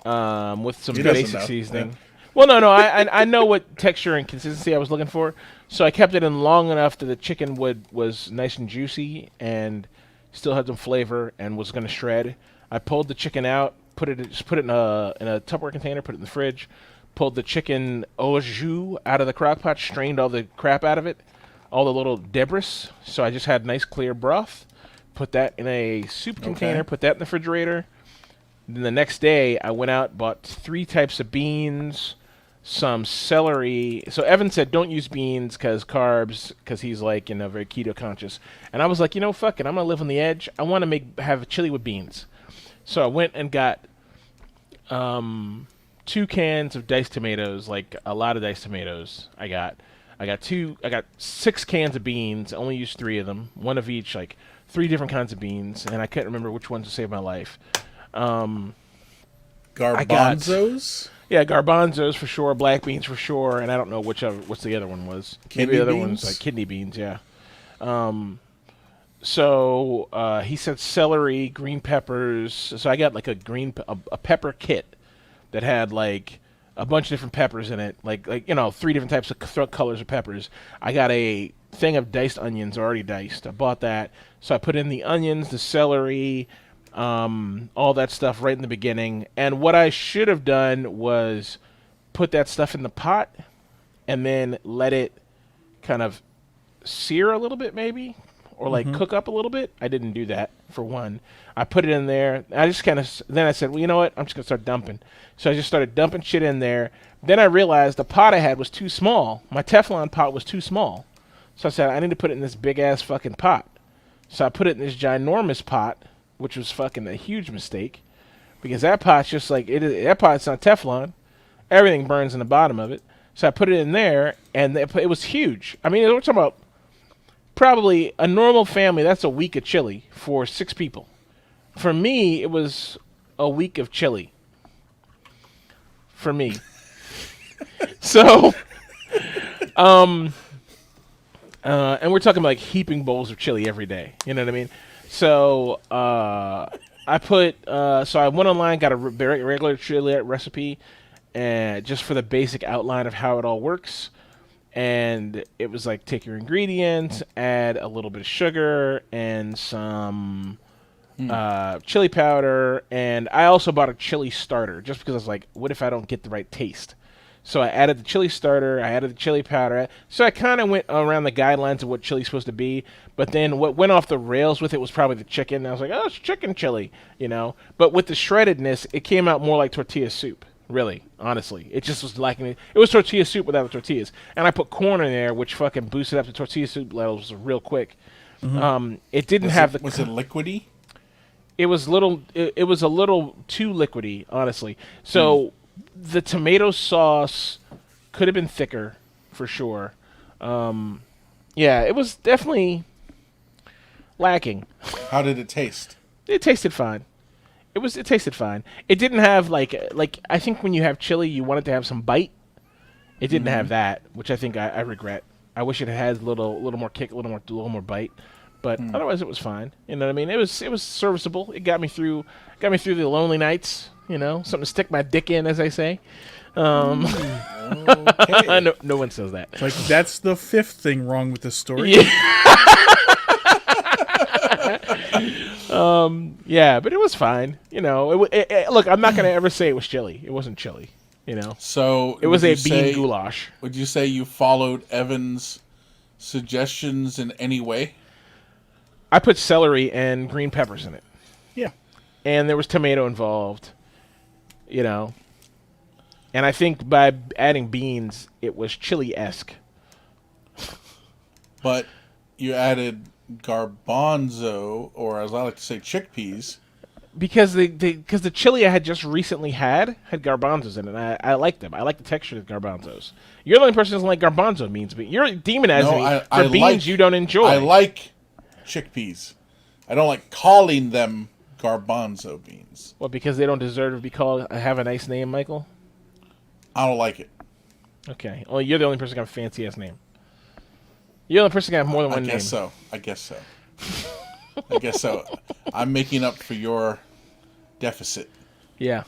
with some He doesn't basic know. seasoning. Yeah. Well, no, I know what texture and consistency I was looking for, so I kept it in long enough that the chicken was nice and juicy and still had some flavor and was going to shred. I pulled the chicken out, put it in a Tupperware container, put it in the fridge, pulled the chicken au jus out of the crock pot, strained all the crap out of it, all the little debris, so I just had nice clear broth. Put that in a soup container, put that in the refrigerator. Then the next day, I went out, bought 3 types of beans, some celery. So Evan said, don't use beans because carbs, because he's like, very keto conscious. And I was like, fuck it, I'm going to live on the edge. I want to have chili with beans. So I went and got 2 cans of diced tomatoes, like a lot of diced tomatoes. I got 6 cans of beans, only used 3 of them, one of each, like 3 different kinds of beans, and I couldn't remember which ones to save my life. Garbanzos? Yeah, garbanzos for sure, black beans for sure, and I don't know what's the other one was. Maybe Kidney the other beans? one's like kidney beans, yeah. So he said celery, green peppers. So I got like a pepper kit that had like a bunch of different peppers in it, like 3 different types of colors of peppers. I got a thing of diced onions already diced. I bought that, so I put in the onions, the celery, all that stuff right in the beginning. And what I should have done was put that stuff in the pot and then let it kind of sear a little bit, maybe, or like cook up a little bit. I didn't do that, for one. I put it in there. Then I said, well, you know what? I'm just going to start dumping. So I just started dumping shit in there. Then I realized the pot I had was too small. My Teflon pot was too small. So I said, I need to put it in this big ass fucking pot. So I put it in this ginormous pot, which was fucking a huge mistake because that pot's just like that pot's on Teflon. Everything burns in the bottom of it. So I put it in there, and it was huge. I mean, we're talking about probably a normal family. That's a week of chili for 6 people. For me, it was a week of chili. For me. So, and we're talking like heaping bowls of chili every day. You know what I mean? So, I went online, got a regular chili recipe, and just for the basic outline of how it all works. And it was like, take your ingredients, add a little bit of sugar and some chili powder, and I also bought a chili starter just because I was like, what if I don't get the right taste? So I added the chili starter, I added the chili powder. So I kind of went around the guidelines of what chili's supposed to be, but then what went off the rails with it was probably the chicken. And I was like, oh, it's chicken chili, you know? But with the shreddedness, it came out more like tortilla soup, really, honestly. It just was lacking it. It was tortilla soup without the tortillas. And I put corn in there, which fucking boosted up the tortilla soup levels real quick. It didn't have the... Was it liquidy? It was little. It was a little too liquidy, honestly. So the tomato sauce could have been thicker, for sure. Yeah, it was definitely lacking. How did it taste? It tasted fine. It tasted fine. It didn't have like I think when you have chili, you want it to have some bite. It didn't have that, which I think I regret. I wish it had a little more kick, a little more bite. But otherwise, it was fine. You know what I mean? It was serviceable. It got me through the lonely nights. You know, something to stick my dick in, as I say. Okay. No one says that. Like, that's the 5th thing wrong with this story. Yeah. Yeah, but it was fine. You know, look, I'm not gonna ever say it was chili. It wasn't chili. You know, So it was a bean goulash. Would you say you followed Evan's suggestions in any way? I put celery and green peppers in it. Yeah. And there was tomato involved, you know. And I think by adding beans, it was chili-esque. But you added garbanzo, or as I like to say, chickpeas. Because the chili I had just recently had garbanzos in it. And I like them. I like the texture of garbanzos. You're the only person who doesn't like garbanzo beans, but you're demonizing me for beans you don't enjoy. I like chickpeas. I don't like calling them garbanzo beans. What, because they don't deserve to be called, have a nice name, Michael? I don't like it. Okay. Well, you're the only person who got a fancy-ass name. You're the only person who got more than one name. I guess so. I'm making up for your deficit. Yeah.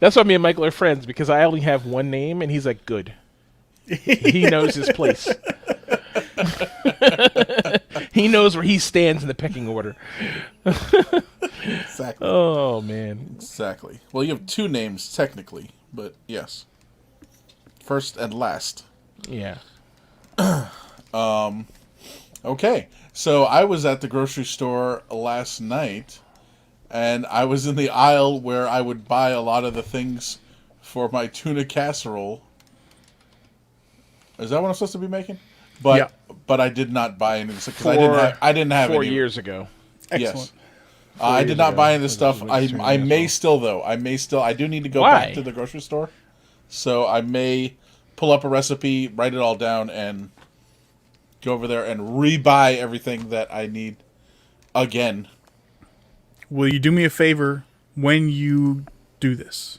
That's why me and Michael are friends, because I only have one name, and he's like, good. He knows his place. He knows where he stands in the pecking order. Exactly. Oh, man. Exactly. Well, you have 2 names, technically, but yes. First and last. Yeah. Okay. So I was at the grocery store last night, and I was in the aisle where I would buy a lot of the things for my tuna casserole. Is that what I'm supposed to be making? But I did not buy any because I didn't have 4 any. years ago. Excellent. Yes. I did not buy any of this stuff. I may still, though. I do need to go back to the grocery store. So I may pull up a recipe, write it all down, and go over there and re-buy everything that I need again. Will you do me a favor when you do this?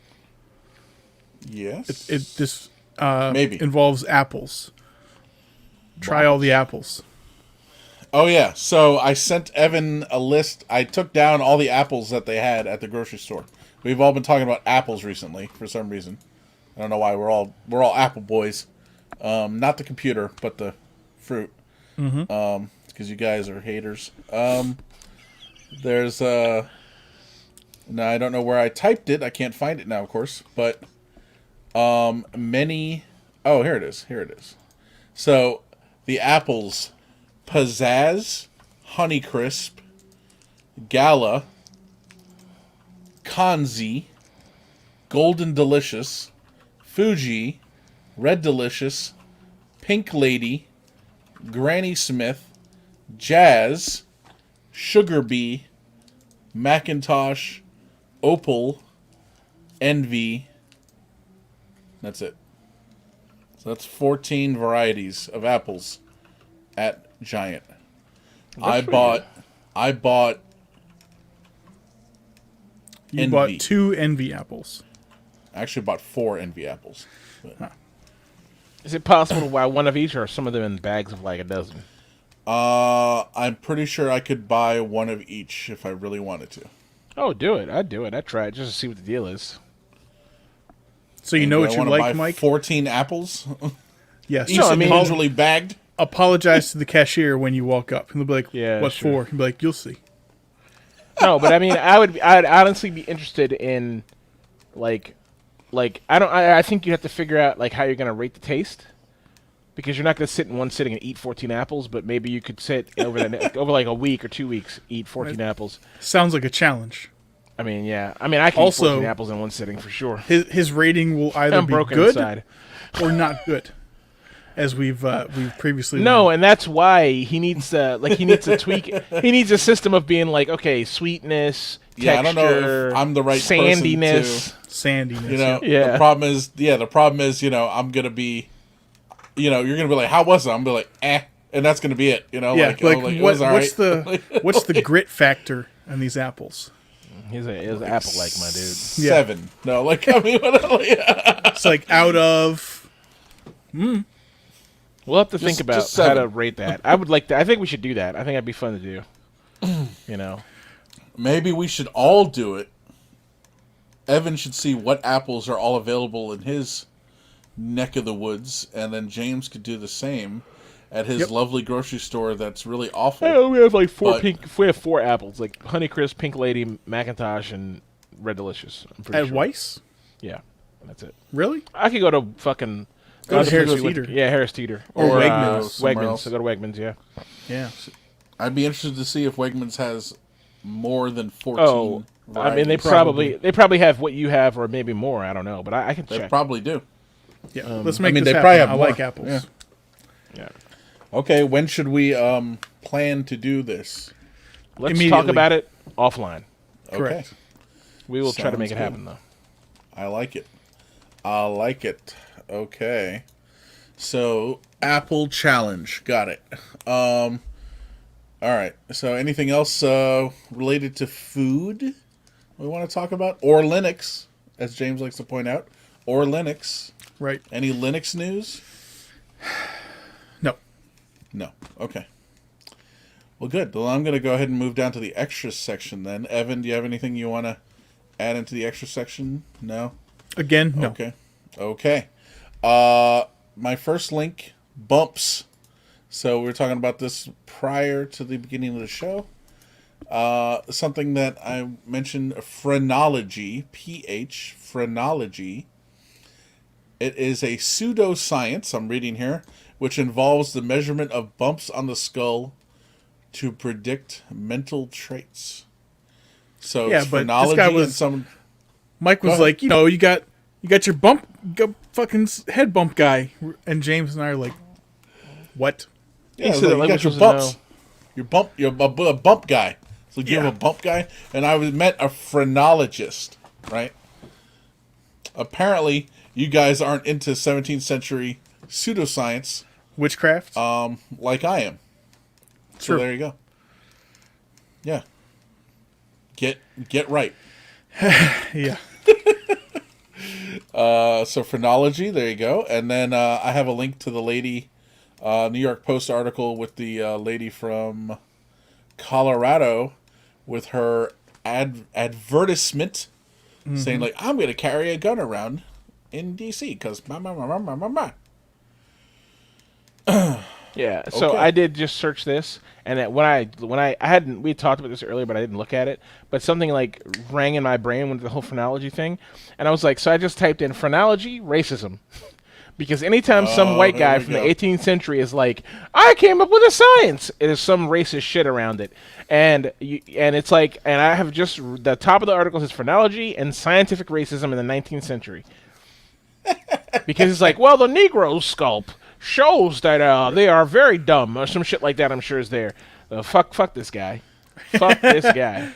Yes. This maybe involves apples. Try all the apples. Oh, yeah. So I sent Evan a list. I took down all the apples that they had at the grocery store. We've all been talking about apples recently for some reason. I don't know why. We're all apple boys. Not the computer, but the fruit. Because you guys are haters. There's now I don't know where I typed it. I can't find it now, of course. But many. Oh, here it is. So the apples: Pizzazz, Honeycrisp, Gala, Kanzi, Golden Delicious, Fuji, Red Delicious, Pink Lady, Granny Smith, Jazz, Sugar Bee, Macintosh, Opal, Envy. That's it. So that's 14 varieties of apples at Giant. I pretty bought You Envy. bought 2 Envy apples. I actually bought 4 Envy apples. But, Is it possible to buy one of each, or are some of them in bags of like a dozen? I'm pretty sure I could buy one of each if I really wanted to. Oh, do it. I'd do it. I'd try it just to see what the deal is. So you And know do what I you wanna like, buy Mike? 14 apples, Yes. each No, I mean- individually bagged. Apologize to the cashier when you walk up. And they'll be like, Yeah, what sure. for? He'll be like, you'll see. No, but I mean, I'd honestly be interested in, like, I think you have to figure out like how you're gonna rate the taste, because you're not gonna sit in one sitting and eat 14 apples, but maybe you could sit over over like a week or 2 weeks, eat 14 apples. Sounds like a challenge. I mean, yeah. I mean, I can Also- eat 14 apples in one sitting for sure. His rating will either I'm be broken good inside. or not good, as we've previously No, learned. and that's why he needs to tweak it. He needs a system of being like, okay, sweetness, Yeah, I don't know texture, if I'm the right person sandiness. Sandiness. You know, Yeah. the problem is, I'm gonna be, you're gonna be like, how was it? I'm gonna be like, and that's gonna be it. Yeah, like it was all what's right. what's the grit factor on these apples? He's an apple like my dude. 7? No, like I mean, It's like out of We'll have to think about just how 7. to rate that. I would like to. I think we should do that. I think that'd be fun to do. You know, maybe we should all do it. Evan should see what apples are all available in his neck of the woods, and then James could do the same at his Yep. lovely grocery store that's really awful. yeah, we have like But- We have 4 apples, like Honeycrisp, Pink Lady, Macintosh, and Red Delicious. I'm pretty at sure. Weiss. Yeah, that's it. Really? I could go to fucking Go to Harris Harris Teeter. Yeah, Harris Teeter Or Wegmans. Somewhere Wegmans. else. I go to Wegmans. Yeah. Yeah. I'd be interested to see if Wegmans has more than 14. Oh, I mean, they varieties. probably have what you have, or maybe more. I don't know, but I can They check. probably do. Yeah. Let's make mean, this they happen. probably have I more. like apples. Yeah. Yeah. Okay, when should we plan to do this? Let's talk Immediately. about it offline. Okay. Correct. We will try to Sounds make it good. happen, though. I like it. I like it. Okay. So, Apple Challenge. Got it. All right. So, anything else related to food we want to talk about? Or Linux, as James likes to point out. Or Linux. Right. Any Linux news? No. No. Okay. Well, good. Well, I'm going to go ahead and move down to the extras section then. Evan, do you have anything you want to add into the extra section? No? Again, no. Okay. Okay. My first link, Bumps. So we were talking about this prior to the beginning of the show. Something that I mentioned, phrenology, PH, phrenology. It is a pseudoscience, I'm reading here, which involves the measurement of bumps on the skull to predict mental traits. So Yeah, it's but this phrenology guy and was- some... Mike was ahead. like, you got your fucking head bump guy, and James and I are like, what? Yeah, He it's said like, that you like got we're your supposed to bumps. You're a bump guy. So you're Yeah. a bump guy, and I met a phrenologist, right? Apparently, you guys aren't into 17th century pseudoscience Witchcraft? like I am. So True. there you go. Yeah. Get right. Yeah. So phrenology, there you go. And then I have a link to the lady, New York Post article with the lady from Colorado with her advertisement saying like, I'm going to carry a gun around in D.C. because Yeah. So Okay. I did just search this, and when I hadn't, we talked about this earlier, but I didn't look at it. But something like rang in my brain with the whole phrenology thing, and I was like, so I just typed in phrenology racism. Because anytime some white there guy we from go. the 18th century is like, I came up with a science, it is some racist shit around it. And it's like, and I have just, the top of the article says phrenology and scientific racism in the 19th century. Because it's like, well, the Negro sculpt shows that they are very dumb, or some shit like that I'm sure is there. Fuck this guy. Fuck this guy.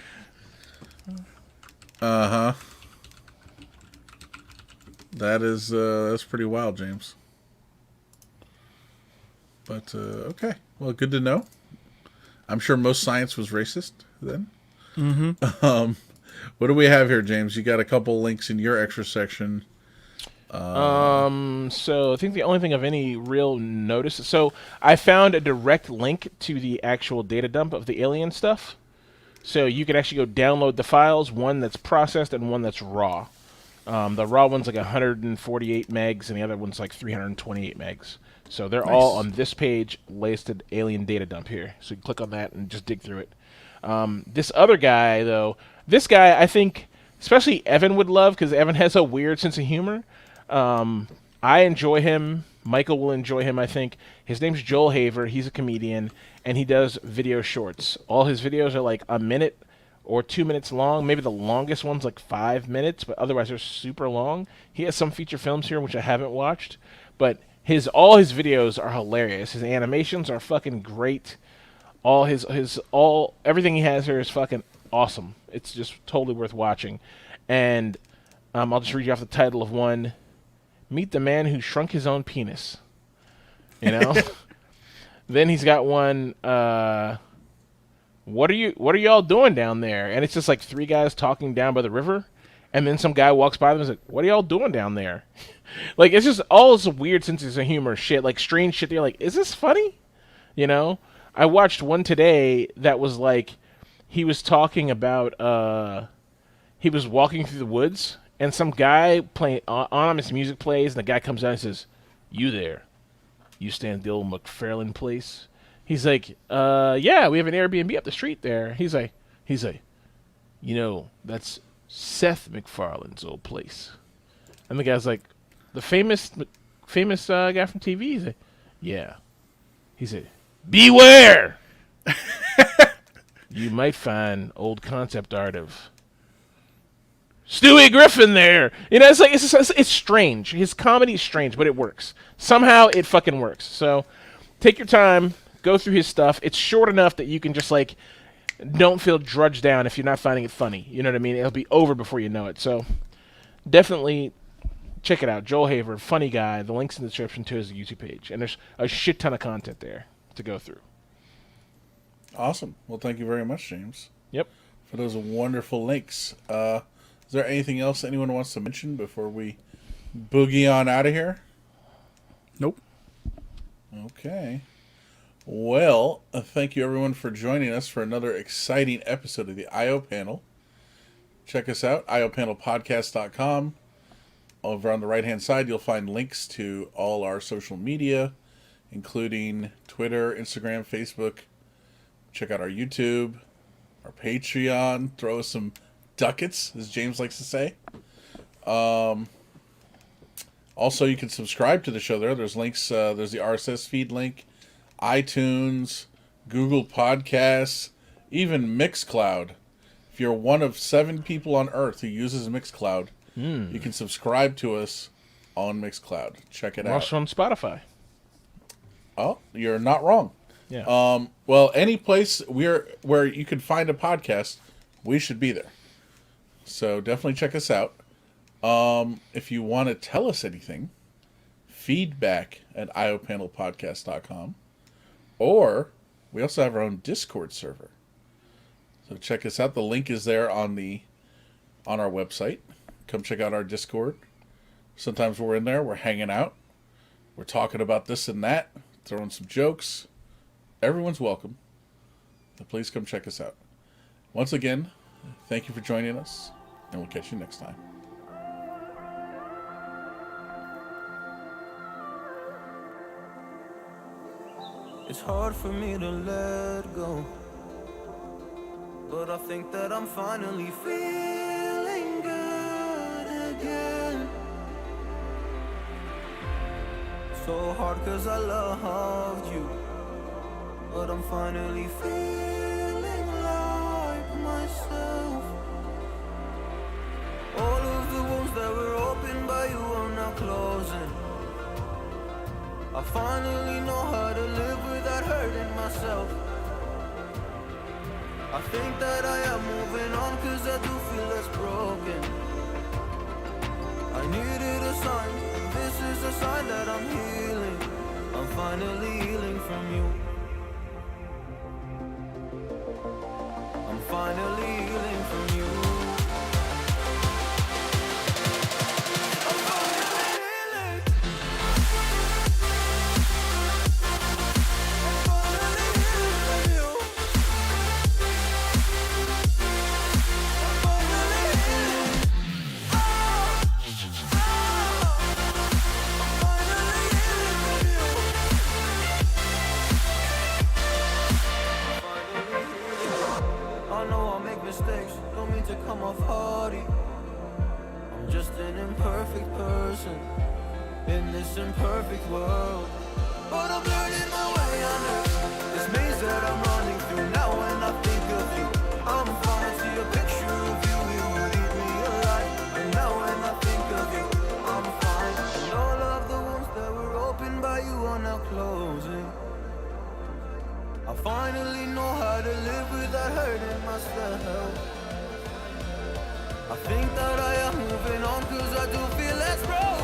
That's pretty wild, James. But okay, well, good to know. I'm sure most science was racist then. Mm-hmm. What do we have here, James? You got a couple links in your extra section. So I think the only thing of any real notice. So I found a direct link to the actual data dump of the alien stuff. So you can actually go download the files, one that's processed and one that's raw. The raw one's like 148 megs, and the other one's like 328 megs. So they're all on this page, listed alien data dump here. So you can click on that and just dig through it. This other guy, though, I think, especially Evan would love, because Evan has a weird sense of humor. I enjoy him. Michael will enjoy him, I think. His name's Joel Haver. He's a comedian, and he does video shorts. All his videos are like a minute or 2 minutes long. Maybe the longest one's like 5 minutes, but otherwise they're super long. He has some feature films here, which I haven't watched, but all his videos are hilarious. His animations are fucking great. All everything he has here is fucking awesome. It's just totally worth watching. And I'll just read you off the title of one. Meet the man who shrunk his own penis. You know? Then he's got one, what are y'all doing down there? And it's just like three guys talking down by the river, and then some guy walks by them and is like, what are y'all doing down there? Like, it's just all this weird senses of humor shit, like strange shit. They're like, is this funny? You know? I watched one today that was like, he was talking about, he was walking through the woods, and some guy playing anonymous music plays, and the guy comes out and says, you there. You stand at the old McFarlane place? He's like, yeah, we have an Airbnb up the street there. He's like, you know, that's Seth MacFarlane's old place. And the guy's like, the famous guy from TV? He's like, yeah. He said, beware! You might find old concept art of Stewie Griffin there. You know, it's strange. His comedy is strange, but it works. Somehow it fucking works. So take your time, go through his stuff. It's short enough that you can just like don't feel drudged down if you're not finding it funny. You know what I mean? It'll be over before you know it. So definitely check it out. Joel Haver, funny guy. The link's in the description to his YouTube page. And there's a shit ton of content there to go through. Awesome. Well, thank you very much, James. Yep. For those wonderful links. Is there anything else anyone wants to mention before we boogie on out of here? Nope. Okay. Well, thank you everyone for joining us for another exciting episode of the IO Panel. Check us out, iopanelpodcast.com. Over on the right-hand side, you'll find links to all our social media, including Twitter, Instagram, Facebook. Check out our YouTube, our Patreon. Throw us some ducats, as James likes to say. Also, you can subscribe to the show there. There's links. There's the RSS feed link, iTunes, Google Podcasts, even Mixcloud. If you're one of 7 people on Earth who uses Mixcloud, you can subscribe to us on Mixcloud. Check it out. Also on Spotify. Oh, you're not wrong. Yeah. Well, any place where you can find a podcast, we should be there. So definitely check us out. If you want to tell us anything, feedback at iopanelpodcast.com. Or we also have our own Discord server. So check us out. The link is there on our website. Come check out our Discord. Sometimes we're in there, we're hanging out. We're talking about this and that, throwing some jokes. Everyone's welcome. So please come check us out. Once again, thank you for joining us, and we'll catch you next time. It's hard for me to let go, but I think that I'm finally feeling good again. So hard 'cause I loved you, but I'm finally feeling like myself. All of the wounds that were opened by you are now closing. I finally know how to live without hurting myself. I think that I am moving on 'cause I do feel less broken. I I needed a sign. This is a sign that I'm healing. I'm finally healing from you. I'm finally healing from you. I'm finally healing. I'm finally healing from you. I'm finally healing. Oh, oh. I'm finally healing from you. I know I make mistakes, don't mean to come off hardy. I'm just an imperfect person in this imperfect world. But I'm learning my way under this maze that I'm running through. Now when I think of you, I'm falling to a picture of you. You would eat me alive. And now when I think of you, I'm fine. And all of the wounds that were opened by you are now closing. I finally know how to live without hurting myself. I think that I am moving on, 'cause I do feel less broken.